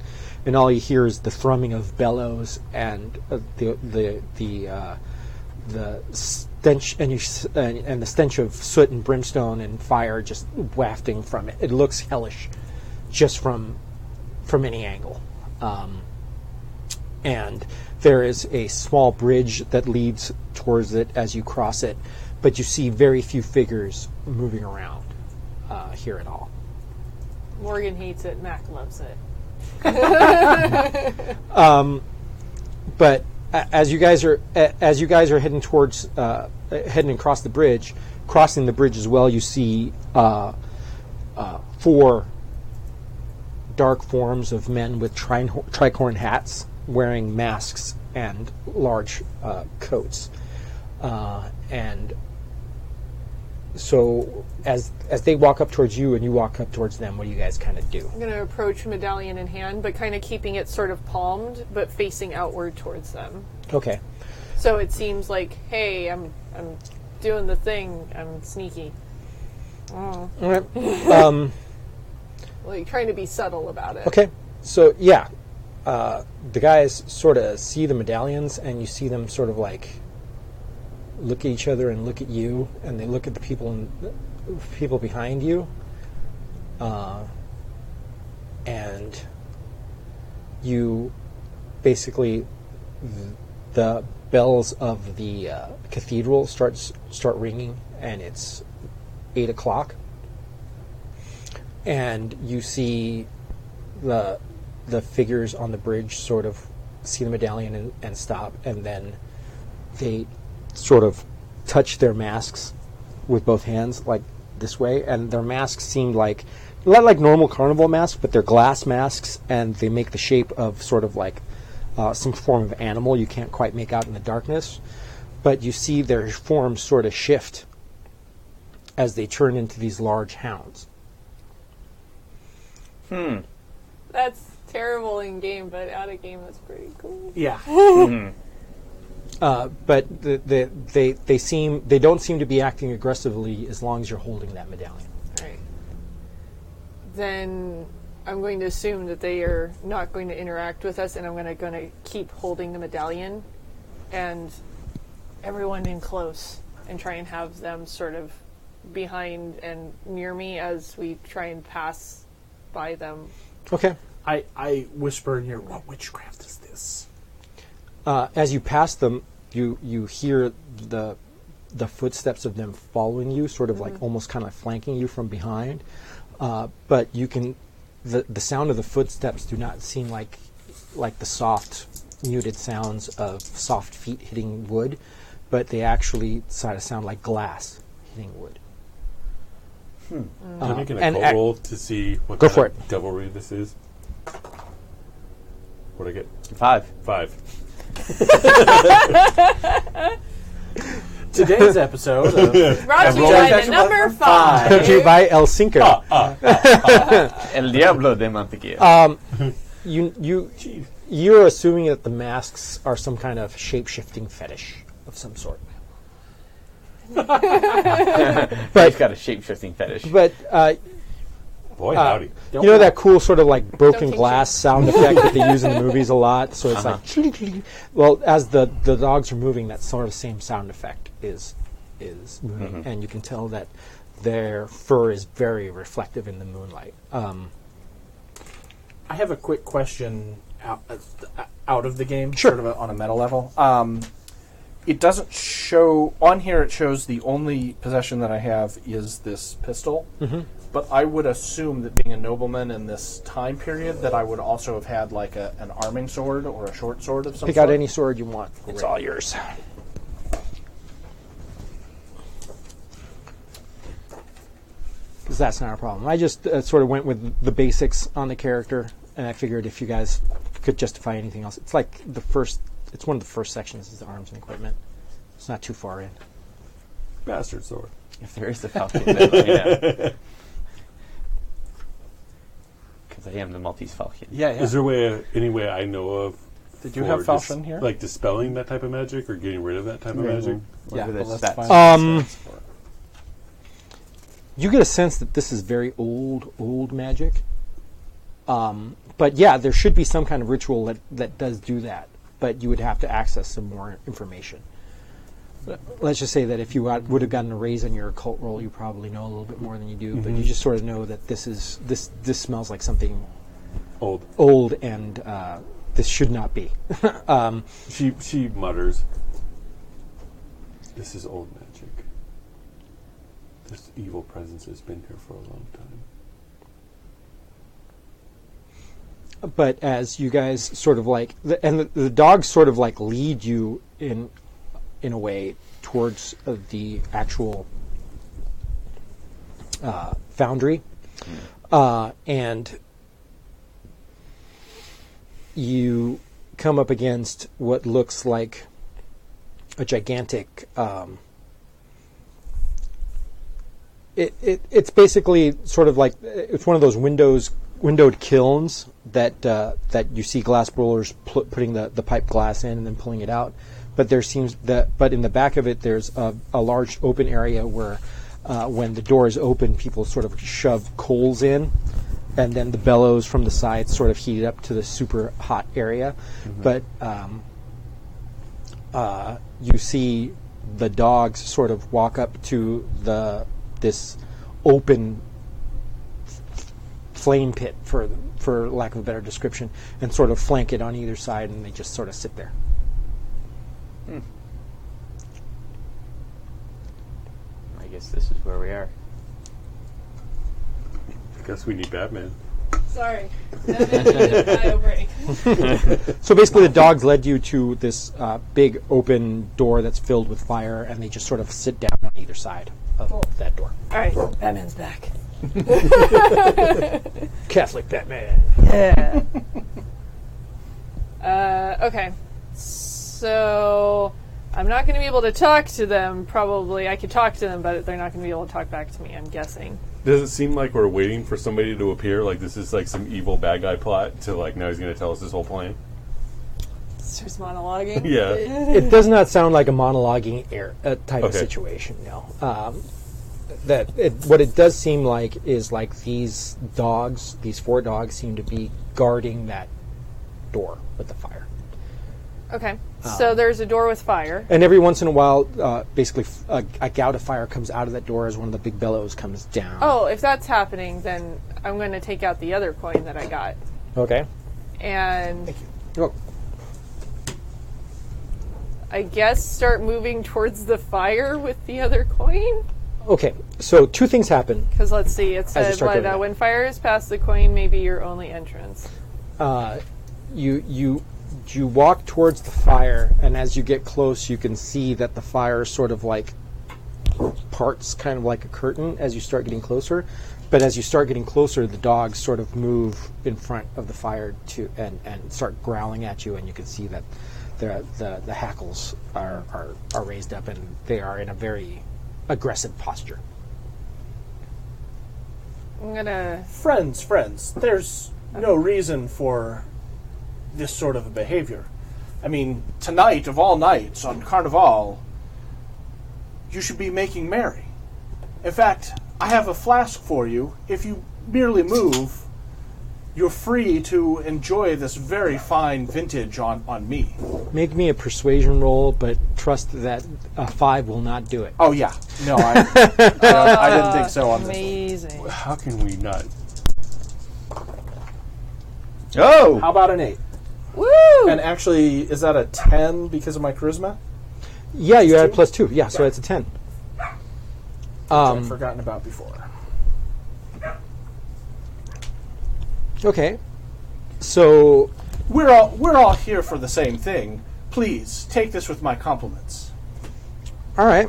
and all you hear is the thrumming of bellows and the stench and the stench of soot and brimstone and fire just wafting from it. It looks hellish, just from any angle. And there is a small bridge that leads towards it as you cross it, but you see very few figures moving around here at all. Morgan hates it. Mac loves it. But as you guys are heading towards heading across the bridge, crossing the bridge as well, you see 4 dark forms of men with tricorn hats, wearing masks and large coats, and so as they walk up towards you and you walk up towards them, what do you guys kind of do? I'm going to approach medallion in hand, but kind of keeping it sort of palmed, but facing outward towards them. Okay. So it seems like, hey, I'm doing the thing. I'm sneaky. All right. Like trying to be subtle about it. Okay. So yeah, the guys sort of see the medallions, and you see them sort of like look at each other and look at you, and they look at the people behind you, and you basically the bells of the cathedral start ringing, and it's 8 o'clock, and you see the figures on the bridge sort of see the medallion and stop, and then they sort of touch their masks with both hands like this way, and their masks seem like not like normal carnival masks, but they're glass masks, and they make the shape of sort of like some form of animal you can't quite make out in the darkness, but you see their forms sort of shift as they turn into these large hounds. That's terrible in game, but out of game, that's pretty cool. Yeah. But they don't seem to be acting aggressively as long as you're holding that medallion. Right. Then I'm going to assume that they are not going to interact with us, and I'm going to keep holding the medallion, and everyone in close, and try and have them sort of behind and near me as we try and pass by them. Okay. I whisper in your, what witchcraft is this? As you pass them, you hear the footsteps of them following you, sort of like almost kind of flanking you from behind. But you can, the sound of the footsteps do not seem like the soft, muted sounds of soft feet hitting wood, but they actually sort of sound like glass hitting wood. Can I make an occult roll to see what Go kind for of devilry this is? What'd I get? 5. 5. Today's episode of Brought to you by the number 5. Brought to you by El Cinco. El Diablo de Mantequilla. You're assuming that the masks are some kind of shape-shifting fetish of some sort. But he's got a shape-shifting fetish. But Boy, howdy. you know that cool sort of like broken Don't glass sound effect that they use in the movies a lot? So it's like, well, as the dogs are moving, that sort of same sound effect is moving. And you can tell that their fur is very reflective in the moonlight. I have a quick question out of the game, Sure. sort of on a meta level. It doesn't show on here. It shows the only possession that I have is this pistol. But I would assume that being a nobleman in this time period, that I would also have had like an arming sword or a short sword of some Pick sort. out any sword you want. It's all yours. Because that's not a problem. I just sort of went with the basics on the character, and I figured if you guys could justify anything else. It's like it's one of the first sections is the arms and equipment. It's not too far in. Bastard sword. If there is a falcon, then let me know. Because I am the Maltese falcon. Yeah. Is there any way I know of? Did you for have falchion here? Like dispelling that type of magic or getting rid of that type of magic? Yeah. Whatever Well, the let's stats. find the stats for it. You get a sense that this is very old magic. But yeah, there should be some kind of ritual that does do that. But you would have to access some more information. Let's just say that if you would have gotten a raise on your occult roll, you probably know a little bit more than you do. But you just sort of know that this smells like something old, and this should not be. She mutters, "This is old magic. This evil presence has been here for a long time." But as you guys sort of like, the dogs sort of like lead you in a way towards the actual foundry, and you come up against what looks like a gigantic. It's basically sort of like it's one of those windowed kilns that you see glass blowers putting the pipe glass in and then pulling it out. But but in the back of it, there's a large open area where, when the door is open, people sort of shove coals in, and then the bellows from the sides sort of heat it up to the super hot area. But you see the dogs sort of walk up to this open flame pit, for lack of a better description, and sort of flank it on either side, and they just sort of sit there. I guess this is where we are. I guess we need Batman. Sorry. Bio break. So basically, the dogs led you to this big open door that's filled with fire, and they just sort of sit down on either side of that door. All right. Batman's back. Catholic Batman. Yeah. Okay. So I'm not going to be able to talk to them. Probably I could talk to them, but they're not going to be able to talk back to me, I'm guessing. Does it seem like we're waiting for somebody to appear? Like this is like some evil bad guy plot to like now he's going to tell us his whole plan? Starts monologuing. Yeah. It does not sound like a monologuing type of Okay. situation, no. What it does seem like is like these dogs, these 4 dogs, seem to be guarding that door with the fire. Okay. So there's a door with fire. And every once in a while, basically, a gout of fire comes out of that door as one of the big bellows comes down. Oh, if that's happening, then I'm going to take out the other coin that I got. Okay. And Oh, I guess start moving towards the fire with the other coin? okay, so 2 things happen. Because let's see, it you said start doing that. when fire is past the coin may be your only entrance. You walk towards the fire, and as you get close, you can see that the fire sort of like parts, kind of like a curtain, as you start getting closer. But as you start getting closer, the dogs sort of move in front of the fire and start growling at you, and you can see that the hackles are raised up, and they are in a very aggressive posture. I'm gonna... Friends, there's no reason for this sort of a behavior. I mean, tonight of all nights on Carnival, you should be making merry. In fact, I have a flask for you. If you merely move, you're free to enjoy this very fine vintage on me. Make me a persuasion roll, but trust that a 5 will not do it. Oh, yeah. No, I didn't think so on this one. Amazing. How can we not? Oh! How about an 8? Woo! And actually, is that a 10 because of my charisma? Yeah, you add 2? +2. Yeah, so it's a 10. Which I've forgotten about before. Okay. So We're all here for the same thing. Please take this with my compliments. all right.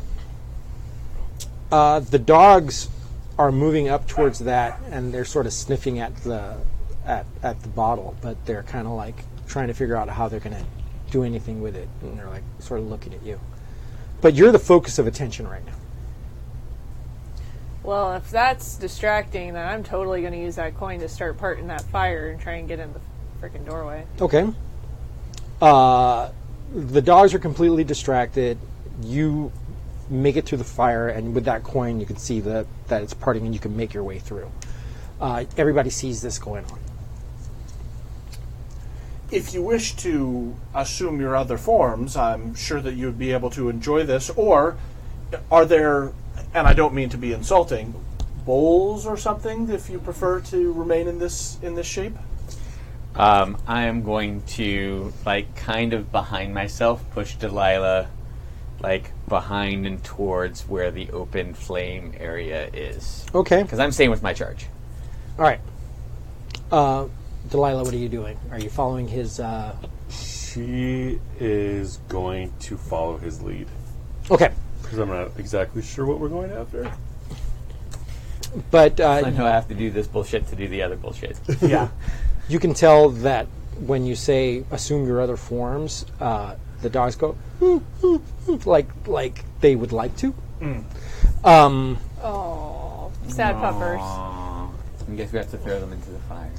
The dogs are moving up towards that, and they're sort of sniffing at the bottle, but they're kind of like trying to figure out how they're going to do anything with it, and they're like sort of looking at you. But you're the focus of attention right now. Well, if that's distracting, then I'm totally going to use that coin to start parting that fire and try and get in the freaking doorway. Okay. The dogs are completely distracted. You make it to the fire, and with that coin, you can see that it's parting, and you can make your way through. Everybody sees this going on. If you wish to assume your other forms, I'm sure that you would be able to enjoy this. Or are there, and I don't mean to be insulting, bowls or something if you prefer to remain in this shape? I am going to, like, kind of behind myself, push Delilah, like, behind and towards where the open flame area is. Okay. Because I'm staying with my charge. All right. Delilah, what are you doing? Are you following his... She is going to follow his lead. Okay. Because I'm not exactly sure what we're going after. But I know I have to do this bullshit to do the other bullshit. Yeah. you can tell that when you say assume your other forms, the dogs go like they would like to. Oh, sad puppers. Aww. I guess we have to throw them into the fire.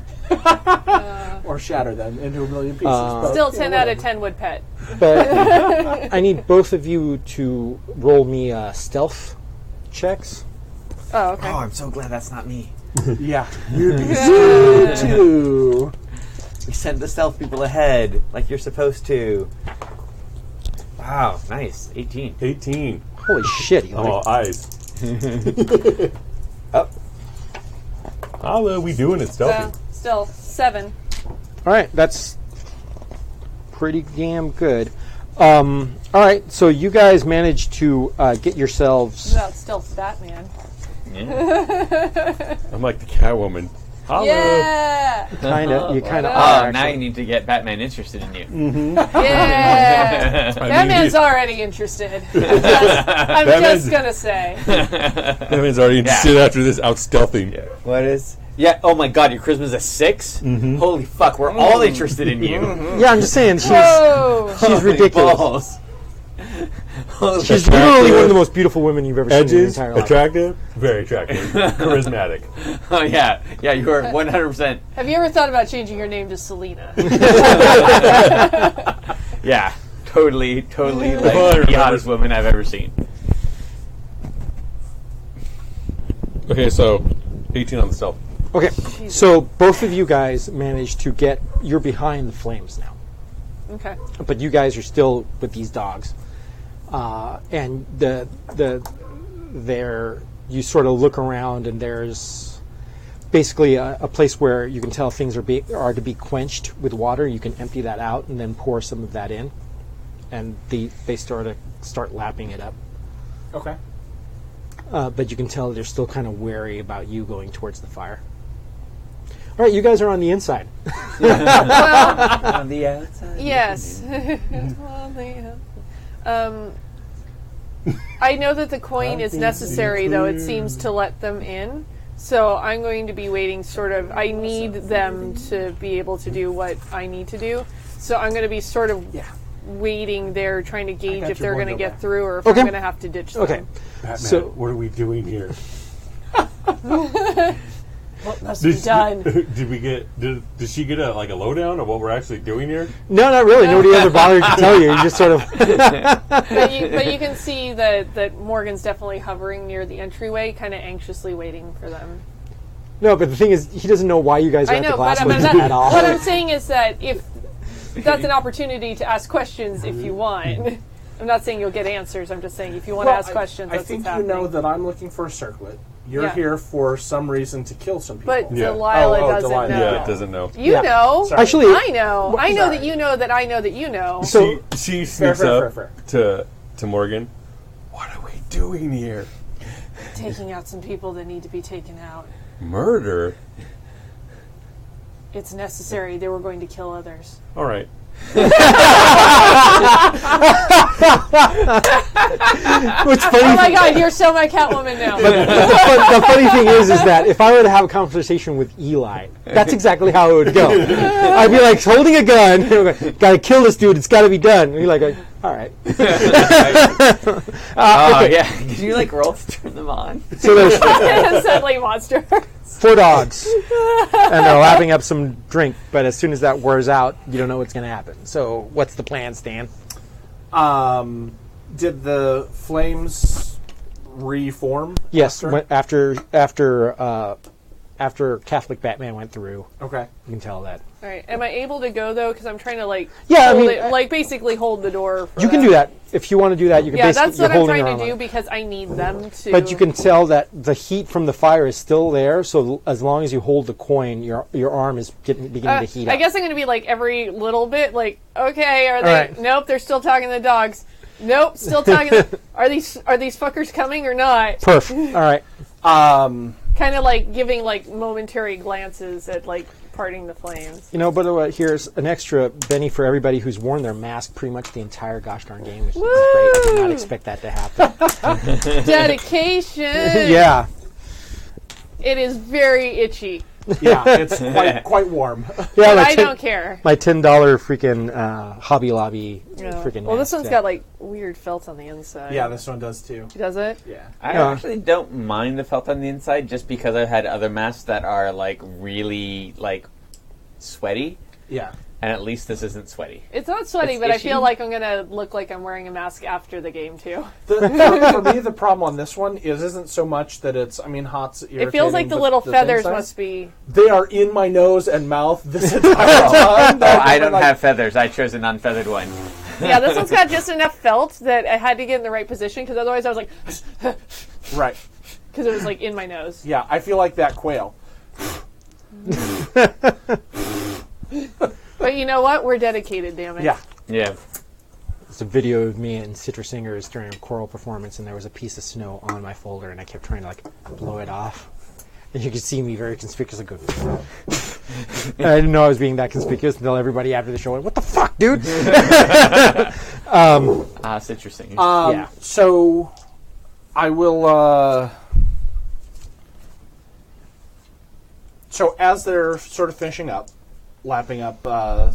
Or shatter them into a million pieces. but, Still you 10 know, out of whatever. 10 would pet. But I need both of you to roll me stealth checks. Oh, okay. Oh, I'm so glad that's not me. Yeah. You'd be screwed too. We send the stealth people ahead, like you're supposed to. Wow, nice. 18. 18. Holy shit! Eli. Oh, eyes. Up. How are we doing it stealthy? Still 7. All right, that's pretty damn good. All right, so you guys managed to get yourselves. No, it's still Batman. Yeah. I'm like the Catwoman. Holla. Yeah. You kind of Oh, are. now you Actually. need to get Batman interested in you. Yeah. Batman's he's- already interested. I'm just gonna say. Batman's already interested after this out stealthing. What is? Yeah. Oh my God, your charisma's a 6. Holy fuck, we're all interested in you. Yeah, I'm just saying she's Whoa. she's ridiculous. Balls. She's literally one of the most beautiful women you've ever seen in your Edges, entire life. attractive, very attractive, charismatic. Oh yeah, yeah. You are 100%. Have you ever thought about changing your name to Selena? Yeah, totally like I the hottest woman I've ever seen. Okay, so 18 on the stealth. Okay, so both of you guys managed to get. You're behind the flames now, Okay. but you guys are still with these dogs, and you sort of look around and there's basically a place where you can tell things are to be quenched with water. You can empty that out and then pour some of that in, and they start lapping it up. Okay. But you can tell they're still kind of wary about you going towards the fire. All right, you guys are on the inside. On the outside. Yes. I know that the coin is necessary, though, it seems, to let them in. So I'm going to be waiting I need them to be able to do what I need to do. So I'm going to be sort of waiting there, trying to gauge if they're going to get through or if I'm going to have to ditch them. Okay. Batman, So- what are we doing here? What must be done? Did she get a lowdown of what we're actually doing here? No, not really. Nobody ever bothered to tell you. You just sort of. But you can see that Morgan's definitely hovering near the entryway, kind of anxiously waiting for them. No, but the thing is, he doesn't know why you guys are I at the know, glass but window at all. what I'm saying is that if that's an opportunity to ask questions if you want. I'm not saying you'll get answers. I'm just saying if you want to ask questions, I that's think what's you happening. know that I'm looking for a circlet. You're Yeah. here for some reason to kill some people. But Yeah. Delilah Oh, doesn't Delilah. know. Yeah, it doesn't know. You Yeah. know. Sorry. Actually, I know. I know Sorry. that you know that I know that you know. so She sneaks up fair. to Morgan. What are we doing here? Taking out some people that need to be taken out. Murder? It's necessary. They were going to kill others. All right. what's funny? Oh my God, you're so my Catwoman now. The funny thing is that if I were to have a conversation with Eli, that's exactly how it would go. I'd be like holding a gun, gotta kill this dude. It's got to be done. And you're like, all right. Oh yeah. Did you roll to turn them on? So there's Suddenly, monster. 4 dogs, and they're lapping up some drink. But as soon as that wears out, you don't know what's going to happen. So what's the plan, Stan? Did the flames reform? Yes, after? after Catholic Batman went through, Okay. you can tell that. All right. Am I able to go though? Because I'm trying to Yeah, I hold mean, it, basically hold the door. For You can do that if you want to do that. You can Yeah, basically that's what you're I'm holding trying your to arm do up. because I need them to. But you can tell that the heat from the fire is still there. So as long as you hold the coin, your arm is beginning to heat up. I guess I'm going to be every little bit okay, are they? right. Nope, they're still talking to the dogs. Nope, still talking. Are these fuckers coming or not? Perf. All right. Kind of giving momentary glances at parting the flames. But here's an extra Benny for everybody who's worn their mask pretty much the entire gosh darn game, which is great. I did not expect that to happen. Dedication. Yeah. It is very itchy. Yeah, it's quite warm. Yeah, But I don't care. My $10 freaking Hobby Lobby freaking Well, this mask, one's yeah. got weird felt on the inside. Yeah, this one does too. Does it? Yeah. I Yeah. actually don't mind the felt on the inside just because I've had other masks that are really sweaty, Yeah. and at least this isn't sweaty. It's not sweaty, It's but I itchy. feel like I'm gonna look like I'm wearing a mask after the game too. For me, the problem on this one isn't so much that it's, hot's irritating. It feels like the but little thing feathers size, must be. They are in my nose and mouth this entire time. Oh, I don't have feathers. I chose a non-feathered one. Yeah, this one's got just enough felt that I had to get in the right position because otherwise I was like, Right. because it was like in my nose. Yeah, I feel like that quail. But you know what? We're dedicated, damn it. Yeah. Yeah. It's a video of me and Citrus Singers during a choral performance, and there was a piece of snow on my folder, and I kept trying to like blow it off. And you could see me very conspicuously go. And I didn't know I was being that conspicuous until everybody after the show went, "What the fuck, dude?" It's interesting. Yeah. So, I will. So as they're sort of finishing up, lapping up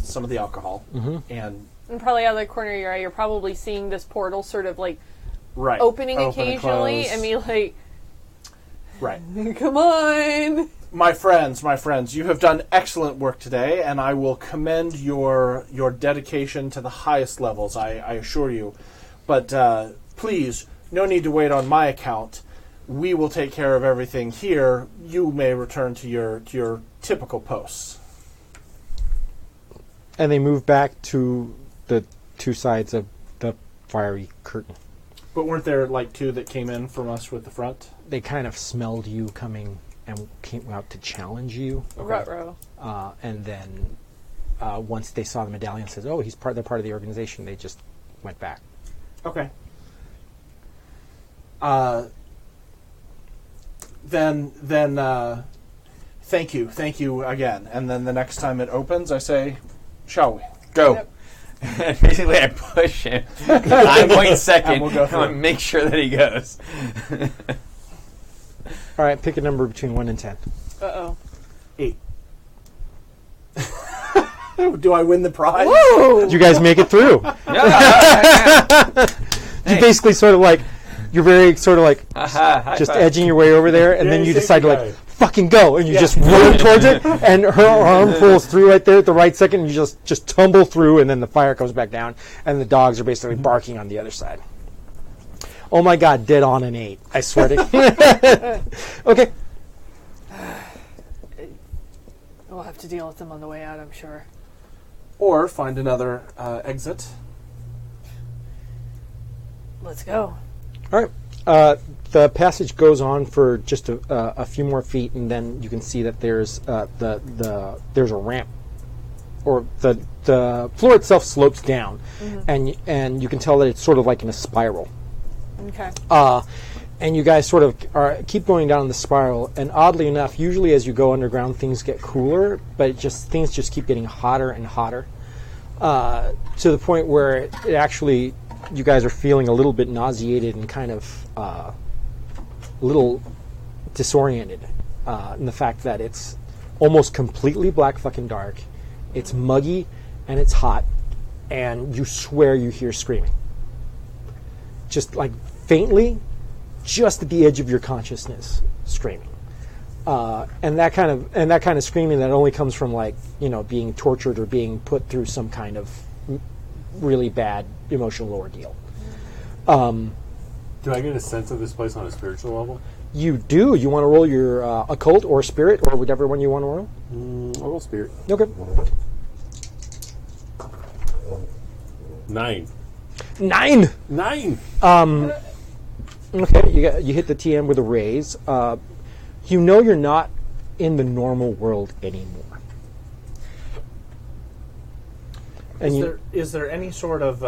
some of the alcohol, and probably out of the corner of your eye, you're probably seeing this portal sort of like right opening open and occasionally. close. I mean, like, right. come on. My friends, you have done excellent work today, and I will commend your dedication to the highest levels, I assure you. But please, no need to wait on my account. We will take care of everything here. You may return to your typical posts. And they move back to the two sides of the fiery curtain. But weren't there like two that came in from us with the front? They kind of smelled you coming and came out to challenge you. Ruh-roh. And then once they saw the medallion, says, "Oh, they're part of the organization." They just went back. Okay. Then thank you again. And then the next time it opens, I say, "Shall we go?" Yep. And basically, I push him. I'm going second. And we'll go I want to through. make sure that he goes. All right, pick a number between 1 and 10. Uh-oh. 8. Do I win the prize? Did you guys make it through? You basically sort of like, you're very sort of like just edging your way over there, and then you decide to like fucking go, and you just run towards it, and her arm pulls through right there at the right second, and you just tumble through, and then the fire comes back down, and the dogs are basically barking on the other side. Oh my god, dead on an 8. I swear to Okay. We'll have to deal with them on the way out, I'm sure. Or find another exit. Let's go. All right. The passage goes on for just a few more feet, and then you can see that there's there's a ramp, or the floor itself slopes down, and you can tell that it's sort of like in a spiral. Okay. And you guys sort of keep going down the spiral, and oddly enough, usually as you go underground, things get cooler, but things just keep getting hotter and hotter, to the point where it actually, you guys are feeling a little bit nauseated and kind of a little disoriented in the fact that it's almost completely black fucking dark, it's muggy, and it's hot, and you swear you hear screaming. Just like faintly, just at the edge of your consciousness, screaming, and that kind of screaming that only comes from like being tortured or being put through some kind of really bad emotional ordeal. Do I get a sense of this place on a spiritual level? You do. You want to roll your occult or spirit or whatever one you want to roll? I'll roll spirit. Okay. 9. 9. 9. Okay, you hit the TM with a raise. You're not in the normal world anymore. And Is there any sort of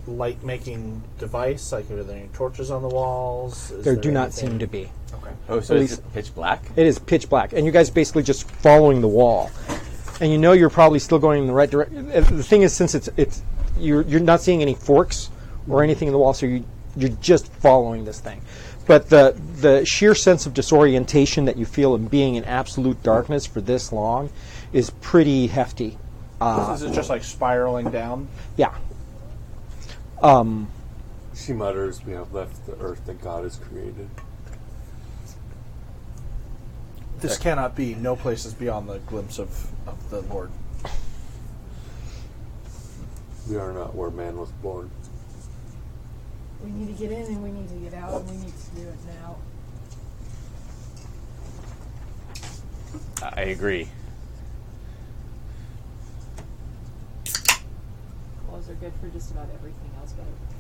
light making device? Like, are there any torches on the walls? there do not seem to be. Okay. Oh, so At is least- it pitch black? It is pitch black, and you guys basically just following the wall, and you're probably still going in the right direction. The thing is, since you're not seeing any forks or anything in the wall, so you're just following this thing. But the sheer sense of disorientation that you feel in being in absolute darkness for this long is pretty hefty. Is it just like spiraling down? Yeah. She mutters, "We have left the earth that God has created." This cannot be. No place is beyond the glimpse of the Lord. We are not where man was born. We need to get in and we need to get out and we need to do it now. I agree. claws are good for just about everything else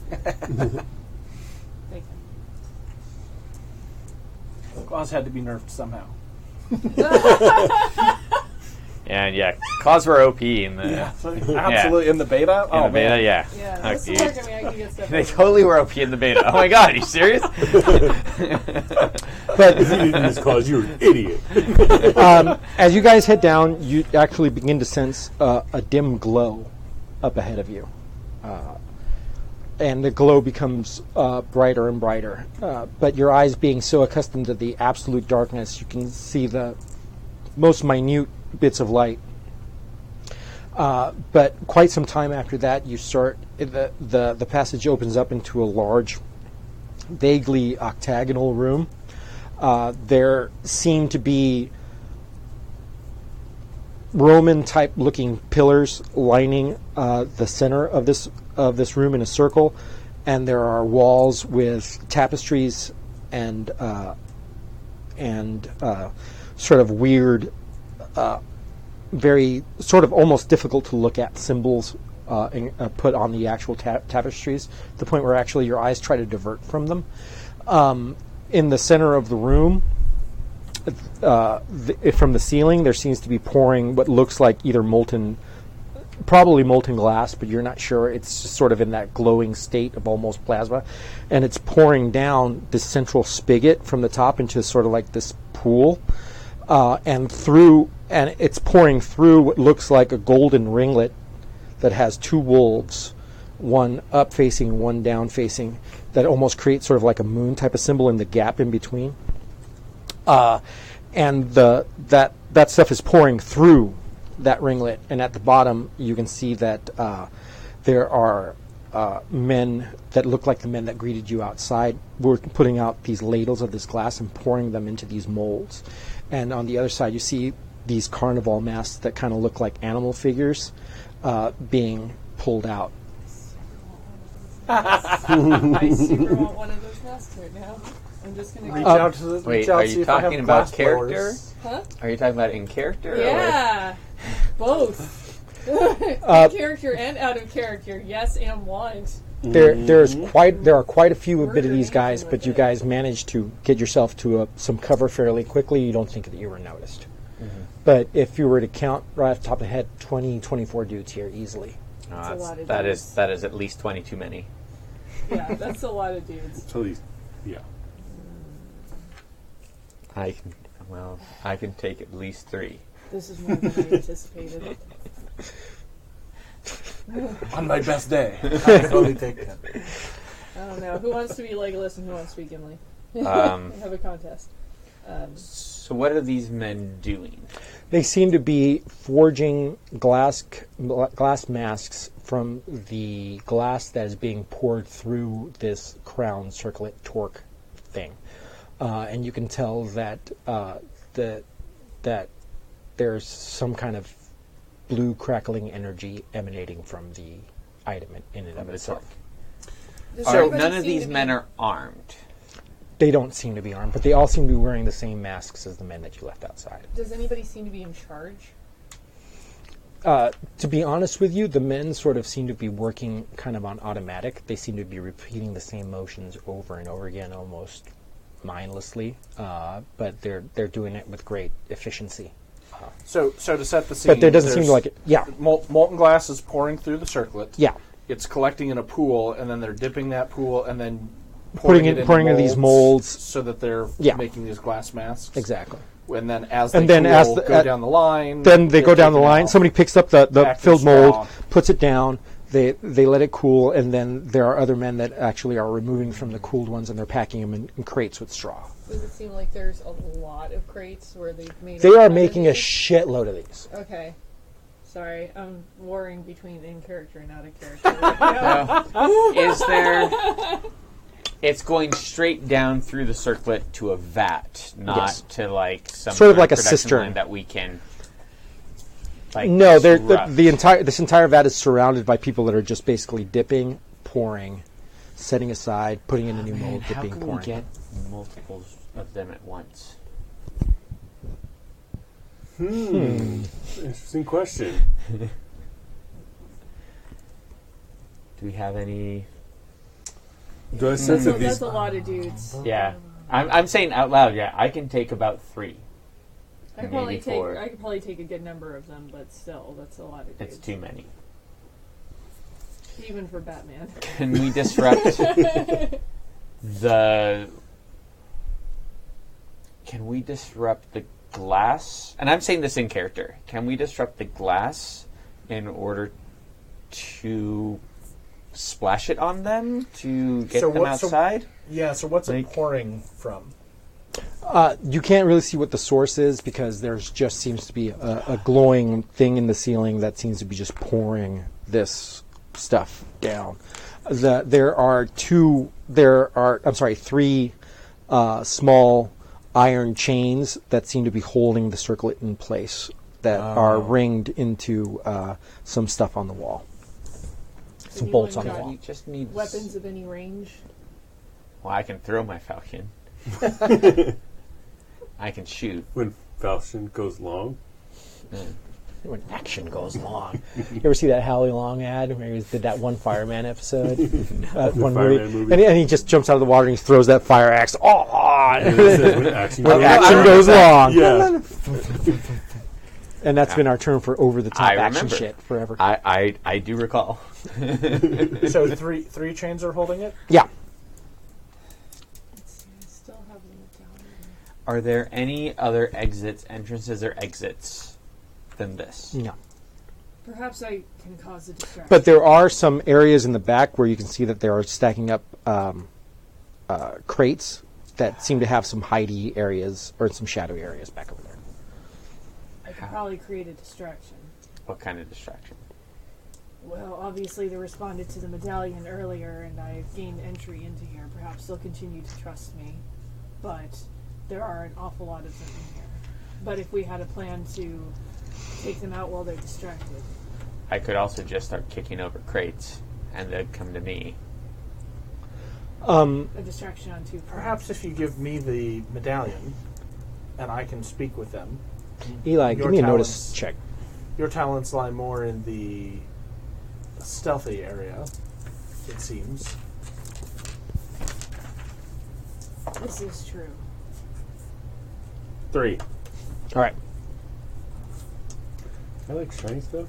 but they can. Claws had to be nerfed somehow. And yeah, claws were OP in the Absolutely. In the beta? in the beta. Yeah, Yeah, Oh, that's the dude. work. I mean, I can get stuff They over. totally were OP in the beta. Oh my god, are you serious? But If you didn't use claws, you're an idiot. as you guys head down, you actually begin to sense a dim glow up ahead of you. And the glow becomes brighter and brighter. But your eyes being so accustomed to the absolute darkness, you can see the most minute bits of light. But quite some time after that, you start the passage opens up into a large, vaguely octagonal room. There seem to be Roman type looking pillars lining the center of this room in a circle, and there are walls with tapestries and sort of weird, very sort of almost difficult to look at symbols put on the actual tapestries, to the point where actually your eyes try to divert from them. In the center of the room, from the ceiling, there seems to be pouring what looks like either probably molten glass, but you're not sure. It's just sort of in that glowing state of almost plasma, and it's pouring down this central spigot from the top into sort of like this pool, and it's pouring through what looks like a golden ringlet that has two wolves, one up facing, one down facing, that almost creates sort of like a moon type of symbol in the gap in between. And that stuff is pouring through that ringlet, and at the bottom you can see that there are men that look like the men that greeted you outside. We're putting out these ladles of this glass and pouring them into these molds. And on the other side you see these carnival masks that kind of look like animal figures being pulled out. I super want one of those masks right now. I'm just gonna Reach go. out to the. Wait, reach out, are see you if I have talking about glass character? blowers. Huh? Are you talking about in character? Yeah, both. In character and out of character. Yes, and want. There are quite a few bit of these Murdering guys, them but with you it. guys managed to get yourself to some cover fairly quickly. You don't think that you were noticed. But if you were to count right off the top of the head, 20, 24 dudes here easily. No, That's a lot of that dudes. is at least 20 too many. Yeah, that's a lot of dudes. So these, yeah. I can take at least 3. This is more than I anticipated. On my best day, I can only take 10. I don't know. Who wants to be Legolas and who wants to be Gimli? Um, Have a contest. So what are these men doing? They seem to be forging glass masks from the glass that is being poured through this crown circlet torque thing, and you can tell that that there's some kind of blue crackling energy emanating from the item in and of itself. Does So everybody none of seem these to men be- are armed. They don't seem to be armed, but they all seem to be wearing the same masks as the men that you left outside. Does anybody seem to be in charge? To be honest with you, the men sort of seem to be working kind of on automatic. They seem to be repeating the same motions over and over again, almost mindlessly, but they're doing it with great efficiency. So to set the scene, But there doesn't seem there's like it. Yeah, molten glass is pouring through the circlet. yeah. It's collecting in a pool, and then they're dipping that pool, and then Putting it in these molds. so that they're Yeah. making these glass masks. Exactly. And then as And they then as cool, the- go down the line, Then they they're go down the taking line. out. Somebody picks up the Active filled straw. mold, puts it down. They let it cool, and then there are other men that actually are removing from the cooled ones, and they're packing them in crates with straw. Does it seem like there's a lot of crates where they've made? They a are ton of making a these? shitload of these. Okay. Sorry, I'm warring between in character and out of character. Right now. Is there... It's going straight down through the circlet to a vat, not Yes. to like some Sort of kind like a production cistern. line that we can. Like, No, disrupt. this entire vat is surrounded by people that are just basically dipping, pouring, setting aside, putting in a new mold, How dipping, can pouring. we get multiples of them at once? Interesting question. we have any? Do I sense that That's these? a lot of dudes. Yeah, I'm saying out loud. Yeah, I can take about 3. I could Maybe 4. probably take a good number of them, but still, that's a lot of dudes. It's too many. Even for Batman. Can we disrupt the? Can we disrupt the glass? And I'm saying this in character. Can we disrupt the glass in order to splash it on them to get them outside? So what's it pouring from? You can't really see what the source is because there's just seems to be a glowing thing in the ceiling that seems to be just pouring this stuff down. There are 3 small iron chains that seem to be holding the circlet in place that are ringed into some stuff on the wall. Some bolts on the wall. You just need Weapons of any range? Well, I can throw my falcon. I can shoot. When falchion goes long. When action goes long. You ever see that Howie Long ad where he did that one fireman episode? One Fireman movie. And he just jumps out of the water and he throws that fire axe. Oh! And it says when action When goes action long. goes long. Yeah. And that's been our term for over-the-top I action remember. shit forever. I do recall. So three chains are holding it? Yeah. Still have them down. Are there any other entrances or exits than this? No. Perhaps I can cause a distraction. But there are some areas in the back where you can see that they are stacking up crates that seem to have some hidey areas or some shadowy areas back over there. I could probably create a distraction. What kind of distraction? Well, obviously they responded to the medallion earlier, and I've gained entry into here. Perhaps they'll continue to trust me, but there are an awful lot of them in here. But if we had a plan to take them out while they're distracted. I could also just start kicking over crates, and they'd come to me. A distraction on 2 fronts. Perhaps if you give me the medallion, and I can speak with them. Eli, Your give me a talents- notice check. Your talents lie more in the stealthy area, it seems. This is true. 3. All right. I like shiny stuff.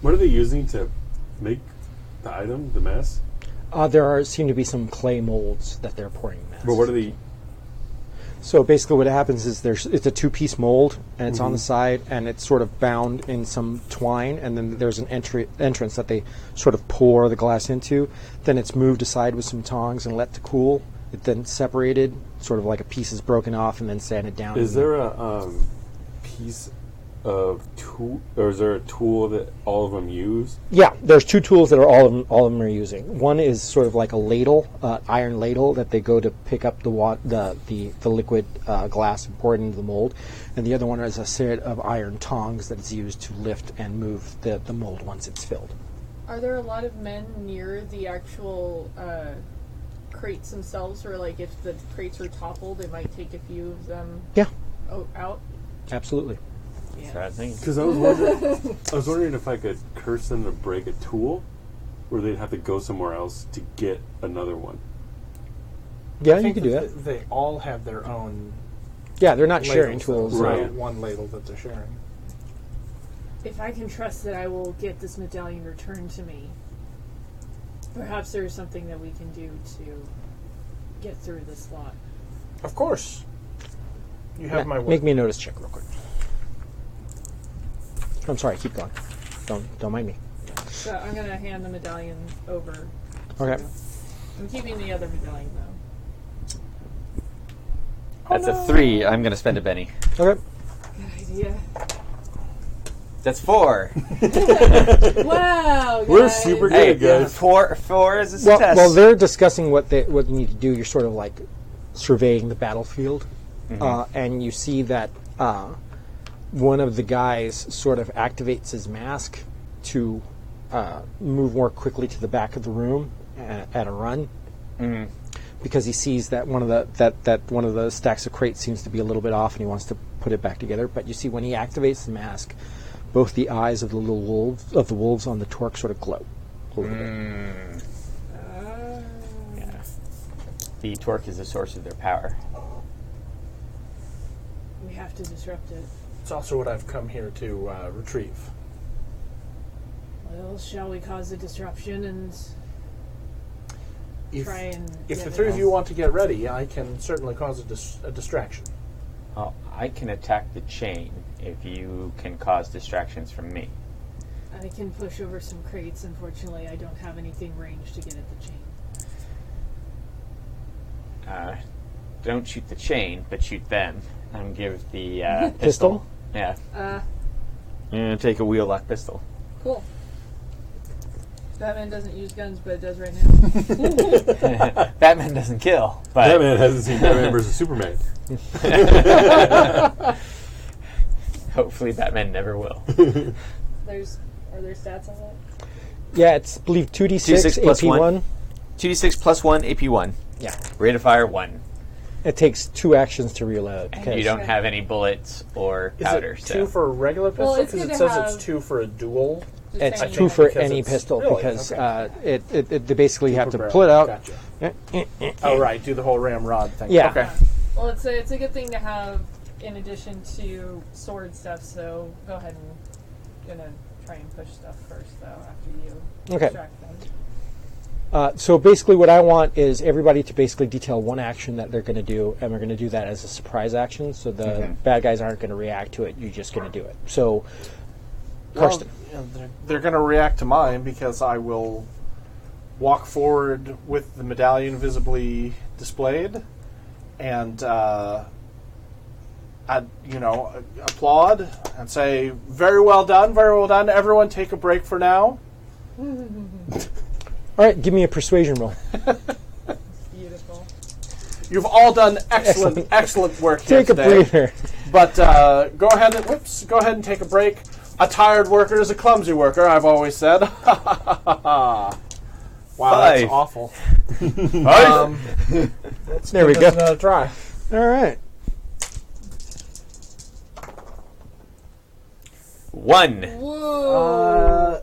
What are they using to make the item, the mask? Seem to be some clay molds that they're pouring masks. But what are they? So basically what happens is it's a 2-piece mold, and it's on the side, and it's sort of bound in some twine, and then there's an entrance that they sort of pour the glass into. Then it's moved aside with some tongs and let to cool. It then separated, sort of like a piece is broken off, and then sanded down. Is there a piece of tool, or is there a tool that all of them use? Yeah, there's 2 tools that all of them are using. One is sort of like a ladle, iron ladle that they go to pick up the liquid glass and pour it into the mold, and the other one is a set of iron tongs that is used to lift and move the mold once it's filled. Are there a lot of men near the actual crates themselves, or like if the crates were toppled, it might take a few of them Yeah, out? absolutely. That's what I think. Because I was wondering if I could curse them to break a tool, or they'd have to go somewhere else to get another one. Yeah, I you think can do that. They all have their own Yeah, they're not sharing ladles, tools. though. Right. One ladle that they're sharing. If I can trust that I will get this medallion returned to me, perhaps there is something that we can do to get through this lot. Of course. You have my word. Make me a notice check real quick. I'm sorry, keep going. Don't mind me. So I'm going to hand the medallion over. Okay. I'm keeping the other medallion, though. That's a 3. I'm going to spend a penny. Okay. Good idea. That's 4. Wow, We're guys. super Hey, good, guys. 4 is a success. Well, they're discussing what you need to do. You're sort of like surveying the battlefield, and you see that one of the guys sort of activates his mask to move more quickly to the back of the room at a run, because he sees that one of the stacks of crates seems to be a little bit off, and he wants to put it back together. But you see, when he activates the mask, both the eyes of the little wolves on the torque sort of glow a little bit. Yeah. The torque is the source of their power. We have to disrupt it. It's also what I've come here to retrieve. Well, shall we cause a disruption and try and... If get the it three of all- you want to get ready, I can certainly cause a distraction. Oh, I can attack the chain if you can cause distractions from me. I can push over some crates. Unfortunately, I don't have anything ranged to get at the chain. Don't shoot the chain, but shoot them. And give the Pistol? Yeah. And take a wheel lock pistol. Cool. Batman doesn't use guns, but it does right now. Batman doesn't kill, but Batman hasn't seen Batman versus Superman. hopefully Batman never will. Are there stats on that? Yeah, it's, I believe, 2d6, 2d6 plus AP1. 2d6 plus 1, AP1. Yeah. Rate of fire 1. It takes 2 actions to reload. And Okay. you don't have any bullets or Is powder. it so. 2 for a regular pistol? Well, it's Because good it to says have- it's 2 for a duel. Just It's saying. 2 for because any it's- pistol really? because Okay. they basically have to For pull it barrel. out. Gotcha. Oh, right. Do the whole ramrod thing. Yeah. Okay. Well, it's a good thing to have in addition to sword stuff. So go ahead and gonna try and push stuff first, though. After you Okay. distract them. So basically what I want is everybody to basically detail one action that they're going to do, and we're going to do that as a surprise action, so the bad guys aren't going to react to it. You're just going to do it. So, Karsten. Well, they're going to react to mine because I will walk forward with the medallion visibly displayed and, applaud and say, very well done, everyone take a break for now. All right, give me a persuasion roll. Beautiful. You've all done excellent work here Take a today. breather. But go ahead and take a break. A tired worker is a clumsy worker, I've always said. Wow, that's 5. awful. There we Give go. this another try. All right. 1. Whoa.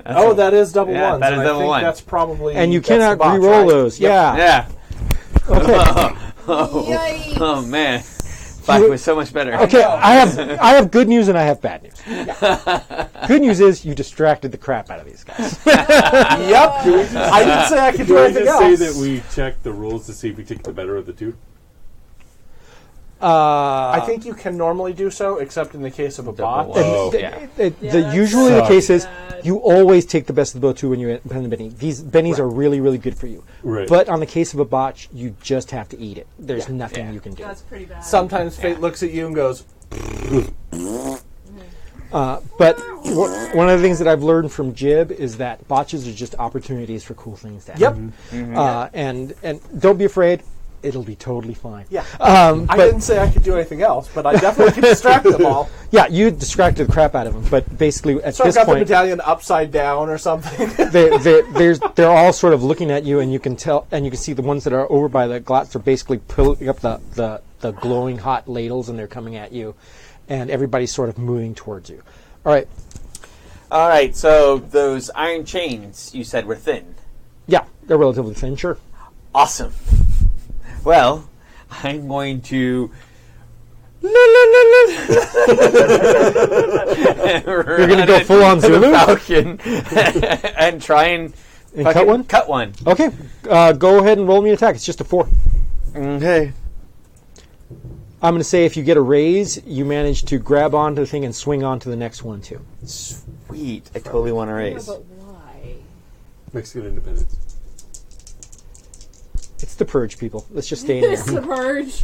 That is double Yeah, ones. that is and double I think one. That's probably. And you that's the cannot botch, re-roll right? those. Yep. Yeah. Yeah. Okay. Yikes. Oh man. 5 was so much better. Okay, I have good news and I have bad news. Good news is you distracted the crap out of these guys. Yep. I didn't say I could do Can I anything just else. say that we check the rules to see if we take the better of the two? I think you can normally do so, except in the case of a bot. one. Oh. Usually the sucks. case is Bad. you always take the best of both two when you pen the Benny. These bennies are really, really good for you. Right. But on the case of a botch, you just have to eat it. There's nothing Yeah. you can do. That's pretty bad. Sometimes fate looks at you and goes, But one of the things that I've learned from Jib is that botches are just opportunities for cool things to happen. And don't be afraid. It'll be totally fine. yeah. But I didn't say I could do anything else, but I definitely can distract them all. yeah, you distracted the crap out of them. But basically, at So I've this got the point, medallion upside down or something. they're all sort of looking at you, and you can tell, and you can see the ones that are over by the glots are basically pulling up the glowing hot ladles, and they're coming at you, and everybody's sort of moving towards you. All right, All right. So those iron chains you said were thin. yeah, they're relatively thin, sure. Awesome. Well, I'm going to. You're gonna go full on Zulu Falcon and try and and cut fucking one. Cut one. Okay, go ahead and roll me an attack. It's just a 4. Okay. I'm going to say if you get a raise, you manage to grab onto the thing and swing onto the next one too. Sweet. I totally want to Yeah, raise. but why? Mexican independence. It's the purge, people. Let's just stay in It's here. the purge.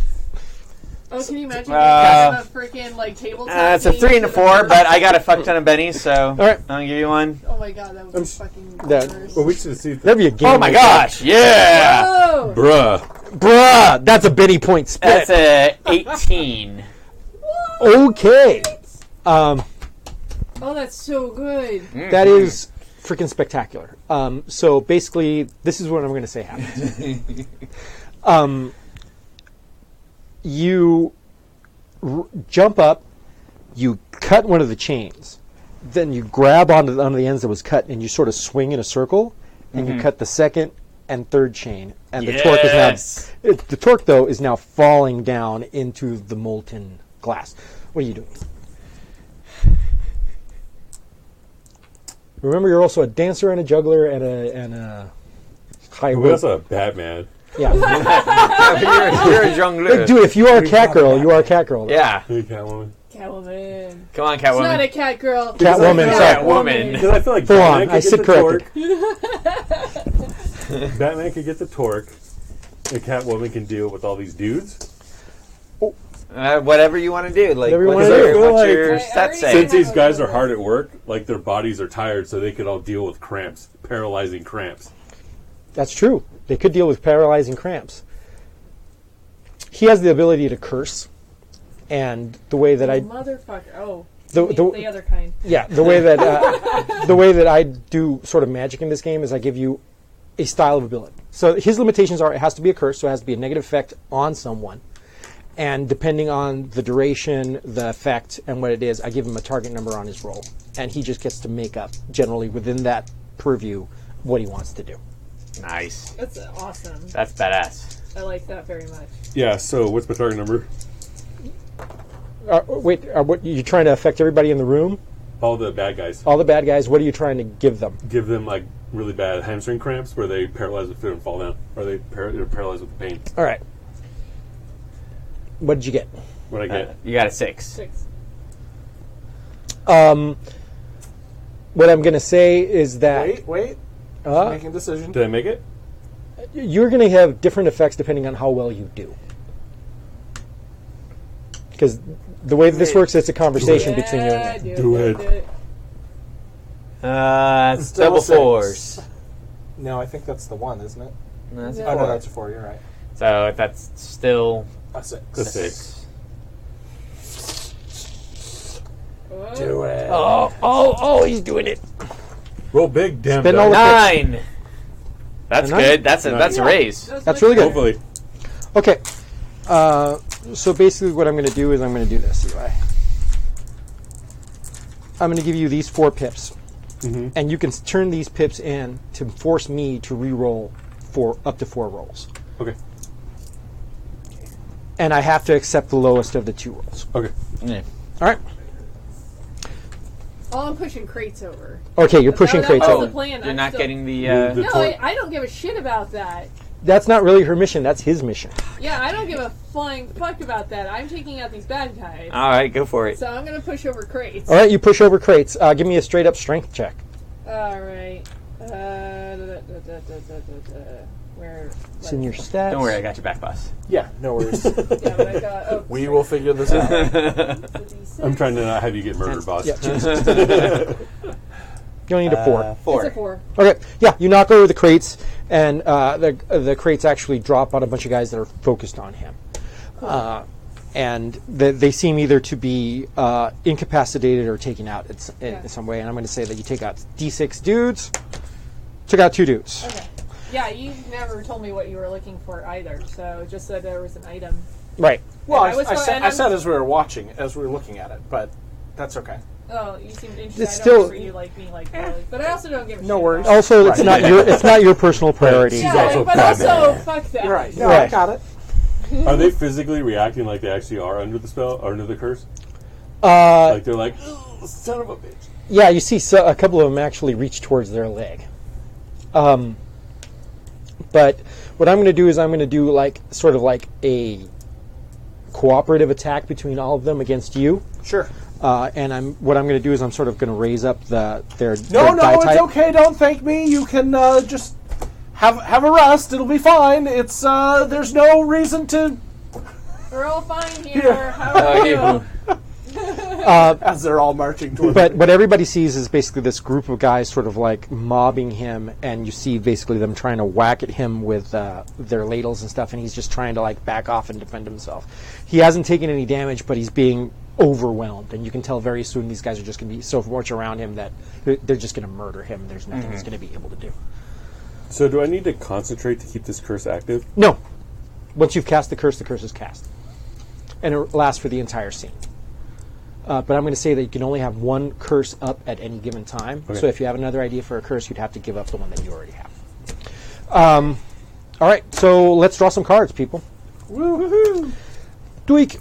Oh, can you imagine Uh, being a freaking like tabletop? It's a game 3 and a with 4, but I got a fuck ton of bennies, so All right. I'll give you one. Oh my god, that would be fucking that- worse. Well, we should see. That'd be a game. Oh my like gosh! Yeah. Oh! Bruh. that. Bruh, that's a Benny point split. That's a 18. Okay. Oh, that's so good. That is freaking spectacular. So basically, this is what I'm going to say happens. You jump up, you cut one of the chains, then you grab onto the ends that was cut, and you sort of swing in a circle, and you cut the second and third chain, and the torque is now the torque though is now falling down into the molten glass. What are you doing? Remember, you're also a dancer and a juggler and a high We're also a Batman. Yeah. You're a jongleur. Dude, if you are a cat girl, you are a cat girl. Yeah. Hey, Catwoman. Catwoman. Come on, It's not Catwoman. a cat girl. Catwoman. It's Sorry. Catwoman. Because I feel like Go Batman on, could I get sit the corrected. torque. Batman could get the torque. And Catwoman can deal with all these dudes. Whatever you want to do. Like, Whatever you what's wanna do. your, what's Like- your I stats already say? Since these have guys a- are hard at work, like their bodies are tired, so they could all deal with cramps, paralyzing cramps. That's true. They could deal with paralyzing cramps. He has the ability to curse, and the way that I Motherfucker. Oh. The- you mean the other kind. the way that I do sort of magic in this game is I give you a style of ability. So his limitations are it has to be a curse, so it has to be a negative effect on someone. And depending on the duration, the effect, and what it is, I give him a target number on his roll. And he just gets to make up, generally within that purview, what he wants to do. Nice. That's awesome. That's badass. I like that very much. Yeah, so what's my target number? What you trying to affect everybody in the room? All the bad guys. All the bad guys, what are you trying to give them? Give them like really bad hamstring cramps where they paralyze with fear and fall down. Or they're paralyzed with pain. All right. What did you get? What I get? You got a 6. 6. What I'm going to say is that Wait. uh, Making a decision. Did I make it? you're going to have different effects depending on how well you do. Because the way that this works, it's a conversation between you and me. Do it. It's Still double a 6. fours. No, I think that's the 1, isn't it? That's No. Oh, no, 4. that's a 4. You're right. So that's still A 6. The 6. Do it. Oh, he's doing it. Roll big, damn Spend all dice. the- 9. That's A 9? good. That's a raise. That's really good. Hopefully. Okay. So basically what I'm going to do is I'm going to do this, Eli. I'm going to give you these 4 pips. And you can turn these pips in to force me to re-roll up to 4 rolls. Okay. And I have to accept the lowest of the 2 rolls. Okay. Yeah. All right. Oh, I'm pushing crates over. Okay, you're pushing that crates was over. the plan. You're I'm not still- getting the. The No, torque. I don't give a shit about that. That's not really her mission. That's his mission. Yeah, I don't give a flying fuck about that. I'm taking out these bad guys. All right, go for it. So I'm gonna push over crates. All right, you push over crates. Give me a straight up strength check. All right. Where? It's in your stats. Don't worry, I got your back, boss. Yeah, no worries. Yeah, but I got. Oh, We will figure this out. I'm trying to not have you get murdered, boss. Yeah, you only need a 4. 4. It's a 4. Okay, yeah, you knock over the crates, and the crates actually drop on a bunch of guys that are focused on him. And they seem either to be incapacitated or taken out in some way. And I'm going to say that you take out D6 dudes. Took out 2 dudes. Okay. Yeah, you never told me what you were looking for either, so just said there was an item. Right. Well, I was I going- said as we were watching, as we were looking at it, but that's okay. Oh, you seemed interested. It's I still- don't remember you like being like, really. But I also don't give a No shit worries. about it. Also, it's not your personal priority. Yeah, also but Batman. also, fuck that. You're right. No, Right. I got it. Are they physically reacting like they actually are under the spell or under the curse? Uh, Like they're like, "Ugh, son of a bitch. Yeah, you see a couple of them actually reach towards their leg. But what I'm going to do is I'm going to do sort of like a cooperative attack between all of them against you. Sure. And what I'm going to do is I'm sort of going to raise up their No, die it's type. okay. Don't thank me. You can just have a rest. It'll be fine. It's there's no reason to. We're all fine here. Yeah. How are you? As they're all marching towards. But what everybody sees is basically this group of guys sort of like mobbing him, and you see basically them trying to whack at him with their ladles and stuff, and he's just trying to like back off and defend himself. He hasn't taken any damage, but he's being overwhelmed, and you can tell very soon these guys are just going to be so much around him that they're just going to murder him. There's nothing he's going to be able to do. So do I need to concentrate to keep this curse active? No. Once you've cast the curse is cast. And it lasts for the entire scene. But I'm going to say that you can only have one curse up at any given time. Okay. So if you have another idea for a curse, you'd have to give up the one that you already have. All right, so let's draw some cards, people. Woohoo! Dweek.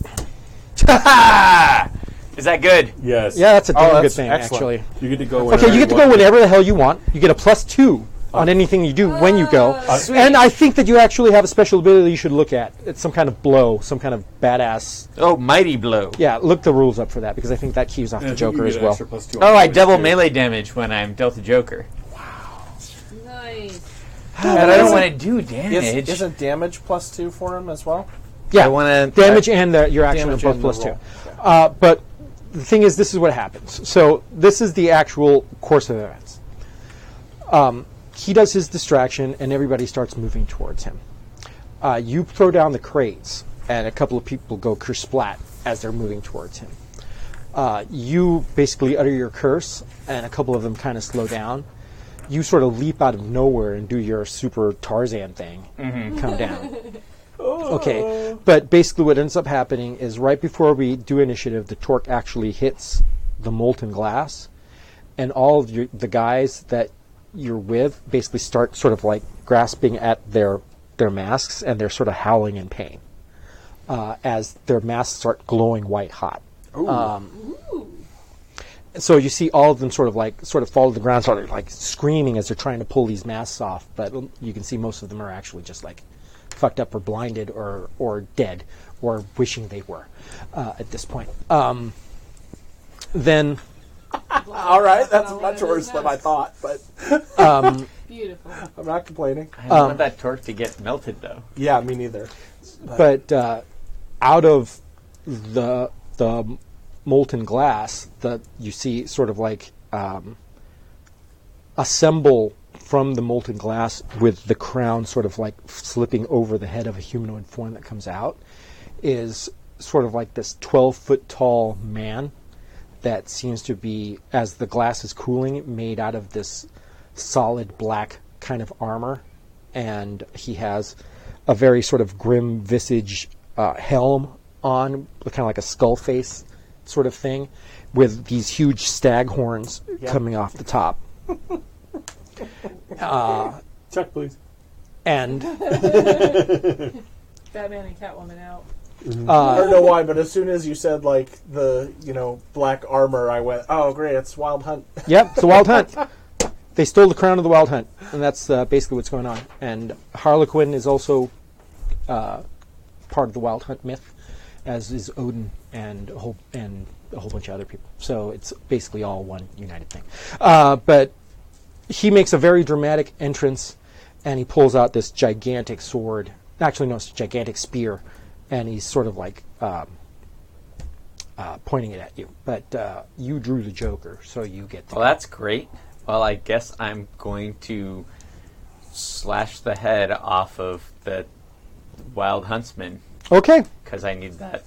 Is that good? Yes. Yeah, that's a damn good that's thing, excellent. actually. You get to go. Okay, you get to go whenever the hell you want. You get a +2 on anything you do when you go. Sweet. And I think that you actually have a special ability you should look at. It's some kind of blow, some kind of badass. Oh, mighty blow. Yeah, look the rules up for that because I think that keys off the Joker as well. Oh, I double melee damage when I'm dealt a Joker. Nice. But I don't want to do damage. Isn't damage +2 for him as well? Yeah, I wanna- damage and your action are Damage both and the +2. roll. But the thing is, this is what happens. So this is the actual course of events. He does his distraction, and everybody starts moving towards him. You throw down the crates, and a couple of people go kersplat as they're moving towards him. You basically utter your curse, and a couple of them kind of slow down. You sort of leap out of nowhere and do your super Tarzan thing, come down. Okay, but basically what ends up happening is right before we do initiative, the torque actually hits the molten glass, and all of the guys that you're with basically start sort of like grasping at their masks, and they're sort of howling in pain as their masks start glowing white hot. So you see all of them sort of fall to the ground, sort of like screaming as they're trying to pull these masks off, but you can see most of them are actually just like fucked up or blinded or dead or wishing they were at this point. Then All right, that's much worse than I thought, but Beautiful. I'm not complaining. I don't want that torque to get melted, though. Yeah, me neither. but out of the molten glass, that you see sort of like a symbol from the molten glass with the crown sort of like slipping over the head of a humanoid form that comes out, is sort of like this 12-foot tall man that seems to be, as the glass is cooling, made out of this solid black kind of armor, and he has a very sort of grim visage helm on, kind of like a skull face sort of thing, with these huge stag horns coming off the top. Check, please. And Batman and Catwoman out. I don't know why, but as soon as you said like the black armor, I went, oh great, it's Wild Hunt. yep, it's a Wild Hunt. They stole the crown of the Wild Hunt, and that's basically what's going on. And Harlequin is also part of the Wild Hunt myth, as is Odin and a whole bunch of other people. So it's basically all one united thing. But he makes a very dramatic entrance, and he pulls out this gigantic sword. Actually, no, it's a gigantic spear, and he's sort of like pointing it at you. But you drew the Joker, so you get the... Well, that's great. Well, I guess I'm going to slash the head off of the Wild Huntsman, Okay, because I need that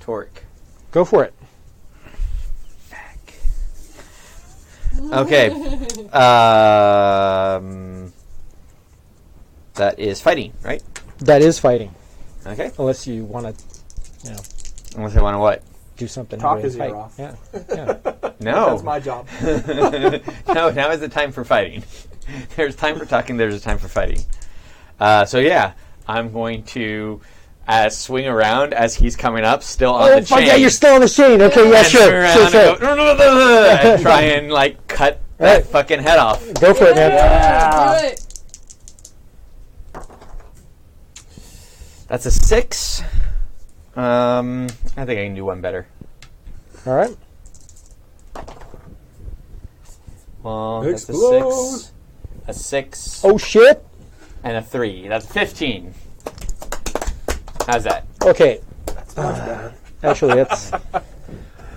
torque. go for it. Okay. That is fighting, right? That is fighting, Okay. unless you want to, Unless I want to what? do something. Talk with his ear fight. off. Yeah, yeah. No. That's my job. No, now is the time for fighting. There's time for talking, there's a time for fighting. So yeah, I'm going to swing around as he's coming up, still on the fuck chain. yeah, you're still on the chain. Okay, yeah, and sure. turn around Sure. and go, and try and like cut that Right. fucking head off. Go for it, man. Do it. That's a 6. I think I can do one better. All right. Well, Explode. that's a 6, Oh, shit. and a 3. That's 15. How's that? Okay. Actually, that's...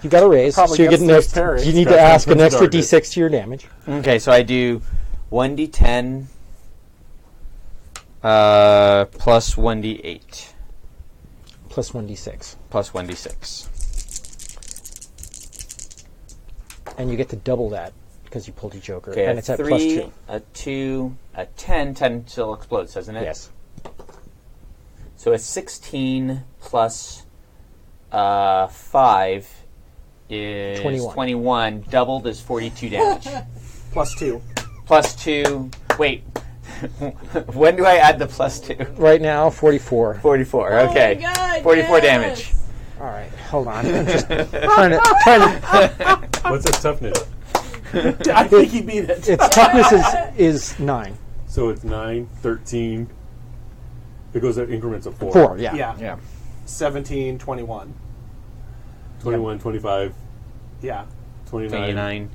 You got a raise, Probably so you're gets getting those next. parries. You need to Got ask an some extra target. d6 to your damage. Okay, so I do 1d10 plus 1d8 Plus 1d6. plus 1d6. And you get to double that because you pulled your Joker. Okay, and a it's at 3, plus 2. a 2, a 10. 10 still explodes, doesn't it? Yes. So a 16 plus 5 is 21. 21. Doubled is 42 damage. +2. Plus 2. Wait. When do I add the plus 2? Right now, 44. 44. Oh Okay. my God, 44 yes! damage. All right, hold on. I'm just trying to. What's its toughness? I think he beat it. Its toughness is 9. So it's 9, 13. It goes at increments of 4. 4, yeah. Yeah. 17, 21. 21, 25, Yeah. 29, 29.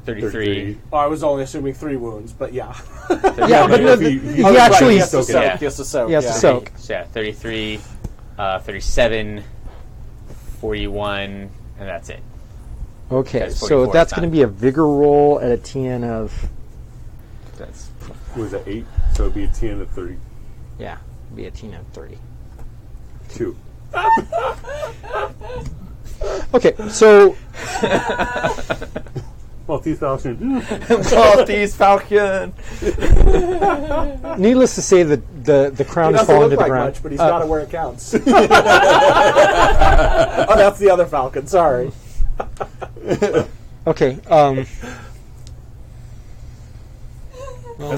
33. 33. Oh, I was only assuming 3 wounds, but yeah. Yeah, but no, he actually he has to soak it. soak. Yeah. He has to soak. He has to yeah. soak. So yeah, 33, 37, 41, and that's it. Okay, That's so 44 that's time. going to be a vigor roll at a TN of, That's What was that, 8? So it'd be a 10 of 32. yeah, be a TN of 30. Okay, so Maltese Falcon. Maltese Falcon. needless to say that the crown He is doesn't falling look to the like ground. much, but he's got it where it counts. Oh, that's the other falcon. Sorry. Okay, I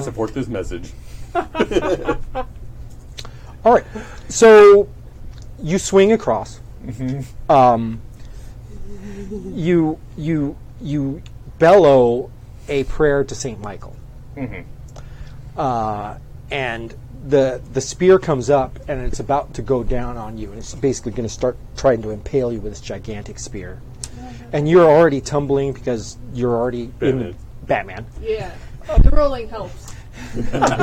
support this message. all right. So you swing across. You bellow a prayer to Saint Michael, and the spear comes up and it's about to go down on you, and it's basically going to start trying to impale you with this gigantic spear, and you're already tumbling because you're already in Batman. Yeah. The rolling helps.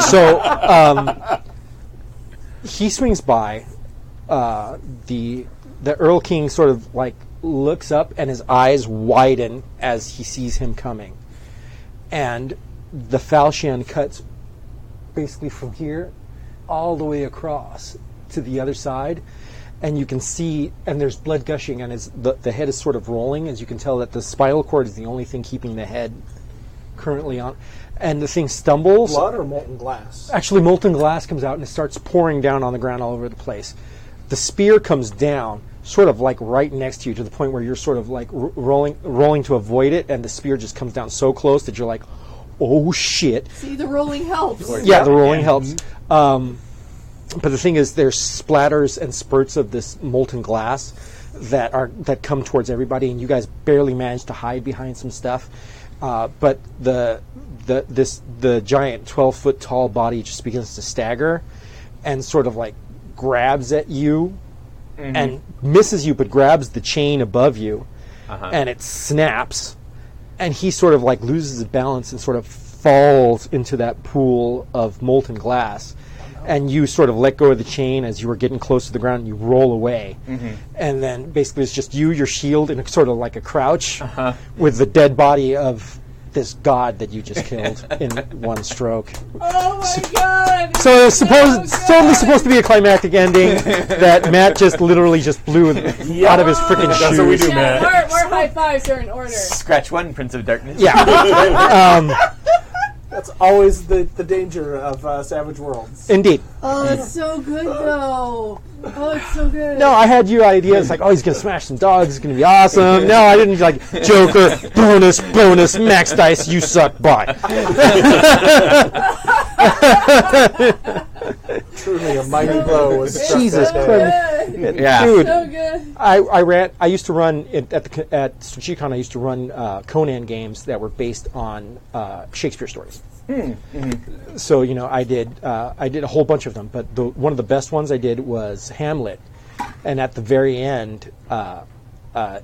So he swings by. The Earl King sort of like looks up and his eyes widen as he sees him coming, and the falchion cuts basically from here all the way across to the other side, and you can see, and there's blood gushing, and the head is sort of rolling, as you can tell that the spinal cord is the only thing keeping the head currently on, and the thing stumbles. Blood or molten glass? Actually, molten glass comes out and it starts pouring down on the ground all over the place. The spear comes down, sort of like right next to you, to the point where you're sort of like rolling to avoid it, and the spear just comes down so close that you're like, oh shit. See, the rolling helps. Yeah, the rolling helps. But the thing is, there's splatters and spurts of this molten glass that come towards everybody, and you guys barely manage to hide behind some stuff. But the giant 12-foot tall body just begins to stagger, and sort of like grabs at you, and misses you, but grabs the chain above you, and it snaps, and he sort of like loses his balance and sort of falls into that pool of molten glass. And you sort of let go of the chain as you were getting close to the ground, and you roll away. And then basically it's just you, your shield, and sort of like a crouch with the dead body of this god that you just killed in one stroke. Oh my god! So it's totally supposed to be a climactic ending that Matt just literally just blew out of his freaking shoes. That's what we do, Yeah, man. more high fives are in order. Scratch one, Prince of Darkness. Yeah. That's always the danger of Savage Worlds. Indeed. Oh, it's so good though. Oh, it's so good. No, I had your ideas like, oh, he's going to smash some dogs. It's going to be awesome. No, I didn't like Joker, bonus, max dice, you suck, bye. Truly a mighty blow was struck Jesus that Christ. day. Yeah. Dude, So good. I used to run at Strategicon. I used to run Conan games that were based on Shakespeare stories. So I did a whole bunch of them, but one of the best ones I did was Hamlet, and at the very end,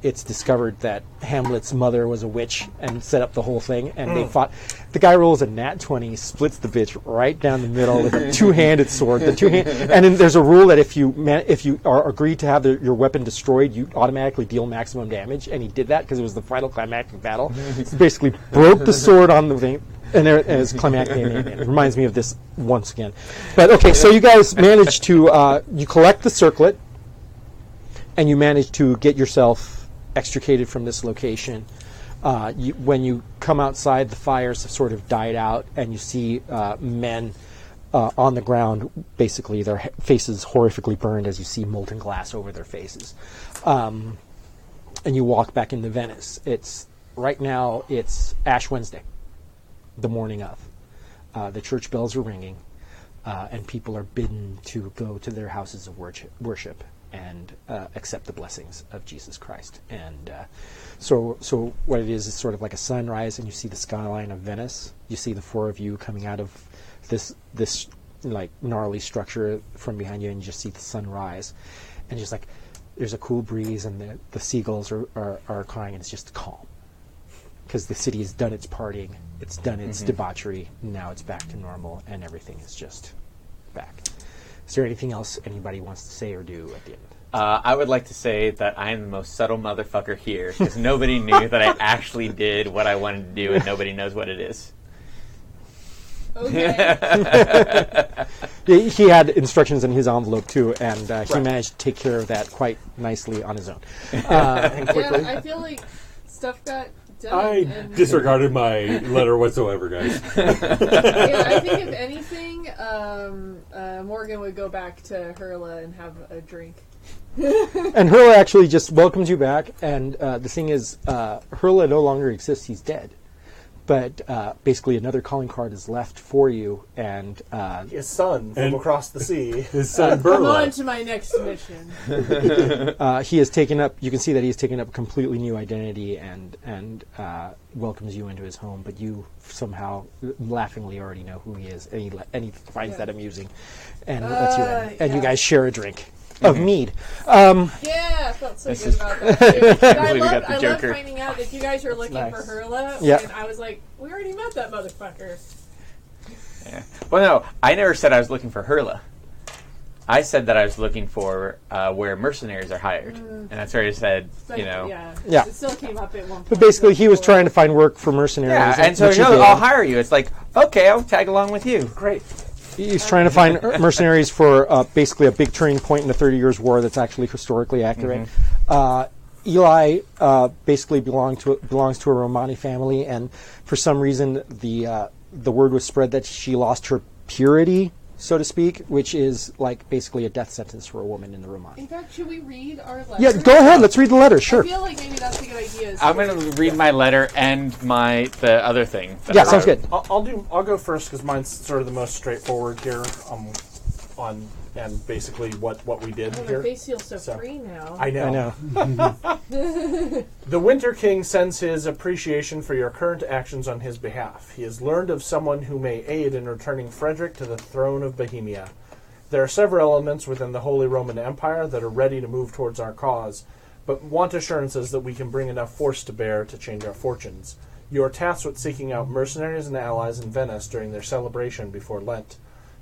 it's discovered that Hamlet's mother was a witch and set up the whole thing, and they fought. The guy rolls a nat 20, splits the bitch right down the middle with a two-handed sword. And then there's a rule that if you are agreed to have your weapon destroyed, you automatically deal maximum damage. And he did that because it was the final climactic battle. He basically broke the sword on the thing. And it's climactic. It reminds me of this once again. But okay, so you guys managed to you collect the circlet, and you manage to get yourself extricated from this location. When you come outside, the fires have sort of died out, and you see men on the ground, basically their faces horrifically burned as you see molten glass over their faces. and you walk back into Venice. Right now it's Ash Wednesday, the morning of. The church bells are ringing, and people are bidden to go to their houses of worship and accept the blessings of Jesus Christ. And so what it is sort of like a sunrise, and you see the skyline of Venice. You see the four of you coming out of this like gnarly structure from behind you, and you just see the sunrise, and just like there's a cool breeze, and the seagulls are crying, and it's just calm because the city has done its partying, it's done its debauchery, now it's back to normal, and everything is just back. Is there anything else anybody wants to say or do at the end? I would like to say that I am the most subtle motherfucker here, because nobody knew that I actually did what I wanted to do, and nobody knows what it is. Okay. He had instructions in his envelope too, and he managed to take care of that quite nicely on his own. And quickly. Yeah, I feel like stuff got done. I disregarded my letter whatsoever, guys. Yeah, I think if anything, Morgan would go back to Hurla and have a drink. And Hurla actually just welcomes you back, and the thing is, Hurla no longer exists, he's dead. But basically another calling card is left for you, and His son from across the sea. His son Come on Burla. to my next mission. he has taken up, you can see that he's taken up a completely new identity and welcomes you into his home, but you somehow laughingly already know who he is, and he finds that amusing, and lets you in. And you guys share a drink of mead. Yeah, I felt so good about that too. I we got the love Joker. finding out that you guys are looking for Hurla, Yeah. and I was like, we already met that motherfucker. Yeah. Well, no, I never said I was looking for Hurla. I said that I was looking for where mercenaries are hired, and that's where I said, But, Yeah. it still came up at one point. But basically he was trying to find work for mercenaries. yeah, and so which he no, did. I'll hire you. It's like, okay, I'll tag along with you. Great. He's trying to find mercenaries for basically a big turning point in the 30 Years' War that's actually historically accurate. Eli basically belongs to a Romani family, and for some reason the word was spread that she lost her purity, so to speak, which is like basically a death sentence for a woman in the Romani. In fact, should we read our letter? Yeah, go ahead. Let's read the letter. Sure. I feel like maybe that's a good idea. I'm going to read my letter and the other thing. that Yeah, I sounds wrote. good. I'll go first because mine's sort of the most straightforward here. On and basically what we did Oh, my here. face feels so free now. I know. The Winter King sends his appreciation for your current actions on his behalf. He has learned of someone who may aid in returning Frederick to the throne of Bohemia. There are several elements within the Holy Roman Empire that are ready to move towards our cause, but want assurances that we can bring enough force to bear to change our fortunes. You are tasked with seeking out mercenaries and allies in Venice during their celebration before Lent.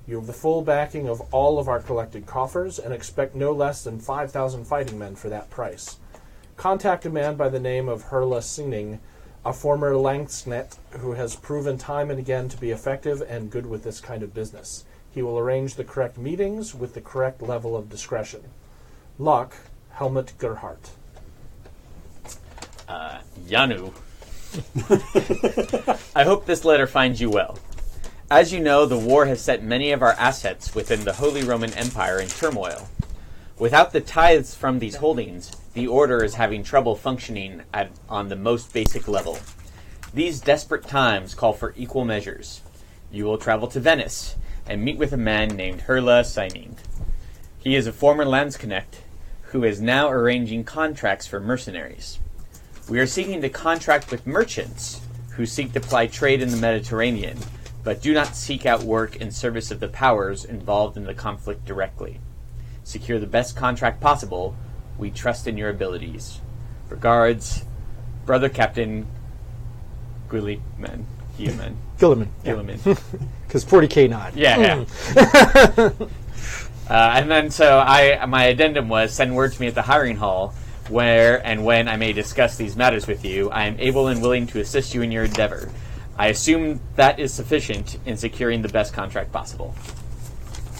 You have the full backing of all of our collected coffers and expect no less than 5,000 fighting men for that price. Contact a man by the name of Hurla Singing, a former Langsnet who has proven time and again to be effective and good with this kind of business. He will arrange the correct meetings with the correct level of discretion. Luck, Helmut Gerhardt. Yanu. I hope this letter finds you well. As you know, the war has set many of our assets within the Holy Roman Empire in turmoil. Without the tithes from these holdings, the order is having trouble functioning on the most basic level. These desperate times call for equal measures. You will travel to Venice and meet with a man named Hurla Seining. He is a former Landsknecht who is now arranging contracts for mercenaries. We are seeking to contract with merchants who seek to ply trade in the Mediterranean, but do not seek out work in service of the powers involved in the conflict directly. Secure the best contract possible. We trust in your abilities. Regards, Brother Captain Guilliman. Gilliman. Because 40K nod. Yeah. And then my addendum was send word to me at the hiring hall where and when I may discuss these matters with you. I am able and willing to assist you in your endeavor. I assume that is sufficient in securing the best contract possible.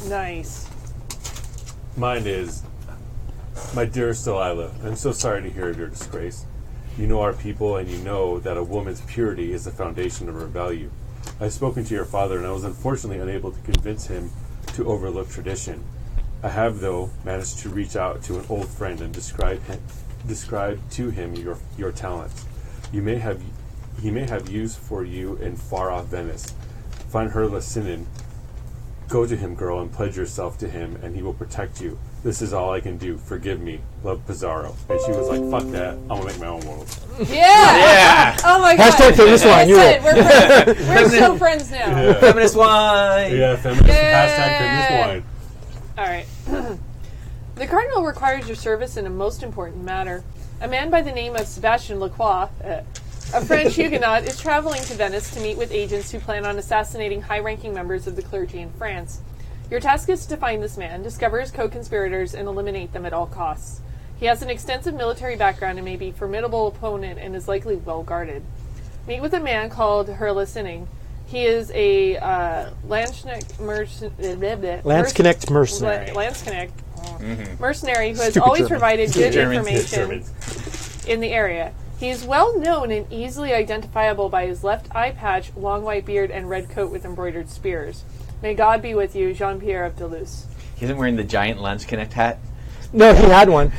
Nice. Mine is, my dearest Delilah, I'm so sorry to hear of your disgrace. You know our people, and you know that a woman's purity is the foundation of her value. I've spoken to your father, and I was unfortunately unable to convince him to overlook tradition. I have, though, managed to reach out to an old friend and describe to him your talents. He may have use for you in far-off Venice. Find Hurla Sinin. Go to him, girl, and pledge yourself to him, and he will protect you. This is all I can do. Forgive me. Love, Pizarro. And she was like, fuck that. I'm going to make my own world. Yeah! Oh my god. Hashtag feminist wine. You're right. We're friends. We're so friends now. Yeah. Feminist wine. Yeah, feminist. Yay. Hashtag feminist wine. All right. The cardinal requires your service in a most important matter. A man by the name of Sebastian Lacroix, a French Huguenot, is traveling to Venice to meet with agents who plan on assassinating high-ranking members of the clergy in France. Your task is to find this man, discover his co-conspirators, and eliminate them at all costs. He has an extensive military background and may be a formidable opponent and is likely well-guarded. Meet with a man called Hurla Sinning. He is a Landsknecht mercenary who has Stupid always German. provided good German. information in the area. He is well known and easily identifiable by his left eye patch, long white beard, and red coat with embroidered spears. May God be with you, Jean-Pierre of Toulouse. He isn't wearing the giant Landsknecht hat. No, he had one.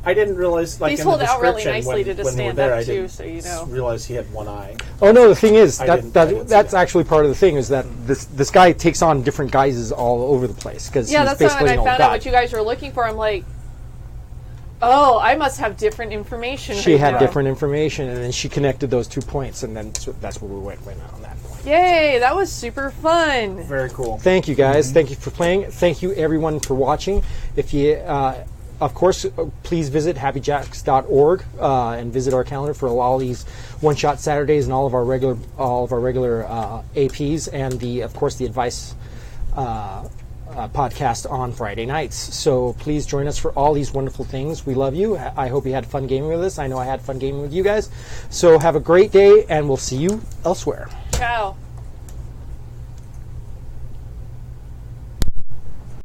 I didn't realize, like, He's in the hold out really description nicely to when just we were stand there, up I too, didn't so you know. realize he had one eye. Oh no, the thing is I didn't see that's that. actually part of the thing is that this guy takes on different guises all over the place because Yeah, he's that's why basically when I an old found guy. out what you guys were looking for, I'm like, oh, I must have different information. She right had now. different information, and then she connected those 2 points, and then that's where we went on that point. Yay, that was super fun. Very cool. Thank you guys. Thank you for playing. Thank you everyone for watching. If you, of course, please visit happyjacks.org and visit our calendar for all these one-shot Saturdays and all of our regular APs and of course the advice podcast on Friday nights. So please join us for all these wonderful things. We love you. I hope you had fun gaming with us. I know I had fun gaming with you guys. So have a great day, and we'll see you elsewhere. Ciao.